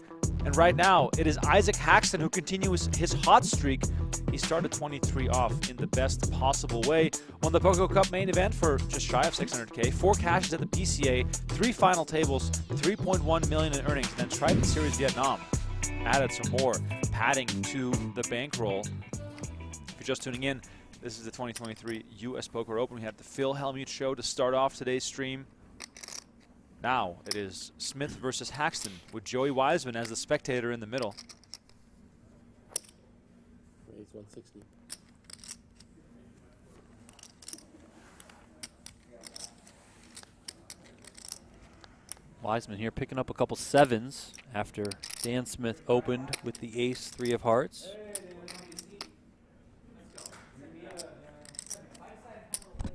And right now, it is Isaac Haxton who continues his hot streak. He started 23 off in the best possible way. Won the PokerGO Cup main event for just shy of 600K, 4 cashes at the PCA, 3 final tables, 3.1 million in earnings, and then tried in Series Vietnam. Added some more padding to the bankroll. If you're just tuning in, this is the 2023 U.S. Poker Open. We had the Phil Hellmuth show to start off today's stream. Now it is Smith versus Haxton with Joey Wiseman as the spectator in the middle. Raise 160. Wiseman here picking up a couple sevens after Dan Smith opened with the ace, 3 of hearts.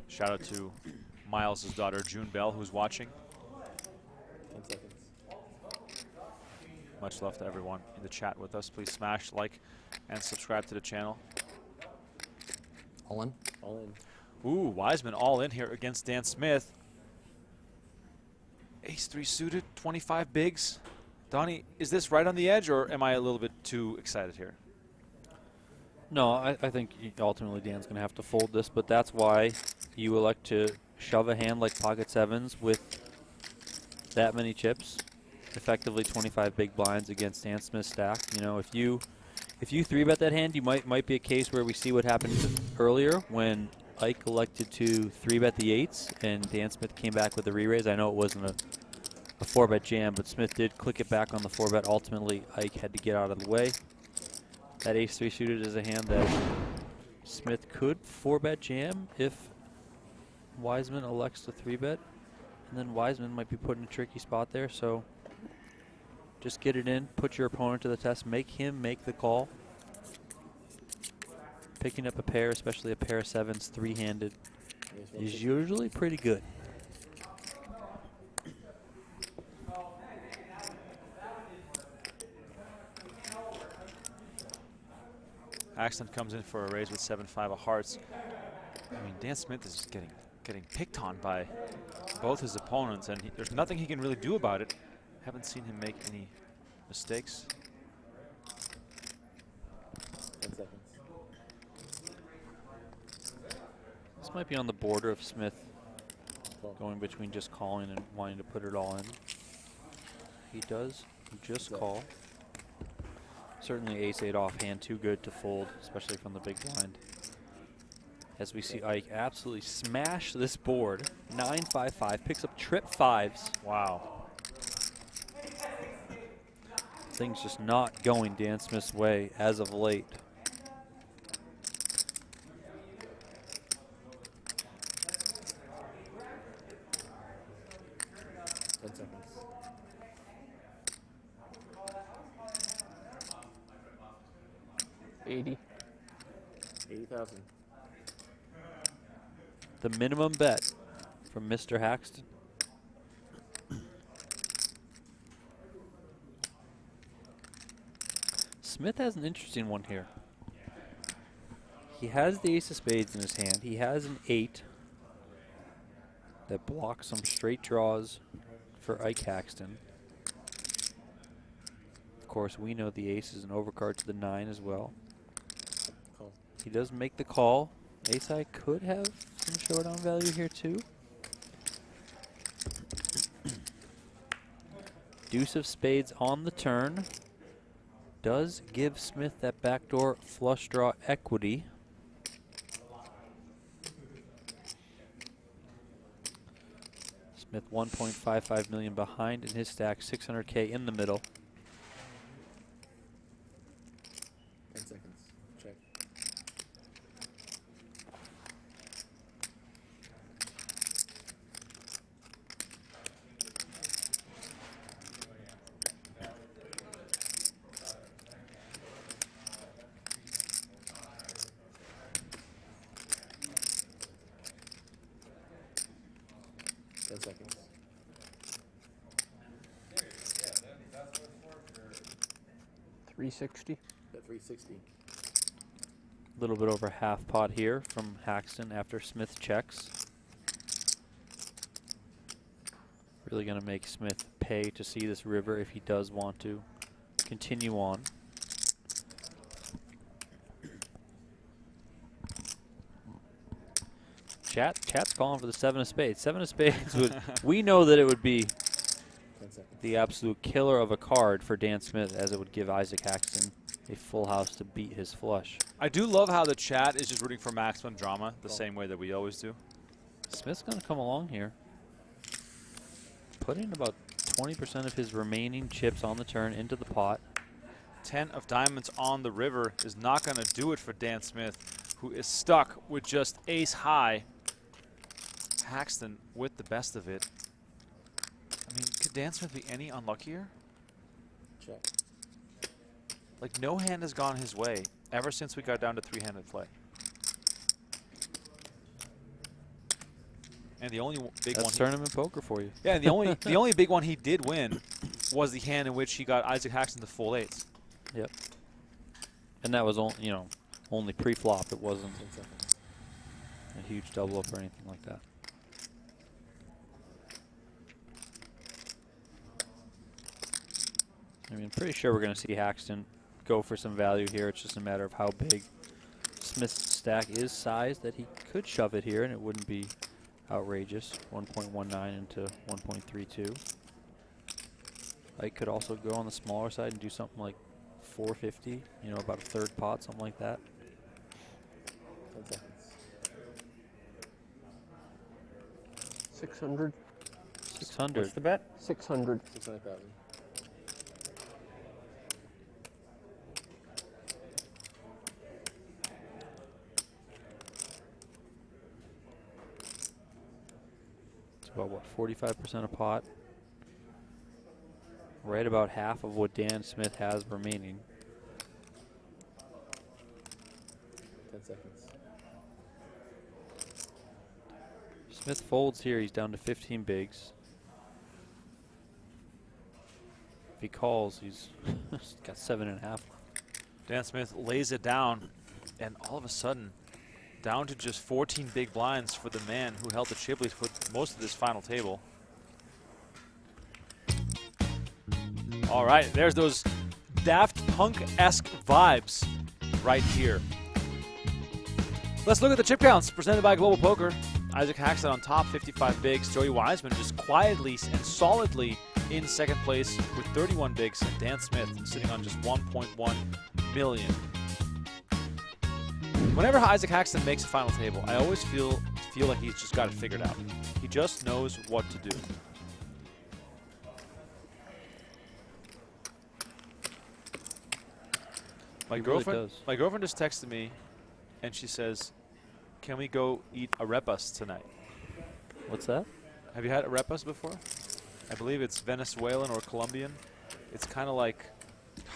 Shout out to Miles' daughter, June Bell, who's watching. 10 seconds. Much love to everyone in the chat with us. Please smash like and subscribe to the channel. All in? All in. Ooh, Wiseman all in here against Dan Smith. Ace-3 suited, 25 bigs. Donnie, is this right on the edge, or am I a little bit too excited here? No, I think ultimately Dan's going to have to fold this, but that's why you elect to shove a hand like pocket sevens with that many chips. Effectively 25 big blinds against Dan Smith's stack. You know, if you 3-bet that hand, you might be a case where we see what happened earlier when Ike elected to 3-bet the 8s and Dan Smith came back with a re-raise. I know it wasn't a 4-bet jam, but Smith did click it back on the 4-bet. Ultimately, Ike had to get out of the way. That ace-3 suited is a hand that Smith could 4-bet jam if Wiseman elects to 3-bet. And then Wiseman might be put in a tricky spot there, so just get it in, put your opponent to the test, make him make the call. Picking up a pair, especially a pair of sevens, 3-handed, is usually pretty good. Haxton comes in for a raise with 7-5 of hearts. I mean, Dan Smith is just getting picked on by both his opponents, and there's nothing he can really do about it. Haven't seen him make any mistakes. 10 seconds. This might be on the border of Smith going between just calling and wanting to put it all in. He does just call. Certainly ace-8 offhand, too good to fold, especially from the big blind. As we see Ike absolutely smash this board. 9-5-5, picks up trip 5s. Wow. Things just not going Dan Smith's way as of late. $80,000. 80,000. The minimum bet from Mr. Haxton. Smith has an interesting one here. He has the ace of spades in his hand. He has an 8 that blocks some straight draws for Ike Haxton. Of course, we know the ace is an overcard to the 9 as well. Call. He does make the call. Ace-high could have some showdown value here too. Deuce of spades on the turn does give Smith that backdoor flush draw equity. Smith 1.55 million behind in his stack, 600K in the middle. 10 seconds. Check. Seconds. $360. At 360. A little bit over half pot here from Haxton after Smith checks. Really going to make Smith pay to see this river if he does want to continue on. Chat's calling for the 7 of spades. 7 of spades would, we know that it would be the absolute killer of a card for Dan Smith, as it would give Isaac Haxton a full house to beat his flush. I do love how the chat is just rooting for maximum drama the same way that we always do. Smith's going to come along here. putting about 20% of his remaining chips on the turn into the pot. 10 of diamonds on the river is not going to do it for Dan Smith, who is stuck with just ace high. Haxton with the best of it. I mean, could Dan Smith be any unluckier? Check. Like, no hand has gone his way ever since we got down to three-handed play. And the only big That's one. tournament poker for you. Yeah, and the only big one he did win was the hand in which he got Isaac Haxton to full eights. Yep. And that was only, only pre-flop. It wasn't a huge double up or anything like that. I mean, pretty sure we're going to see Haxton go for some value here. It's just a matter of how big Smith's stack is sized that he could shove it here, and it wouldn't be outrageous. 1.19 into 1.32. I could also go on the smaller side and do something like 450, about a third pot, something like that. 10 seconds. 600. 600. What's the bet? 600. 600,000. It's about, what, 45% a pot? Right about half of what Dan Smith has remaining. 10 seconds. Smith folds here. He's down to 15 bigs. If he calls, he's got 7.5. Dan Smith lays it down, and all of a sudden, down to just 14 big blinds for the man who held the chip lead for most of this final table. All right, there's those Daft Punk-esque vibes right here. Let's look at the chip counts presented by Global Poker. Isaac Haxton on top, 55 bigs. Joey Wiseman just quietly and solidly in second place with 31 bigs. And Dan Smith sitting on just 1.1 million. Whenever Isaac Haxton makes a final table, I always feel like he's just got it figured out. He just knows what to do. My girlfriend just texted me, and she says, "Can we go eat arepas tonight?" What's that? Have you had arepas before? I believe it's Venezuelan or Colombian. It's kind of like,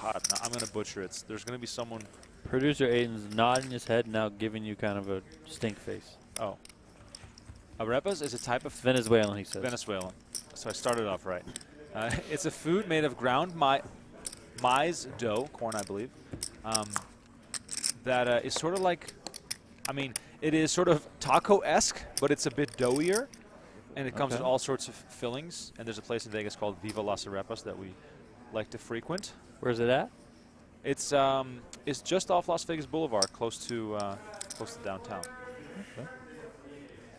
God, no, I'm going to butcher it. There's going to be someone. Producer Aiden's nodding his head now, giving you kind of a stink face. Oh. Arepas is a type of Venezuelan, he says. Venezuelan. So I started off right. It's a food made of ground maize dough, corn, I believe. That is sort of like, I mean, it is sort of taco-esque, but it's a bit doughier, and it comes with all sorts of fillings. And there's a place in Vegas called Viva Las Arepas that we like to frequent. Where's it at? It's just off Las Vegas Boulevard, close to downtown. Okay.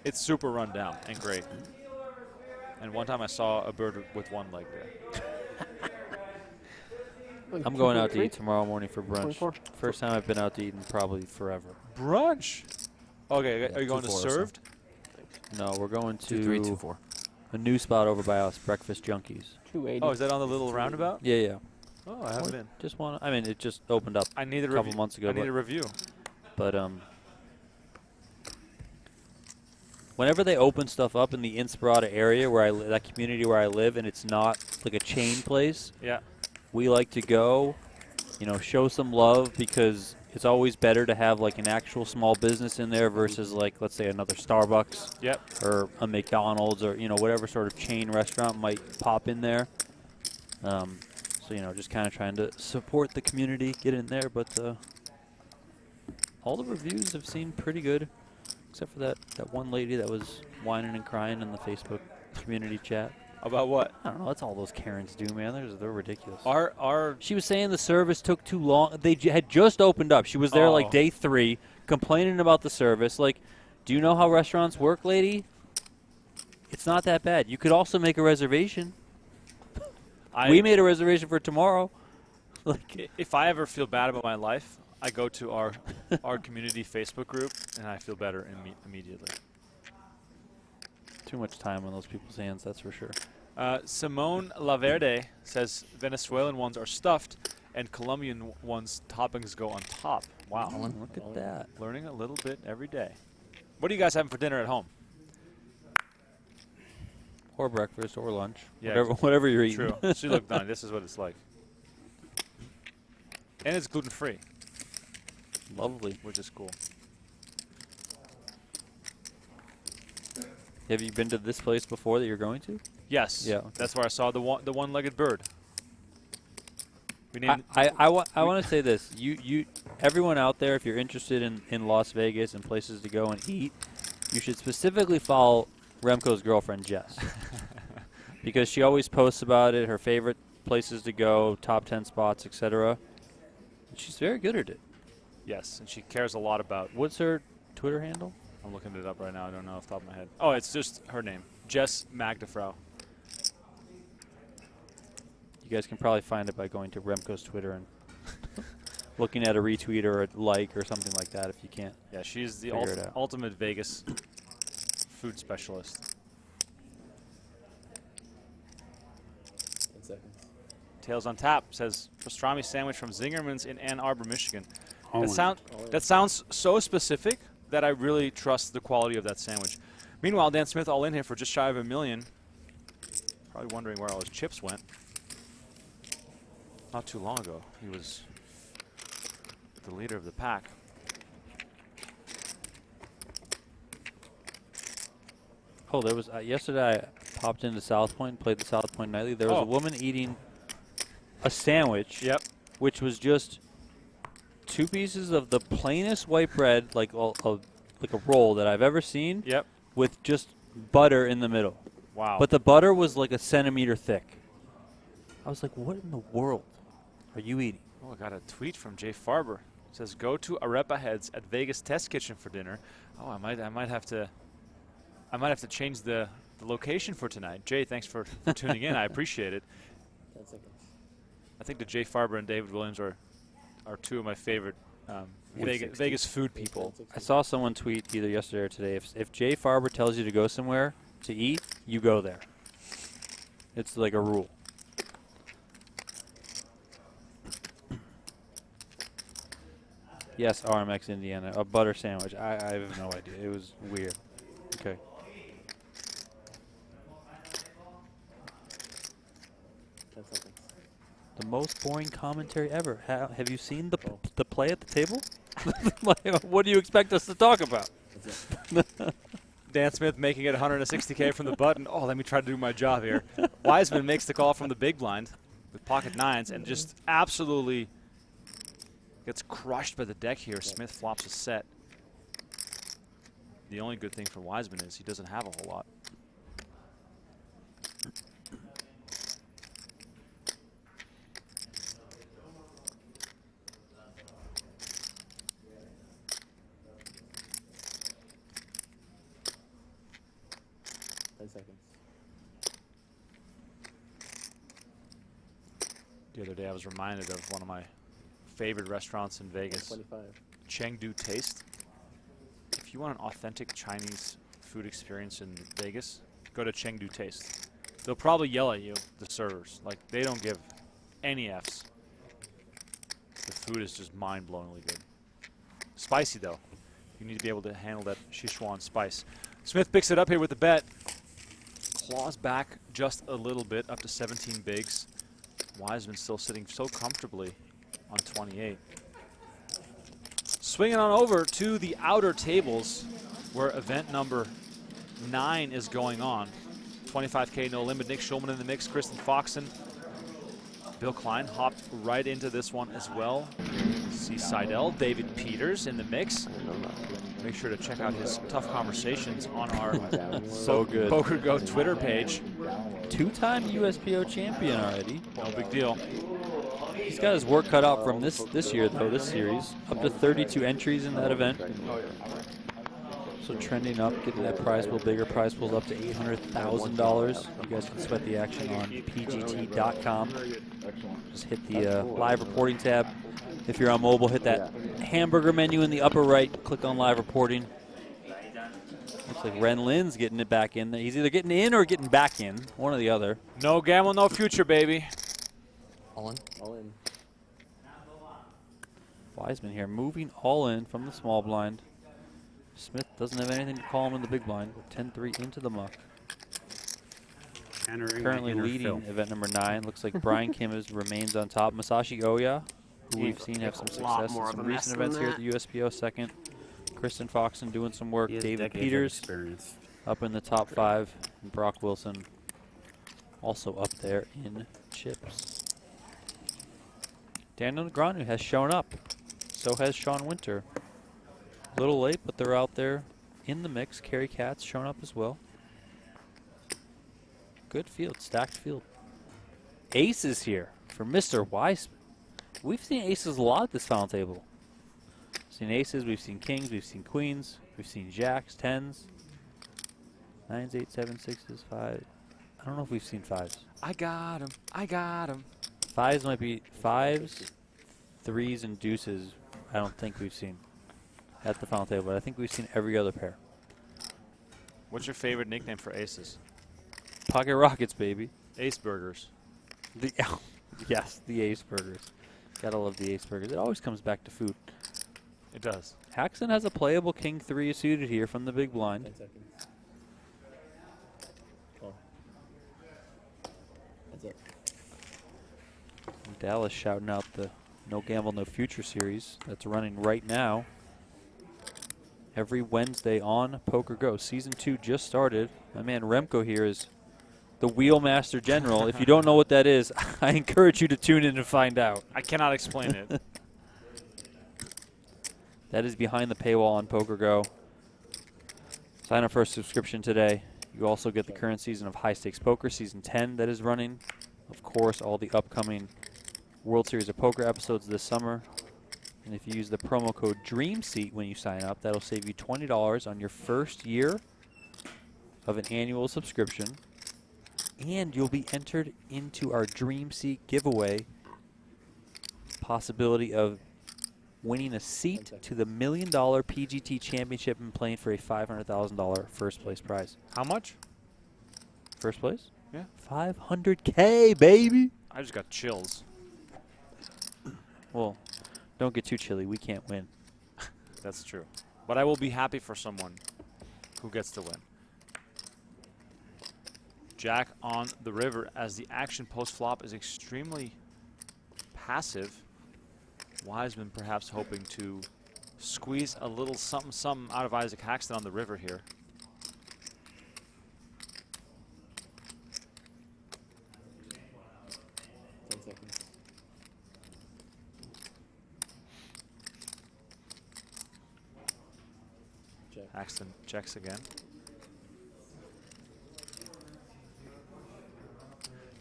It's super run down and great. And one time I saw a bird with one leg there. I'm going out to eat tomorrow morning for brunch. 24? First time I've been out to eat in probably forever. Brunch? Okay, Yeah, are you going to Served? No, we're going to 2324. a new spot over by us, Breakfast Junkies. 280. Oh, is that on the little roundabout? Yeah, yeah. Oh, I haven't been. Just want. I mean, it just opened up I need a couple months ago. I need a review. But whenever they open stuff up in the Inspirata area where that community where I live, and it's not like a chain place, Yeah. we like to go, show some love, because it's always better to have like an actual small business in there versus like, let's say, another Starbucks. Yep. Or a McDonald's, or whatever sort of chain restaurant might pop in there. So just kind of trying to support the community, get in there. But all the reviews have seemed pretty good, except for that one lady that was whining and crying in the Facebook community chat. About what? I don't know. That's all those Karens do, man. They're ridiculous. She was saying the service took too long. They had just opened up. She was there like day 3, complaining about the service. Like, do you know how restaurants work, lady? It's not that bad. You could also make a reservation. We made a reservation for tomorrow. Like, if I ever feel bad about my life, I go to our community Facebook group, and I feel better immediately. Too much time on those people's hands, that's for sure. Simone Laverde says Venezuelan ones are stuffed and Colombian ones toppings go on top. Wow. Look at that. Learning a little bit every day. What are you guys having for dinner at home? Or breakfast or lunch. Yeah, whatever you're eating. True. See, look, Donnie, this is what it's like. And it's gluten-free. Lovely. Which is cool. Have you been to this place before that you're going to? Yes. Yeah. That's where I saw the one-legged bird. We named I want to say this. Everyone out there, if you're interested in Las Vegas and places to go and eat, you should specifically follow Remko's girlfriend, Jess. Because she always posts about it, her favorite places to go, top 10 spots, etc. She's very good at it. Yes, and she cares a lot about. What's her Twitter handle? I'm looking it up right now. I don't know off the top of my head. Oh, it's just her name, Jess Magdafrau. You guys can probably find it by going to Remko's Twitter and looking at a retweet or a like or something like that if you can't. Yeah, she's the ultimate Vegas food specialist. 10 seconds. Tails on Tap says pastrami sandwich from Zingerman's in Ann Arbor, Michigan. Oh That sounds so specific that I really trust the quality of that sandwich. Meanwhile, Dan Smith all in here for just shy of $1 million. Probably wondering where all his chips went. Not too long ago, he was the leader of the pack. Oh, there was yesterday I popped into South Point, played the South Point Nightly. There was a woman eating a sandwich, which was just 2 pieces of the plainest white bread, like a roll that I've ever seen, with just butter in the middle. Wow. But the butter was like a centimeter thick. I was like, what in the world are you eating? Oh, I got a tweet from Jay Farber. It says, go to Arepa Heads at Vegas Test Kitchen for dinner. Oh, I might have to change the location for tonight. Jay, thanks for tuning in. I appreciate it. 10 seconds. I think that Jay Farber and David Williams are 2 of my favorite Vegas food people. I saw someone tweet either yesterday or today, if Jay Farber tells you to go somewhere to eat, you go there. It's like a rule. Yes, RMX Indiana, a butter sandwich. I have no idea. It was weird. Okay. The most boring commentary ever. Have you seen the play at the table? Like, what do you expect us to talk about? Dan Smith making it 160K from the button. Oh, let me try to do my job here. Wiseman makes the call from the big blind with pocket 9s and just absolutely gets crushed by the deck here. Smith flops a set. The only good thing for Wiseman is he doesn't have a whole lot. Seconds. The other day I was reminded of one of my favorite restaurants in Vegas, 25. Chengdu Taste. If you want an authentic Chinese food experience in Vegas, go to Chengdu Taste. They'll probably yell at you, the servers. Like, they don't give any Fs. The food is just mind-blowingly good. Spicy, though. You need to be able to handle that Sichuan spice. Smith picks it up here with the bet. Claws back just a little bit, up to 17 bigs. Wiseman still sitting so comfortably on 28. Swinging on over to the outer tables where event number 9 is going on. 25K no limit. Nick Schulman in the mix. Kristen Foxen. Bill Klein hopped right into this one as well. See Seidel, David Peters in the mix. Make sure to check out his tough conversations on our PokerGo Twitter page. 2-time USPO champion already. No big deal. He's got his work cut out from this year, though, this series. Up to 32 entries in that event. So trending up, getting that prize pool bigger. Prize pool's up to $800,000. You guys can sweat the action on pgt.com. Just hit the live reporting tab. If you're on mobile, hit that hamburger menu in the upper right. Click on live reporting. Looks like Ren Lin's getting it back in there. He's either getting in or getting back in, one or the other. No gamble, no future, baby. All in. All in. Wiseman here moving all in from the small blind. Smith doesn't have anything to call him in the big blind. 10-3 into the muck. Currently leading event number 9. Looks like Brian Kim remains on top. Masashi Oya, who we've seen have some success in some recent events here at the USPO, second. Kristen Foxen doing some work. David Peters up in the top 5. And Brock Wilson also up there in chips. Daniel Negreanu has shown up. So has Sean Winter. A little late, but they're out there in the mix. Kerry Katz shown up as well. Good field, stacked field. Aces here for Mr. Weissman. We've seen aces a lot at this final table. We've seen aces, we've seen kings, we've seen queens, we've seen jacks, 10s, 9s, 8s, 7s, 6s, 5s. I don't know if we've seen 5s. I got him. I got him. 5s might be 5s, 3s, and deuces. I don't think we've seen at the final table, but I think we've seen every other pair. What's your favorite nickname for aces? Pocket Rockets, baby. Ace Burgers. Yes, the Ace Burgers. Gotta love the Ace Burgers. It always comes back to food. It does. Haxton has a playable king 3 suited here from the big blind. 10 seconds. Oh. That's it. Dallas shouting out the No Gamble, No Future series that's running right now. Every Wednesday on PokerGO. Season 2 just started. My man Remko here is the Wheelmaster General. If you don't know what that is, I encourage you to tune in and find out. I cannot explain it. That is behind the paywall on PokerGO. Sign up for a subscription today. You also get the current season of High Stakes Poker, Season 10 that is running. Of course, all the upcoming World Series of Poker episodes this summer. And if you use the promo code DREAMSEAT when you sign up, that'll save you $20 on your first year of an annual subscription. And you'll be entered into our Dream Seat giveaway. Possibility of winning a seat to the $1 million PGT Championship and playing for a $500,000 first place prize. How much? First place? Yeah. $500K, baby. I just got chills. Well, don't get too chilly. We can't win. That's true. But I will be happy for someone who gets to win. Jack on the river as the action post-flop is extremely passive. Wiseman perhaps hoping to squeeze a little something out of Isaac Haxton on the river here. Haxton checks again.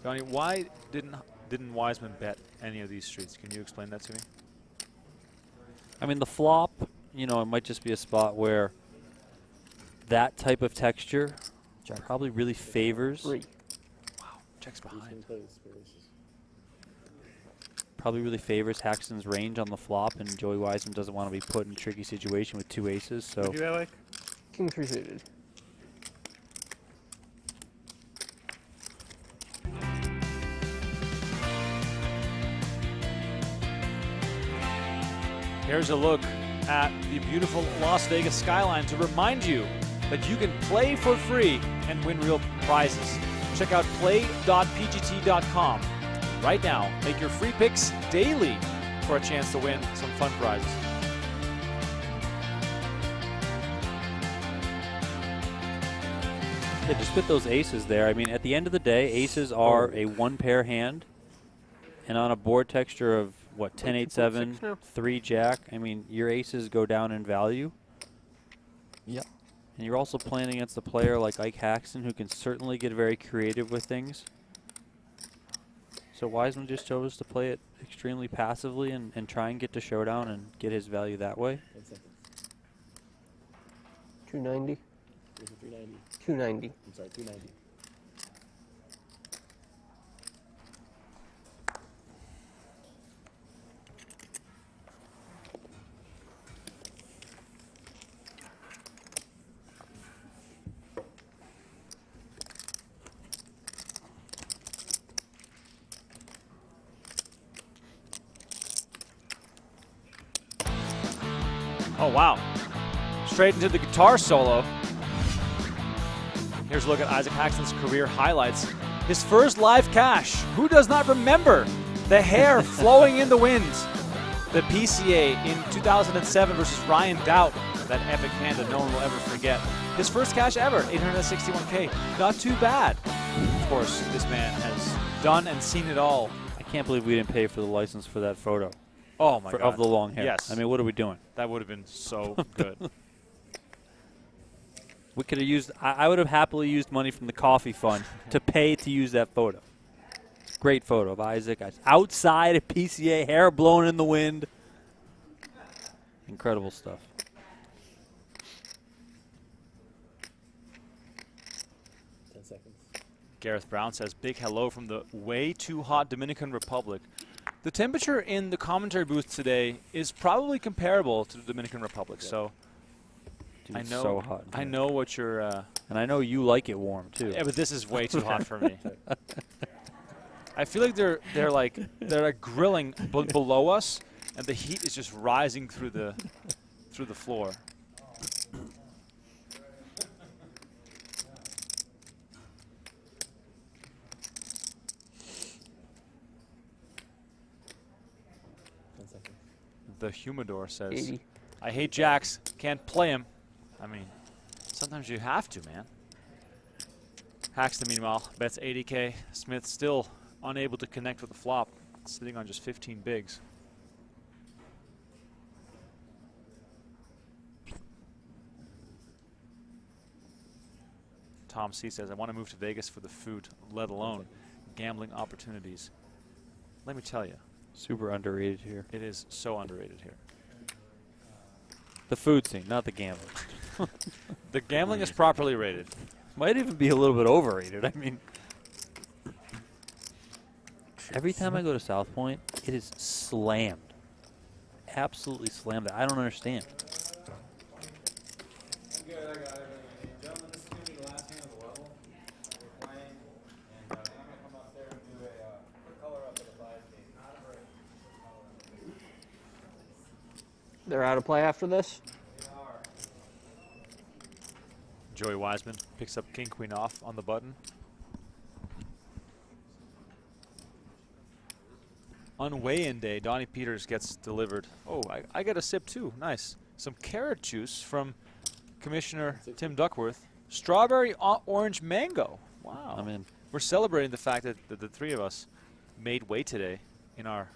Donnie, why didn't Wiseman bet any of these streets? Can you explain that to me? I mean, the flop, you know, it might just be a spot where that type of texture probably really favors. Wow, checks behind. Probably really favors Haxton's range on the flop, and Joey Wiseman doesn't want to be put in a tricky situation with 2 aces. So. What do you like? King 3 suited. Here's a look at the beautiful Las Vegas skyline to remind you that you can play for free and win real prizes. Check out play.pgt.com. Right now, make your free picks daily for a chance to win some fun prizes. Yeah, just with those aces there. I mean, at the end of the day, aces are a one-pair hand. And on a board texture of, what, 10-8-7, 3 jack, I mean, your aces go down in value. Yep. And you're also playing against a player like Ike Haxton, who can certainly get very creative with things. So Wiseman just chose to play it extremely passively and try and get to showdown and get his value that way. 290. 390. 290. I'm sorry, 290. Oh, wow. Straight into the guitar solo. Here's a look at Isaac Haxton's career highlights. His first live cash. Who does not remember the hair flowing in the wind? The PCA in 2007 versus Ryan Doubt. That epic hand that no one will ever forget. His first cash ever, 861K. Not too bad. Of course, this man has done and seen it all. I can't believe we didn't pay for the license for that photo. Oh, my God. Of the long hair. Yes. I mean, what are we doing? That would have been so good. We could have used, I would have happily used money from the coffee fund to pay to use that photo. Great photo of Isaac. Outside at PCA, hair blowing in the wind. Incredible stuff. Gareth Brown says, big hello from the way too hot Dominican Republic. The temperature in the commentary booth today is probably comparable to the Dominican Republic. So Dude, I know, so hot. I know what you're. And I know you like it warm too. Yeah, but this is way too hot for me. I feel like they're like grilling below us, and the heat is just rising through the floor. The humidor says, 80. I hate jacks, can't play him. I mean, sometimes you have to, man. Haxton, meanwhile, bets 80K. Smith still unable to connect with the flop, sitting on just 15 bigs. Tom C says, I want to move to Vegas for the food, let alone gambling opportunities. Let me tell you. Super underrated here. It is so underrated here. The food scene, not the gambling. The gambling is properly rated. Might even be a little bit overrated. I mean, every time I go to South Point, it is slammed. Absolutely slammed. I don't understand. They're out of play after this? Joey Wiseman picks up king, queen off on the button. On weigh-in day, Donnie Peters gets delivered. Oh, I got a sip too. Nice. Some carrot juice from Commissioner Tim Duckworth. Strawberry, orange, mango. Wow. I'm in. We're celebrating the fact that the three of us made weight today in our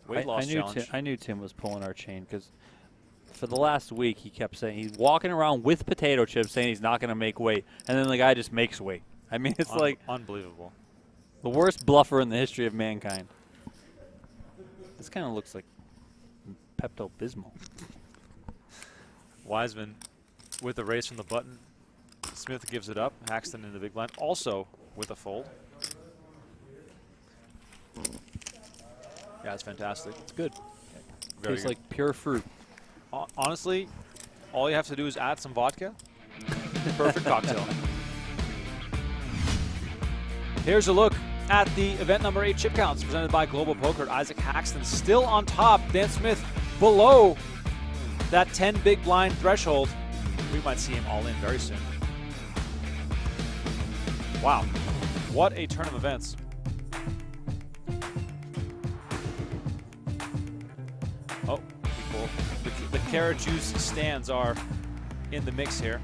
weight loss challenge. I knew Tim was pulling our chain because for the last week he kept saying he's walking around with potato chips saying he's not going to make weight, and then the guy just makes weight. I mean, it's like unbelievable. The worst bluffer in the history of mankind. This kind of looks like Pepto-Bismol. Wiseman with the raise from the button. Smith gives it up. Haxton in the big blind, also with a fold. Yeah, it's fantastic. It's good. Very Tastes good. like pure fruit. Honestly, all you have to do is add some vodka. Perfect cocktail. Here's a look at the event number 8 chip counts presented by Global Poker. Isaac Haxton still on top. Dan Smith below that 10 big blind threshold. We might see him all in very soon. Wow. What a turn of events. Oh, cool. The carrot juice stands are in the mix here.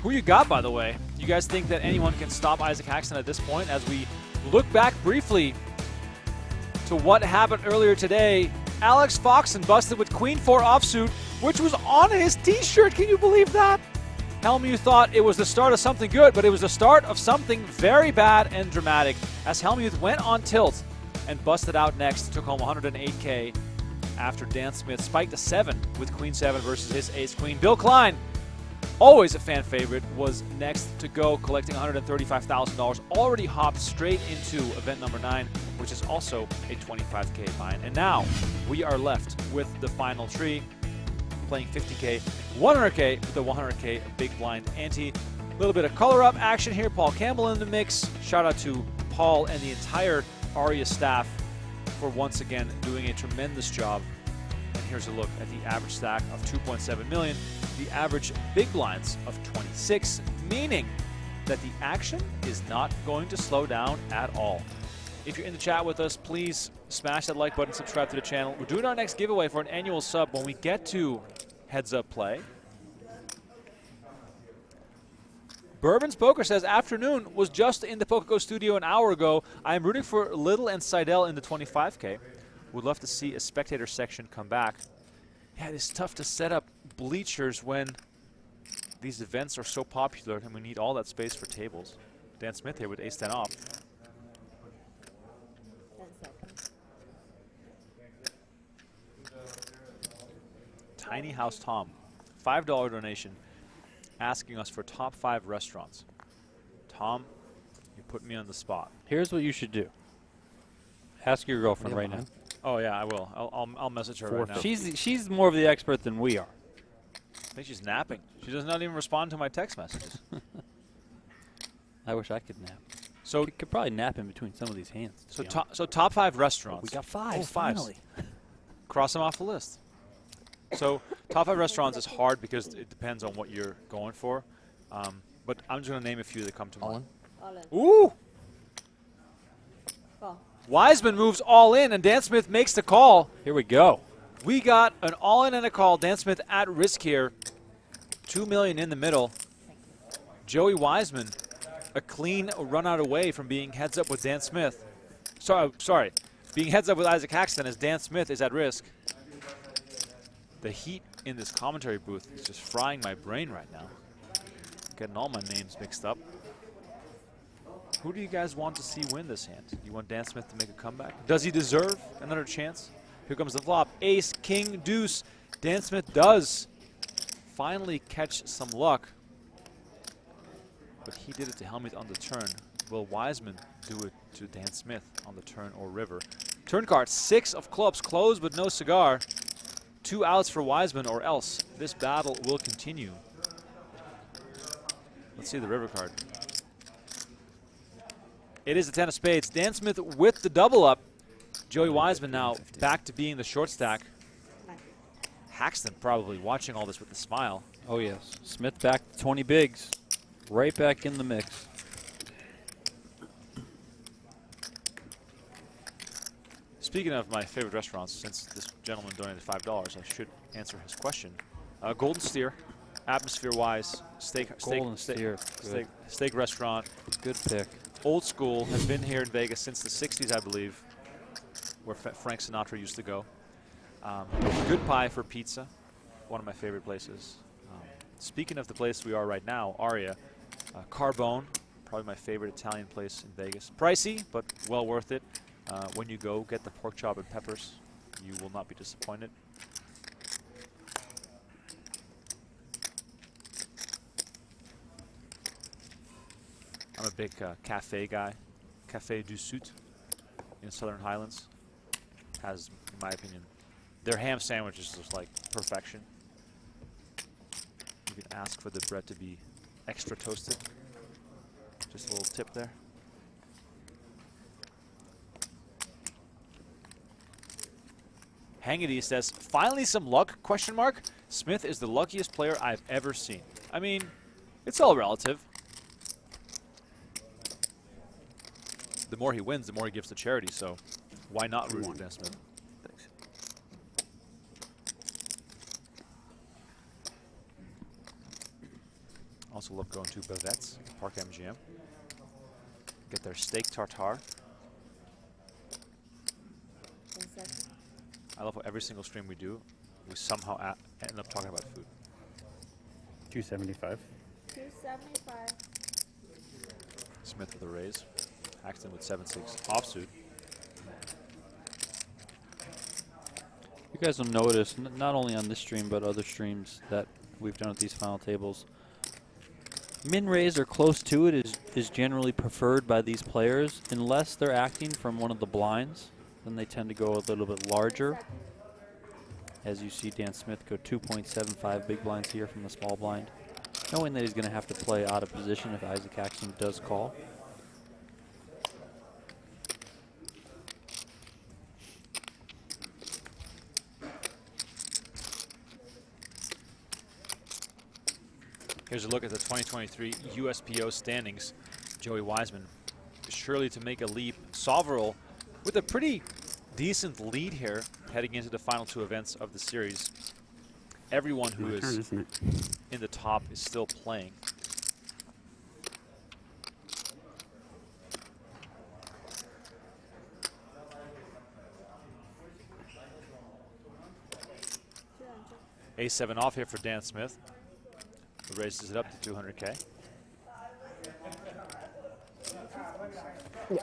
Who you got, by the way? You guys think that anyone can stop Isaac Haxton at this point? As we look back briefly to what happened earlier today, Alex Foxen busted with Queen 4 offsuit, which was on his t-shirt. Can you believe that? Hellmuth thought it was the start of something good, but it was the start of something very bad and dramatic as Hellmuth went on tilt and busted out next. Took home 108K after Dan Smith spiked a 7 with Queen 7 versus his ace-queen. Bill Klein, always a fan favorite, was next to go, collecting $135,000. Already hopped straight into event number 9, which is also a 25K fine. And now we are left with the final tree, playing 50K, 100K with the 100K big blind ante. A little bit of color up action here. Paul Campbell in the mix. Shout out to Paul and the entire Aria staff for once again doing a tremendous job And here's a look at the average stack of 2.7 million, the average big blinds of 26, meaning that the action is not going to slow down at all. If you're in the chat with us, please smash that like button, subscribe to the channel. We're doing our next giveaway for an annual sub when we get to Heads Up Play. Bourbon's Poker says, afternoon, was just in the PokerGO studio an hour ago. I am rooting for Little and Seidel in the 25K. Would love to see a spectator section come back. Yeah, it is tough to set up bleachers when these events are so popular and we need all that space for tables. Dan Smith here with ace-10 off. 10 seconds. Tiny House Tom, $5 donation, asking us for top 5 restaurants. Tom, you put me on the spot. Here's what you should do. Ask your girlfriend right now. Oh yeah, I will. I'll message her right now. She's more of the expert than we are. I think she's napping. She does not even respond to my text messages. I wish I could nap. So could probably nap in between some of these hands. So top 5 restaurants. We got 5. Oh, 5. Cross them off the list. So top 5 restaurants is hard because it depends on what you're going for. But I'm just going to name a few that come to mind. All in. Ooh! Call. Wiseman moves all in, and Dan Smith makes the call. Here we go. We got an all-in and a call. Dan Smith at risk here. $2 million in the middle. Joey Wiseman, a clean run out away from being heads up with Dan Smith. Sorry, being heads up with Isaac Haxton as Dan Smith is at risk. The heat in this commentary booth is just frying my brain right now. Getting all my names mixed up. Who do you guys want to see win this hand? You want Dan Smith to make a comeback? Does he deserve another chance? Here comes the flop. Ace, king, deuce. Dan Smith does finally catch some luck. But he did it to Hellmuth on the turn. Will Wiseman do it to Dan Smith on the turn or river? Turn card, 6 of clubs, closed but no cigar. 2 outs for Wiseman, or else this battle will continue. Let's see the river card. It is a 10 of spades. Dan Smith with the double up. Joey Wiseman now back to being the short stack. Haxton probably watching all this with a smile. Oh, yes. Smith back to 20 bigs. Right back in the mix. Speaking of my favorite restaurants, since this gentleman donated $5, I should answer his question. Golden Steer, atmosphere-wise, steak restaurant. Good pick. Old school, has been here in Vegas since the 60s, I believe, where Frank Sinatra used to go. Good pie for pizza, one of my favorite places. Speaking of the place we are right now, Aria, Carbone, probably my favorite Italian place in Vegas. Pricey, but well worth it. When you go, get the pork chop and peppers. You will not be disappointed. I'm a big cafe guy. Café du Sud in Southern Highlands has, in my opinion, their ham sandwich is just like perfection. You can ask for the bread to be extra toasted. Just a little tip there. Hangity says, finally some luck, question mark. Smith is the luckiest player I've ever seen. I mean, it's all relative. The more he wins, the more he gives to charity, so why not root for Dan Smith? Thanks. Also love going to Bavette's, Park MGM. Get their steak tartare. 10 seconds. I love how every single stream we do, we somehow end up talking about food. 275. 275. Smith with a raise. Haxton with 7-6 offsuit. You guys will notice, not only on this stream, but other streams that we've done at these final tables, min raise or close to it is generally preferred by these players, unless they're acting from one of the blinds. Then they tend to go a little bit larger. As you see Dan Smith go 2.75 big blinds here from the small blind, knowing that he's going to have to play out of position if Isaac Haxton does call. Here's a look at the 2023 USPO standings. Joey Wiseman is surely to make a leap. Sovereign with a pretty decent lead here heading into the final 2 events of the series. Everyone who is in the top is still playing. A7 off here for Dan Smith. Who raises it up to 200K. Yeah.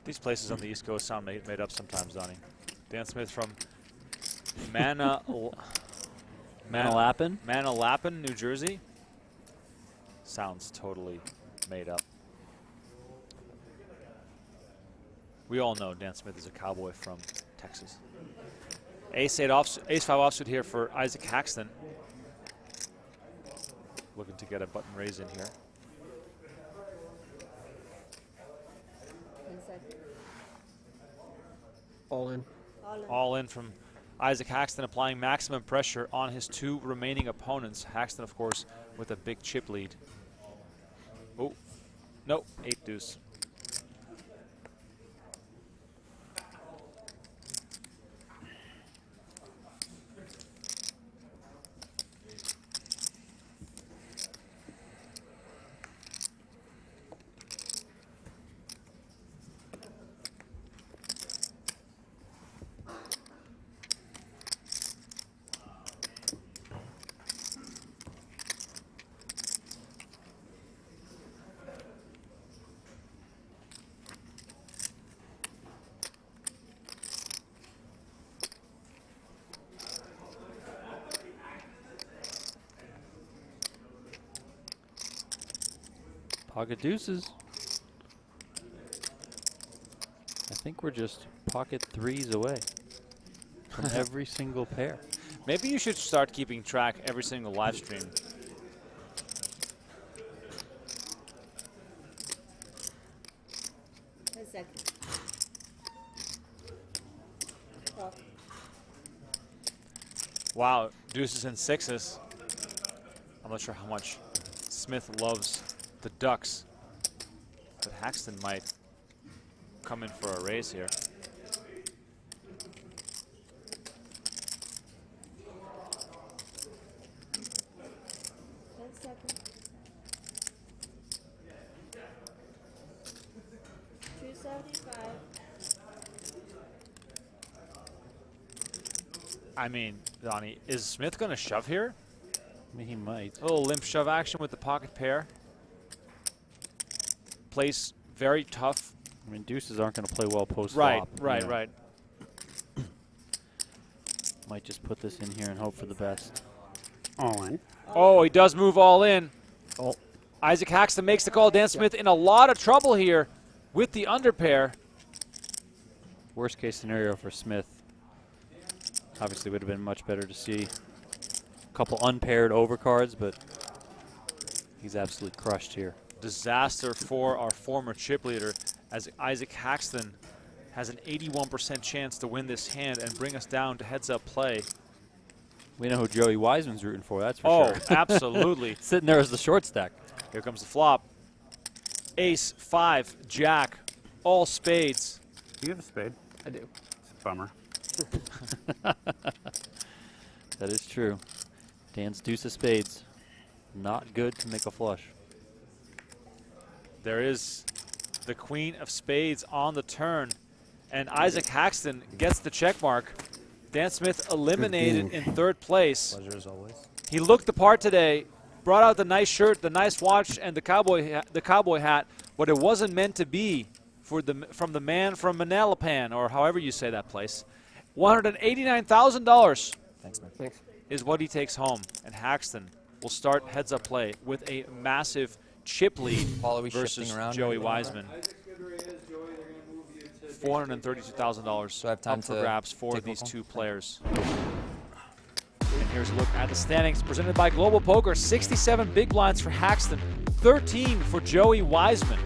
These places on the East Coast sound made up sometimes, Donnie. Dan Smith from Manalapan, New Jersey. Sounds totally made up. We all know Dan Smith is a cowboy from Texas. Ace-5 offsuit here for Isaac Haxton. Looking to get a button raise in here. All in. All in from Isaac Haxton, applying maximum pressure on his 2 remaining opponents. Haxton, of course, with a big chip lead. Oh, no, 8 deuce. Pocket deuces. I think we're just pocket 3s away from every single pair. Maybe you should start keeping track every single live stream. A second. Oh. Wow, deuces and 6s. I'm not sure how much Smith loves the Ducks, but Haxton might come in for a raise here. I mean, Donnie, is Smith going to shove here? I mean, he might. A little limp shove action with the pocket pair. Plays very tough. I mean, deuces aren't going to play well post Right, flop. right, you know. right. Might just put this in here and hope for the best. All in. Oh, he does move all in. Oh. Isaac Haxton makes the call. Dan Smith in a lot of trouble here with the underpair. Worst case scenario for Smith. Obviously would have been much better to see a couple unpaired overcards, but he's absolutely crushed here. Disaster for our former chip leader, as Isaac Haxton has an 81% chance to win this hand and bring us down to heads-up play. We know who Joey Wiseman's rooting for, that's for sure. Oh, absolutely. Sitting there as the short stack. Here comes the flop. Ace, 5, jack, all spades. Do you have a spade? I do. It's a bummer. That is true. Dan's deuce of spades. Not good to make a flush. There is the queen of spades on the turn, and Isaac Haxton gets the check mark. Dan Smith eliminated in 3rd place. Pleasure as always. He looked the part today, brought out the nice shirt, the nice watch, and the cowboy hat, but it wasn't meant to be from the man from Manalapan, or however you say that place. $189,000. Thanks, man. Thanks. is what he takes home. And Haxton will start heads-up play with a massive chip lead versus Joey Wiseman. $432,000 up for grabs for these two players. And here's a look at the standings presented by Global Poker. 67 big blinds for Haxton, 13 for Joey Wiseman.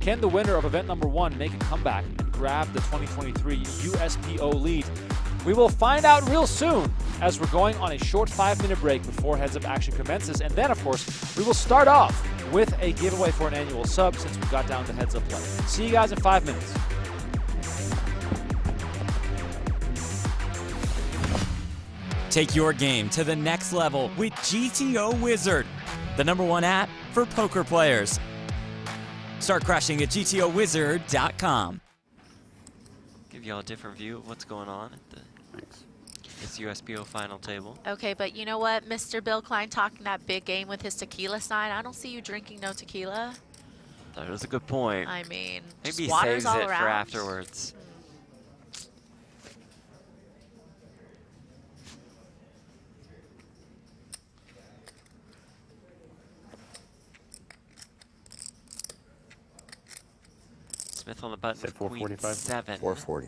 Can the winner of event number 1 make a comeback and grab the 2023 USPO lead? We will find out real soon, as we're going on a short 5-minute break before heads-up action commences. And then, of course, we will start off with a giveaway for an annual sub since we got down to heads-up play. See you guys in 5 minutes. Take your game to the next level with GTO Wizard, the #1 app for poker players. Start crushing at GTOWizard.com. Give y'all a different view of what's going on at this USPO final table. Okay, but you know what? Mr. Bill Klein talking that big game with his tequila sign. I don't see you drinking no tequila. That was a good point. I mean, maybe he just saves all it around. for afterwards. Smith on the button with queen 7. 440.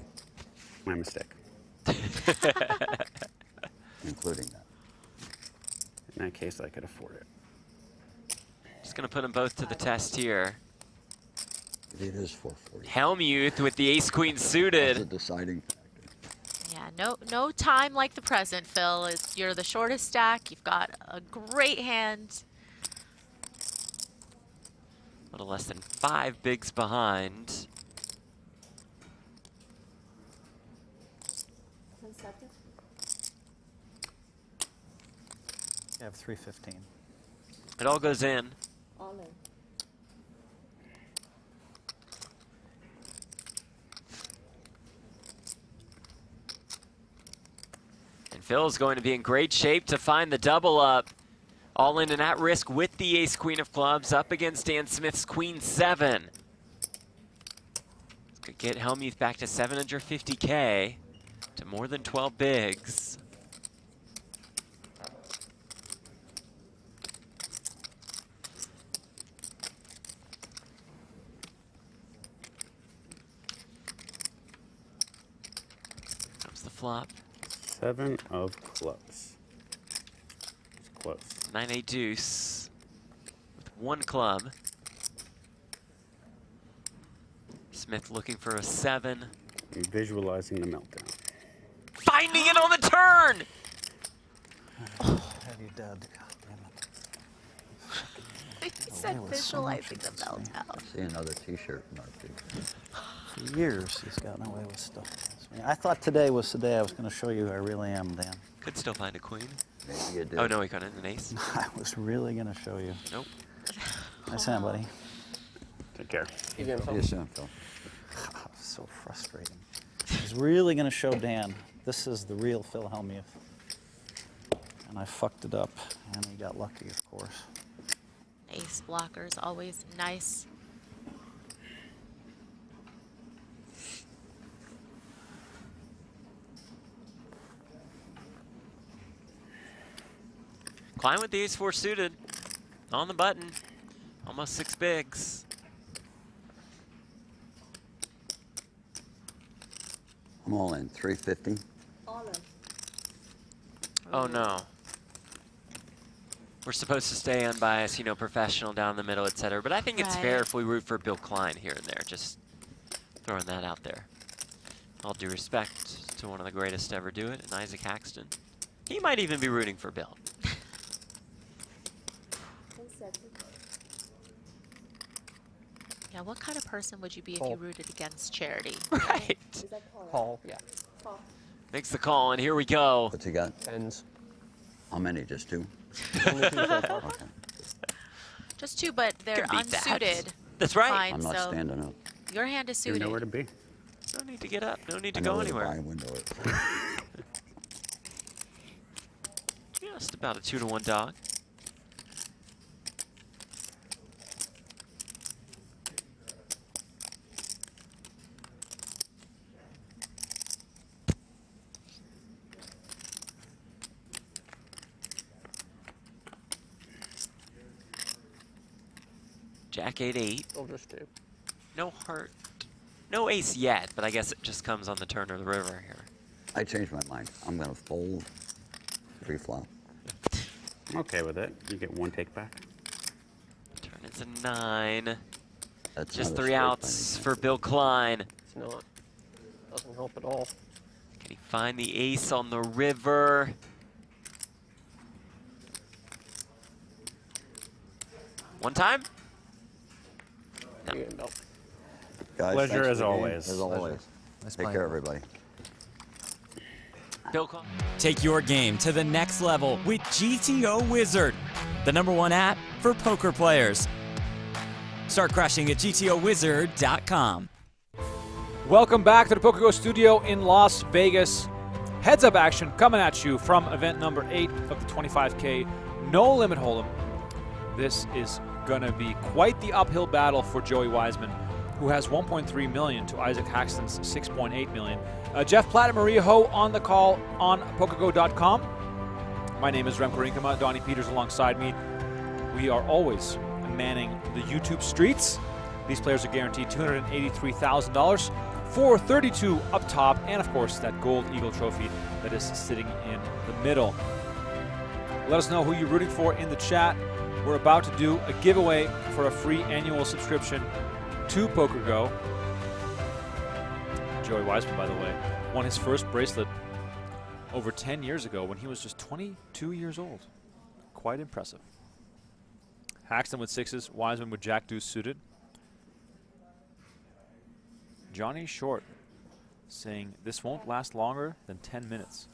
My mistake. Including that. In that case, I could afford it. Just going to put them both to the test here. It is 440. Hellmuth with the ace-queen suited. That's a deciding factor. Yeah, no time like the present, Phil. You're the shortest stack. You've got a great hand. A little less than 5 bigs behind. 1 second. You have 315. It all goes in. All in. And Phil's going to be in great shape to find the double up. All in and at risk with the ace-queen of clubs up against Dan Smith's queen 7. This could get Hellmuth back to 750K to more than 12 bigs. Comes the flop. 7 of clubs. Close. 9-8 deuce with 1 club. Smith looking for a 7. I'm visualizing the meltdown. Finding it on the turn! Have you dead? God damn it. He said visualizing the meltdown. See another t-shirt in our feed. For years, he's gotten away with stuff. I thought today was the day I was going to show you who I really am, Dan. Could still find a queen. Maybe you did. Oh no, he got in an ace. I was really going to show you. Nope. Nice hand, buddy. Take care. See you soon, Phil. So frustrating. He's really going to show Dan. This is the real Phil Hellmuth. And I fucked it up, and he got lucky, of course. Ace blockers, always nice. Klein with the ace-4 suited. On the button. Almost 6 bigs. I'm all in. 350. All in. Oh no. We're supposed to stay unbiased, you know, professional down the middle, etc. But I think it's fair if we root for Bill Klein here and there. Just throwing that out there. All due respect to one of the greatest to ever do it, and Isaac Haxton. He might even be rooting for Bill. 1 second. Yeah, what kind of person would you be if you rooted against charity? Right. Is that call? Call, yeah. Call. Makes the call, and here we go. What's he got? Tens. How many? Just 2? Only 2 so far. Okay. Just 2, but they're Can beat that. unsuited. That's right. Fine, I'm not so standing up. your hand is There's suited. nowhere to be. No need to get up. No need to I know go where the anywhere. buy window is. Just about a 2-to-1 dog. Jack 8-8. I'll just do. No heart. No ace yet, but I guess it just comes on the turn of the river here. I changed my mind. I'm going to fold pre-flop. I'm okay with it. You get one take back. Turn is a 9. That's Just not a 3 straight outs by for Bill Klein. It's not. Doesn't help at all. Can he find the ace on the river? One time? There you go, Bill. Guys, Pleasure thanks as for the game, always. As always. Nice Take playing. care, everybody. Bill Klein. Take your game to the next level with GTO Wizard, the #1 app for poker players. Start crushing at GTOWizard.com. Welcome back to the PokerGO studio in Las Vegas. Heads up action coming at you from event number 8 of the 25K No Limit Hold'em. This is going to be quite the uphill battle for Joey Wiseman, who has 1.3 million to Isaac Haxton's 6.8 million. Jeff Platt and Maria Ho on the call on PokerGo.com. My name is Remko Rinkema, Donnie Peters alongside me. We are always manning the YouTube streets. These players are guaranteed $283,000 for 32 up top, and of course that gold eagle trophy that is sitting in the middle. Let us know who you're rooting for in the chat. We're about to do a giveaway for a free annual subscription to PokerGo. Joey Wiseman, by the way, won his first bracelet over 10 years ago when he was just 22 years old. Quite impressive. Haxton with 6s, Wiseman with Jack Deuce suited. Johnny Short saying this won't last longer than 10 minutes.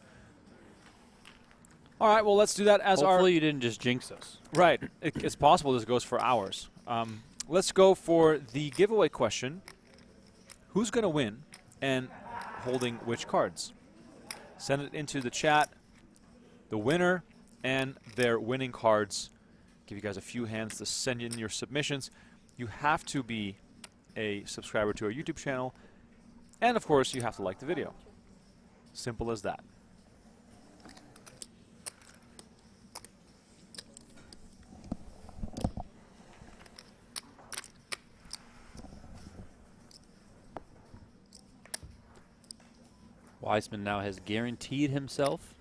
All right, well, let's do that as Hopefully you didn't just jinx us. Right. It's possible this goes for hours. Let's go for the giveaway question. Who's going to win and holding which cards? Send it into the chat. The winner and their winning cards. Give you guys a few hands to send in your submissions. You have to be a subscriber to our YouTube channel. And, of course, you have to like the video. Simple as that. Weissman now has guaranteed himself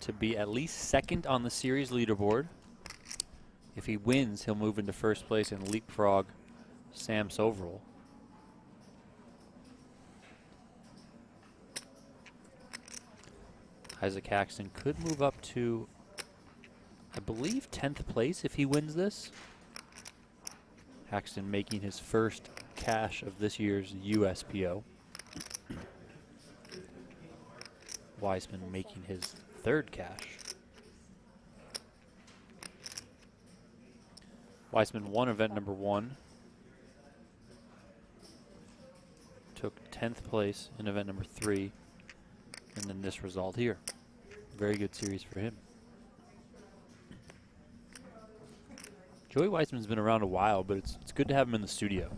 to be at least second on the series leaderboard. If he wins, he'll move into first place and leapfrog Sam Soverel. Isaac Haxton could move up to, I believe, 10th place if he wins this. Haxton making his first cash of this year's USPO. Wiseman making his third cash. Wiseman won event number 1. Took 10th place in event number 3. And then this result here. Very good series for him. Joey Weissman's been around a while, but it's good to have him in the studio.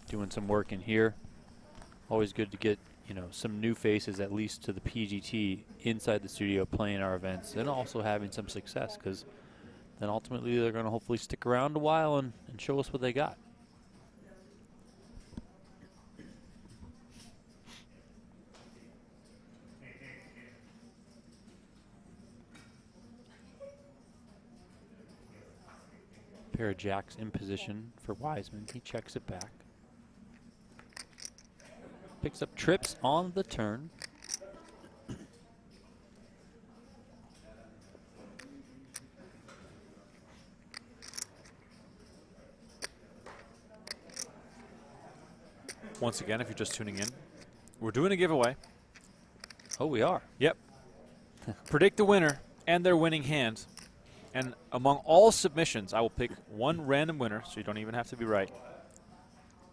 Doing some work in here. Always good to get, you know, some new faces, at least to the PGT, inside the studio playing our events and also having some success, because then ultimately they're going to hopefully stick around a while and show us what they got. Pair of jacks in position for Wiseman. He checks it back. Picks up trips on the turn. Once again, if you're just tuning in, we're doing a giveaway. Oh, we are? Yep. Predict the winner and their winning hand. And among all submissions, I will pick one random winner, so you don't even have to be right.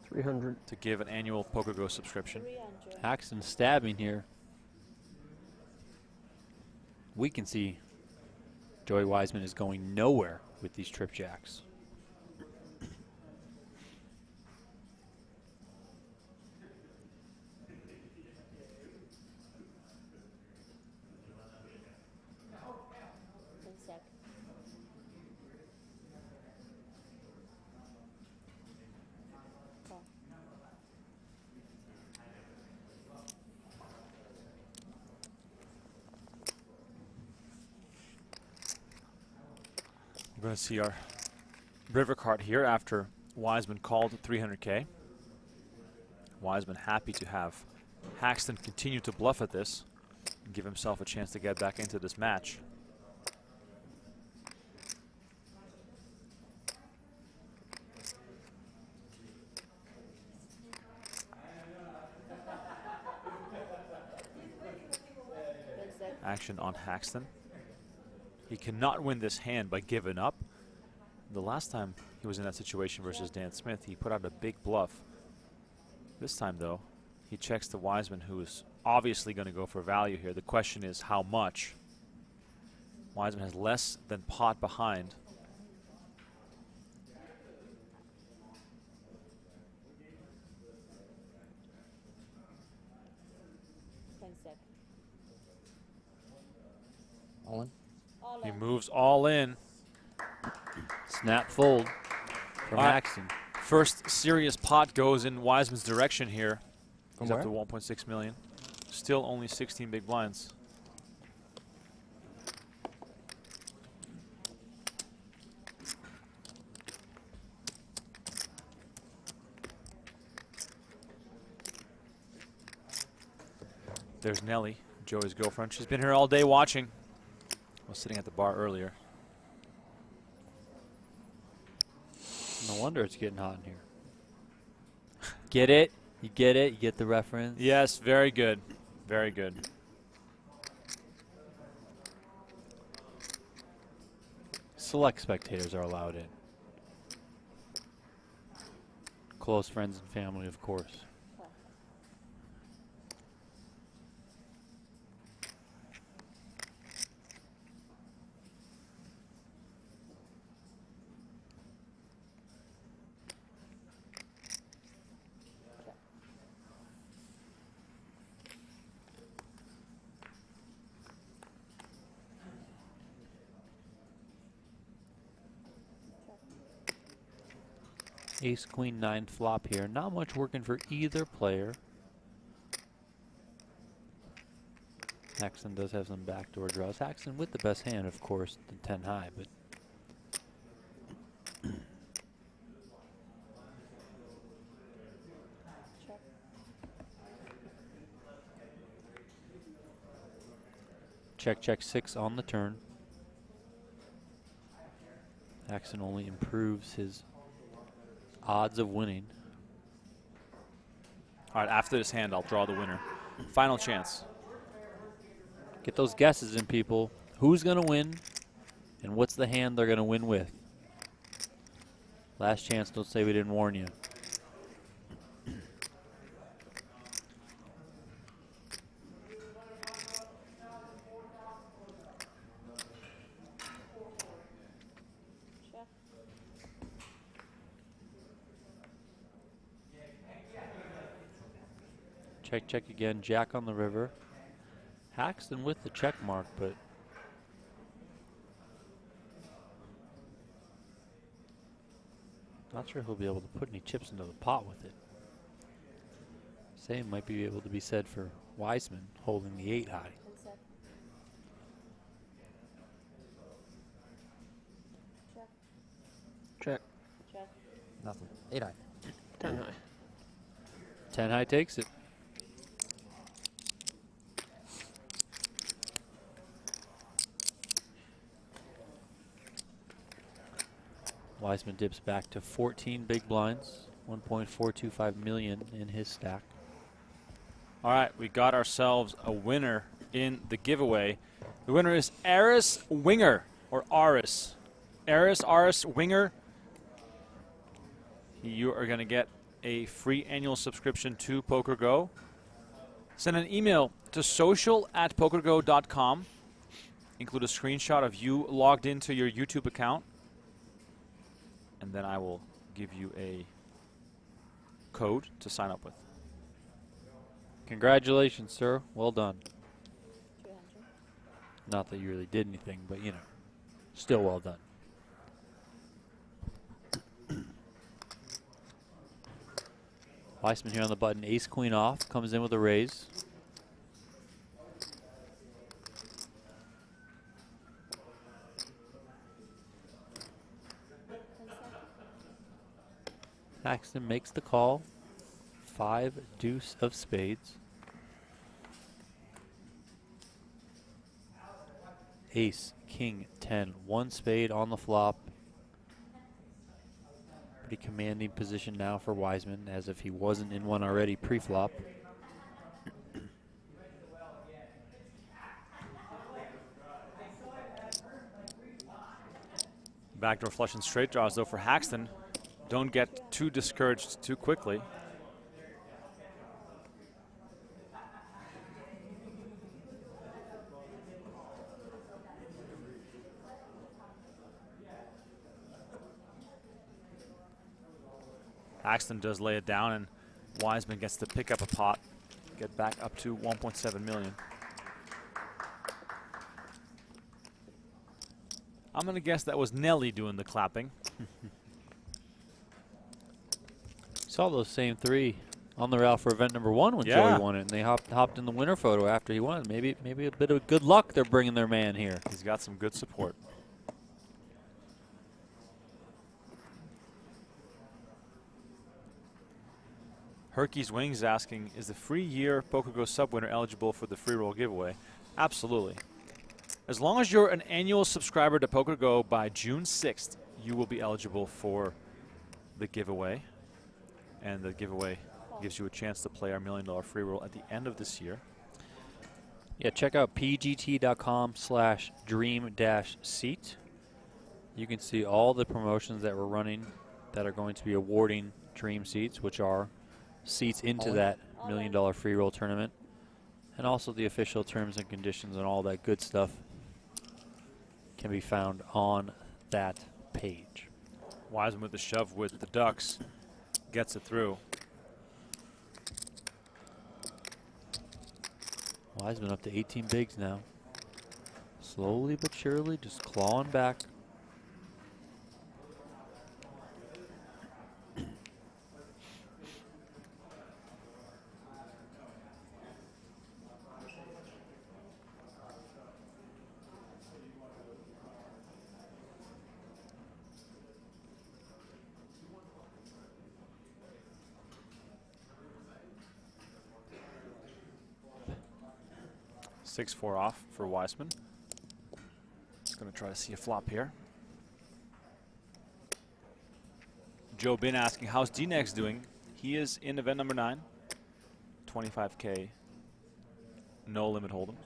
300. To give an annual PokerGo subscription. Haxton stabbing here. We can see Joey Wiseman is going nowhere with these trip jacks. We're going to see our river card here after Wiseman called 300K. Wiseman happy to have Haxton continue to bluff at this and give himself a chance to get back into this match. Action on Haxton. He cannot win this hand by giving up. The last time he was in that situation versus Dan Smith, he put out a big bluff. This time, though, he checks the Wiseman, who is obviously going to go for value here. The question is how much. Wiseman has less than pot behind. All in? He moves all in. Snap fold from Haxton. First serious pot goes in Wiseman's direction here. From He's up where? to 1.6 million. Still only 16 big blinds. There's Nellie, Joey's girlfriend. She's been here all day watching. Was sitting at the bar earlier. No wonder it's getting hot in here. Get it? You get it? You get the reference? Yes, very good. Very good. Select spectators are allowed in. Close friends and family, of course. Ace, queen, 9 flop here. Not much working for either player. Haxton does have some backdoor draws. Haxton with the best hand, of course, the 10 high, but check, check, 6 on the turn. Haxton only improves his odds of winning. All right, after this hand, I'll draw the winner. Final chance. Get those guesses in, people. Who's going to win, and what's the hand they're going to win with? Last chance, don't say we didn't warn you. Check, check again. Jack on the river. Haxton with the check mark, but not sure he'll be able to put any chips into the pot with it. Same might be able to be said for Wiseman holding the 8 high. Check. Nothing. 8 high. 10 high. 10 high takes it. Wiseman dips back to 14 big blinds, 1.425 million in his stack. All right, we got ourselves a winner in the giveaway. The winner is Aris Winger, or Aris. Aris Winger. You are going to get a free annual subscription to PokerGo. Send an email to social@pokergo.com. Include a screenshot of you logged into your YouTube account. And then I will give you a code to sign up with. Congratulations, sir. Well done. Not that you really did anything, but, you know, still well done. Weissman here on the button. Ace, queen off. Comes in with a raise. Haxton makes the call. 5 deuce of spades. Ace, king, 10. 1 spade on the flop. Pretty commanding position now for Wiseman, as if he wasn't in one already pre-flop. Backdoor flush and straight draws, though, for Haxton. Don't get too discouraged too quickly. Haxton does lay it down, and Wiseman gets to pick up a pot, get back up to 1.7 million. I'm going to guess that was Nelly doing the clapping. Saw those same 3 on the route for event number 1 when Yeah. Joey won it, and they hopped in the winner photo after he won. Maybe a bit of good luck they're bringing their man here. He's got some good support. Herky's Wings asking, is the free year PokerGo sub winner eligible for the free roll giveaway? Absolutely. As long as you're an annual subscriber to PokerGo by June 6th, you will be eligible for the giveaway. And the giveaway gives you a chance to play our $1 million free roll at the end of this year. Yeah, check out pgt.com/dream-seat. You can see all the promotions that we're running that are going to be awarding dream seats, which are seats into that $1 million free roll tournament, and also the official terms and conditions and all that good stuff can be found on that page. Wiseman with the shove with the Ducks. Gets it through. Wiseman up to 18 bigs now. Slowly but surely, just clawing back. Six 4 off for Weissman. He's going to try to see a flop here. Joe Bin asking, how's D-Nex doing? He is in event number 9. 25K. No limit hold'em.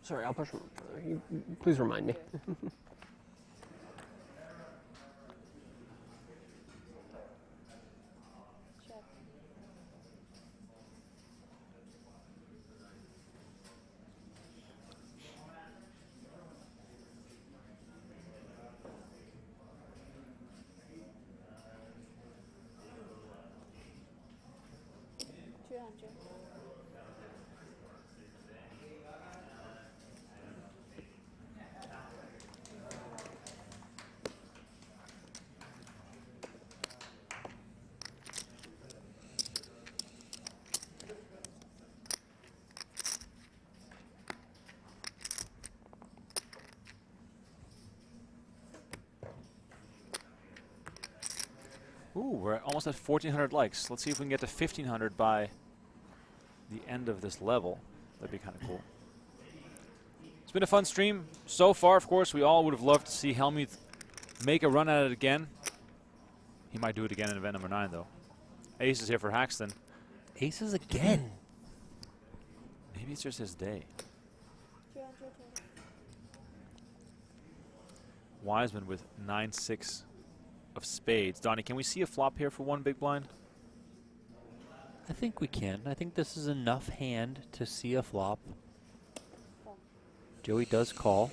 Sorry, I'll push. Please remind me. Ooh, we're almost at 1,400 likes. Let's see if we can get to 1,500 by the end of this level. That'd be kind of cool. It's been a fun stream so far. Of course, we all would have loved to see Hellmuth make a run at it again. He might do it again in event number 9, though. Ace is here for Haxton. Aces again. Maybe it's just his day. Wiseman with 9-6 of spades. Donnie, can we see a flop here for 1 big blind? I think we can. I think this is enough hand to see a flop. Joey does call.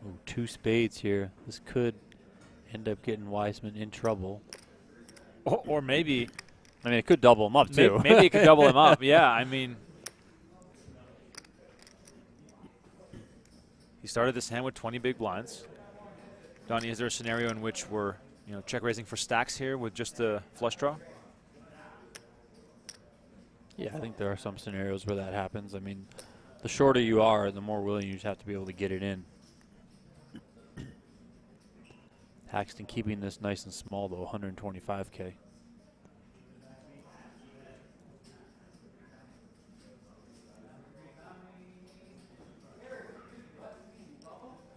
Ooh, 2 spades here. This could end up getting Wiseman in trouble. Or maybe... I mean, it could double him up, too. Maybe it could double him up. Yeah, I mean... He started this hand with 20 big blinds. Donnie, is there a scenario in which we're, check raising for stacks here with just the flush draw? Yeah, I think there are some scenarios where that happens. I mean, The shorter you are, the more willing you just have to be able to get it in. Haxton keeping this nice and small, though, 125K.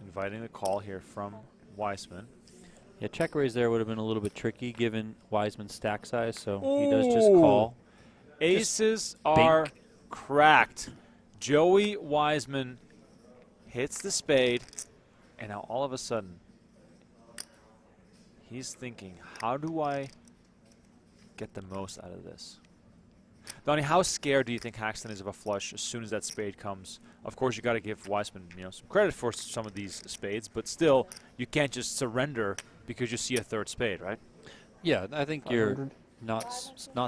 Inviting the call here from Weissman. Yeah, check raise there would have been a little bit tricky given Wiseman's stack size, so he does just call. Aces are cracked. Joey Wiseman hits the spade, and now all of a sudden, he's thinking, how do I get the most out of this? Donnie, how scared do you think Haxton is of a flush as soon as that spade comes? Of course, you got to give Weissman, some credit for some of these spades, but still, you can't just surrender because you see a third spade, right? Yeah, I think you're not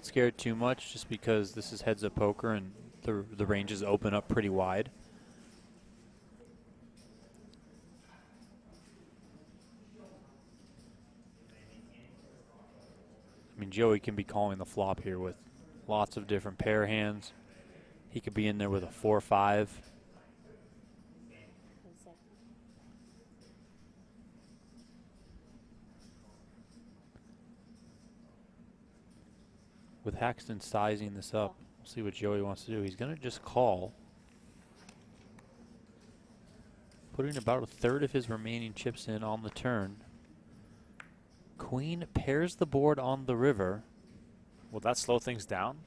scared too much, just because this is heads-up poker and the ranges open up pretty wide. I mean, Joey can be calling the flop here with lots of different pair hands. He could be in there with a 4-5. With Haxton sizing this up, we'll see what Joey wants to do. He's going to just call, putting about a third of his remaining chips in on the turn. Queen pairs the board on the river. Will that slow things down?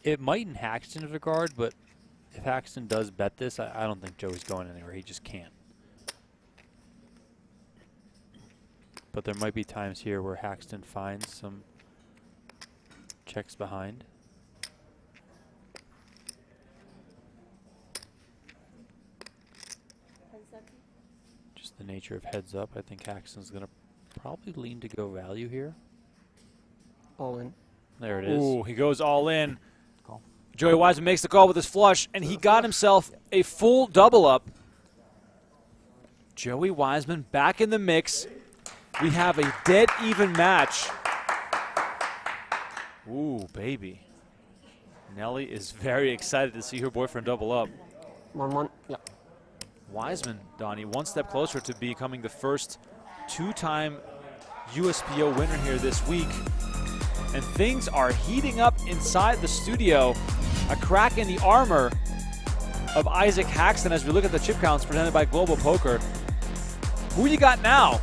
It might in Haxton's regard, but if Haxton does bet this, I don't think Joey's going anywhere. He just can't. But there might be times here where Haxton finds some checks behind. Just the nature of heads up. I think Haxton's going to probably lean to go value here. All in. There it is. Ooh, he goes all in. Joey Wiseman makes the call with his flush, and he got himself a full double up. Joey Wiseman back in the mix. We have a dead even match. Ooh, baby. Nelly is very excited to see her boyfriend double up. 1-1. Yeah. Wiseman, Donnie, one step closer to becoming the first two-time USPO winner here this week. And things are heating up inside the studio. A crack in the armor of Isaac Haxton as we look at the chip counts presented by Global Poker. Who you got now,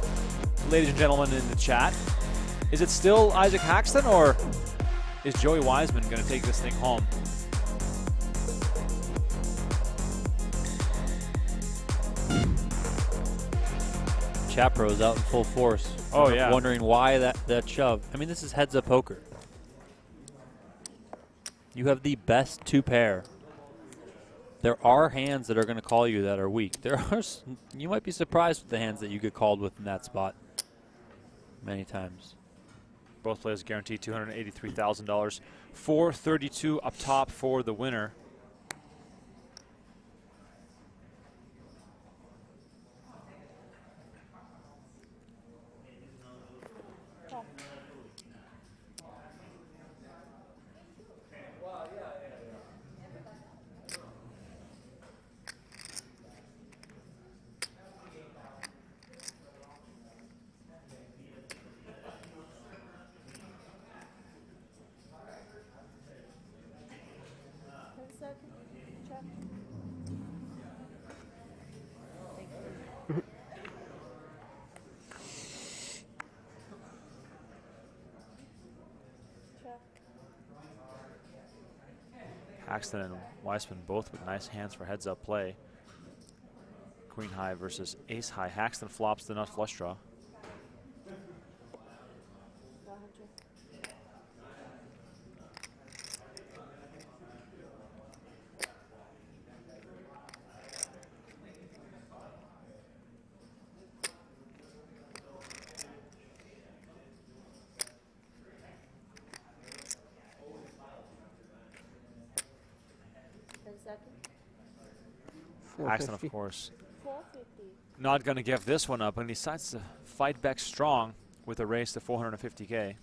ladies and gentlemen in the chat? Is it still Isaac Haxton, or is Joey Wiseman going to take this thing home? Chat Pro's out in full force. Oh, yeah. Wondering why that shove. I mean, this is heads-up poker. You have the best two pair. There are hands that are going to call you that are weak. There are. You might be surprised with the hands that you get called with in that spot many times. Both players guaranteed $283,000. 432 up top for the winner. Haxton and Weissman both with nice hands for heads-up play. Queen high versus ace high. Haxton flops the nut flush draw. Haxton, of course, not going to give this one up, and he decides to fight back strong with a raise to 450K.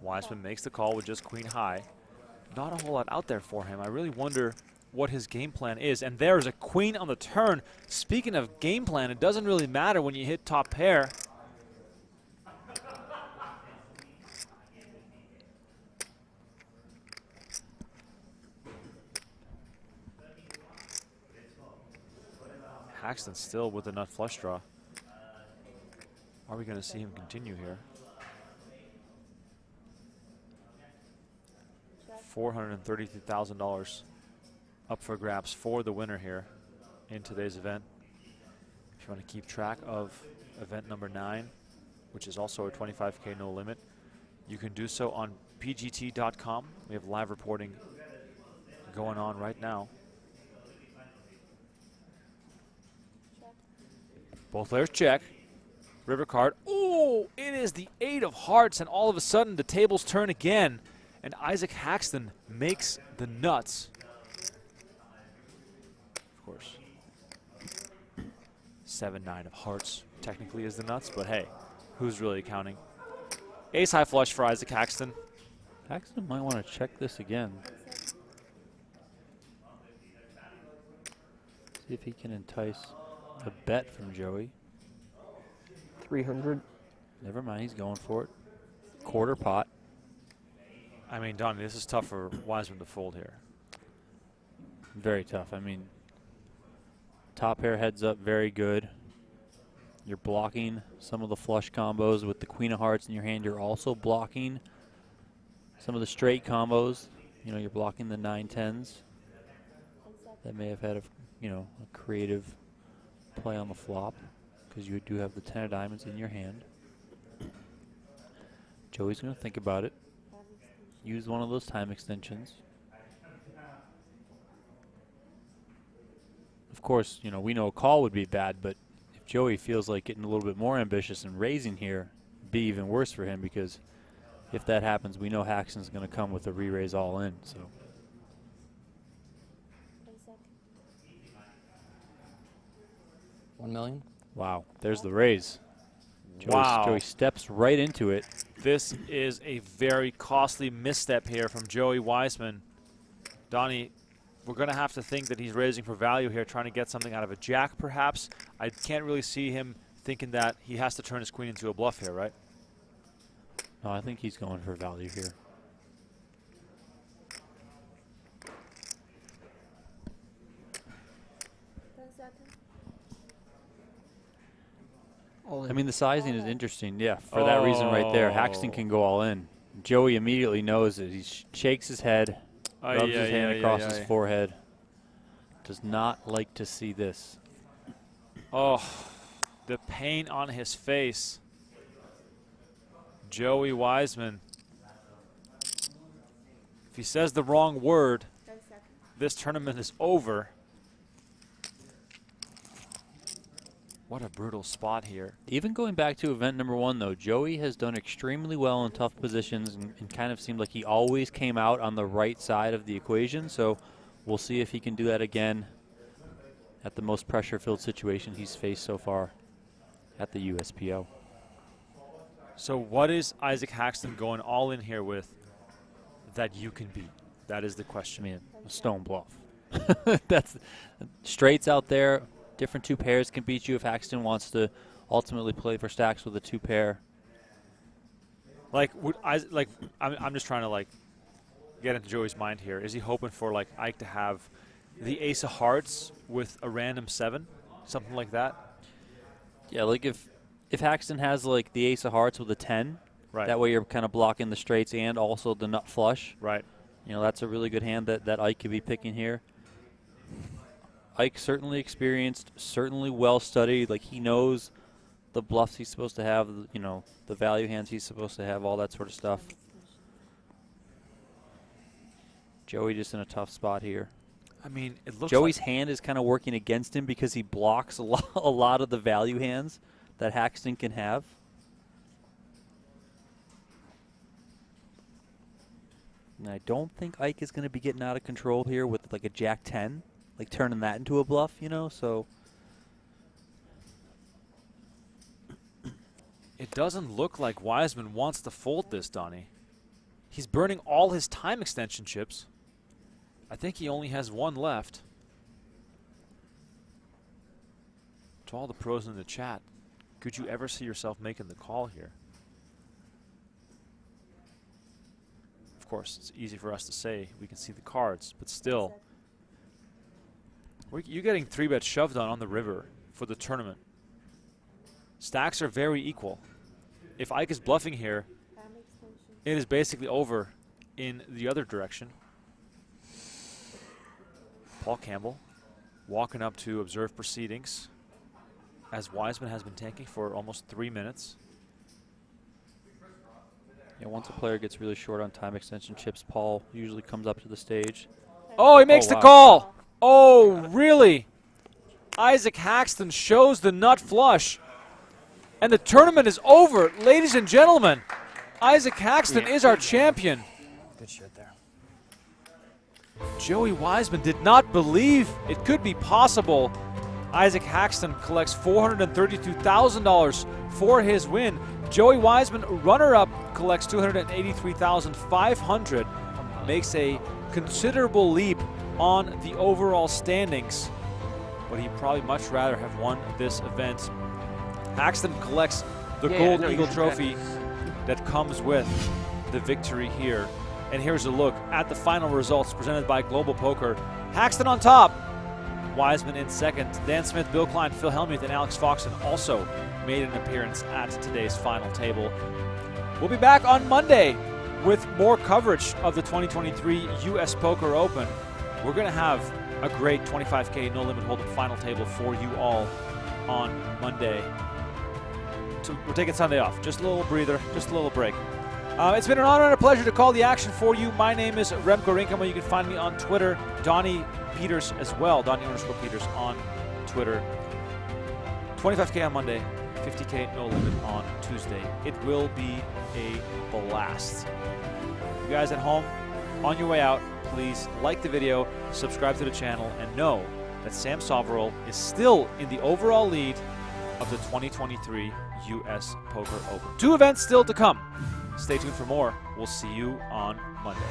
Weissman makes the call with just queen high. Not a whole lot out there for him. I really wonder what his game plan is. And there's a queen on the turn. Speaking of game plan, it doesn't really matter when you hit top pair. Haxton still with the nut flush draw. Are we going to see him continue here? $432,000 up for grabs for the winner here in today's event. If you want to keep track of event number 9, which is also a 25K no limit, you can do so on pgt.com. We have live reporting going on right now. Both players check. River card. Oh, it is the 8 of hearts, and all of a sudden the tables turn again, and Isaac Haxton makes the nuts. Of course. 7-9 of hearts technically is the nuts, but hey, who's really counting? Ace high flush for Isaac Haxton. Haxton might want to check this again. See if he can entice a bet from Joey. 300. Never mind, he's going for it. Quarter pot. I mean, Donnie, this is tough for Wiseman to fold here. Very tough. I mean, top pair heads up, very good. You're blocking some of the flush combos with the queen of hearts in your hand. You're also blocking some of the straight combos. You know, you're blocking the 9-10s that may have had a creative play on the flop, because you do have the 10 of diamonds in your hand. Joey's going to think about it. Use one of those time extensions. Of course, you know, we know a call would be bad, but if Joey feels like getting a little bit more ambitious and raising here, it'd be even worse for him, because if that happens, we know Haxton's going to come with a re-raise all in. So. $1 million. Wow, there's the raise. Wow. Joey steps right into it. This is a very costly misstep here from Joey Weissman. Donnie, we're going to have to think that he's raising for value here, trying to get something out of a jack perhaps. I can't really see him thinking that he has to turn his queen into a bluff here, right? No, I think he's going for value here. I mean, the sizing is interesting, yeah, for that reason right there. Haxton can go all in. Joey immediately knows it. He shakes his head, rubs his hand across his forehead. Does not like to see this. Oh, the pain on his face. Joey Wiseman. If he says the wrong word, this tournament is over. What a brutal spot here. Even going back to event number 1, though, Joey has done extremely well in tough positions and kind of seemed like he always came out on the right side of the equation. So we'll see if he can do that again at the most pressure-filled situation he's faced so far at the USPO. So what is Isaac Haxton going all in here with that you can beat? That is the question. I mean, a stone bluff. That's straights out there. Different 2 pairs can beat you if Haxton wants to ultimately play for stacks with a 2 pair. I'm just trying to get into Joey's mind here. Is he hoping for Ike to have the ace of hearts with a random 7, something like that? Yeah, like if Haxton has the ace of hearts with a 10, right? That way you're kind of blocking the straights and also the nut flush. Right. You know, that's a really good hand that Ike could be picking here. Ike certainly experienced, certainly well studied. He knows the bluffs he's supposed to have, you know, the value hands he's supposed to have, all that sort of stuff. Joey just in a tough spot here. I mean, it looks Joey's hand is kind of working against him because he blocks a lot of the value hands that Haxton can have. And I don't think Ike is going to be getting out of control here with a Jack-10. Turning that into a bluff, you know, so. It doesn't look like Wiseman wants to fold this, Donnie. He's burning all his time extension chips. I think he only has one left. To all the pros in the chat, could you ever see yourself making the call here? Of course, it's easy for us to say. We can see the cards, but still. You're getting 3-bet shoved on the river for the tournament. Stacks are very equal. If Ike is bluffing here, it is basically over in the other direction. Paul Campbell walking up to observe proceedings as Wiseman has been tanking for almost 3 minutes. Yeah, once a player gets really short on time extension chips, Paul usually comes up to the stage. Oh, he makes the call. Oh, really? Isaac Haxton shows the nut flush. And the tournament is over. Ladies and gentlemen, Isaac Haxton is our champion. Good shit there. Joey Wiseman did not believe it could be possible. Isaac Haxton collects $432,000 for his win. Joey Wiseman, runner-up, collects $283,500. Makes a considerable leap on the overall standings, but he'd probably much rather have won this event. Haxton collects the Gold Eagle Trophy that comes with the victory here. And here's a look at the final results presented by Global Poker. Haxton on top, Wiseman in second. Dan Smith, Bill Klein, Phil Hellmuth, and Alex Foxen also made an appearance at today's final table. We'll be back on Monday with more coverage of the 2023 US Poker Open. We're going to have a great 25K No Limit Hold'em final table for you all on Monday. So we're taking Sunday off. Just a little breather, just a little break. It's been an honor and a pleasure to call the action for you. My name is Remko Rinkema. You can find me on Twitter. Donnie Peters as well. Donnie_Peters on Twitter. 25K on Monday. 50K No Limit on Tuesday. It will be a blast. You guys at home, on your way out, please like the video, subscribe to the channel, and know that Sam Soverall is still in the overall lead of the 2023 US Poker Open. 2 events still to come. Stay tuned for more. We'll see you on Monday.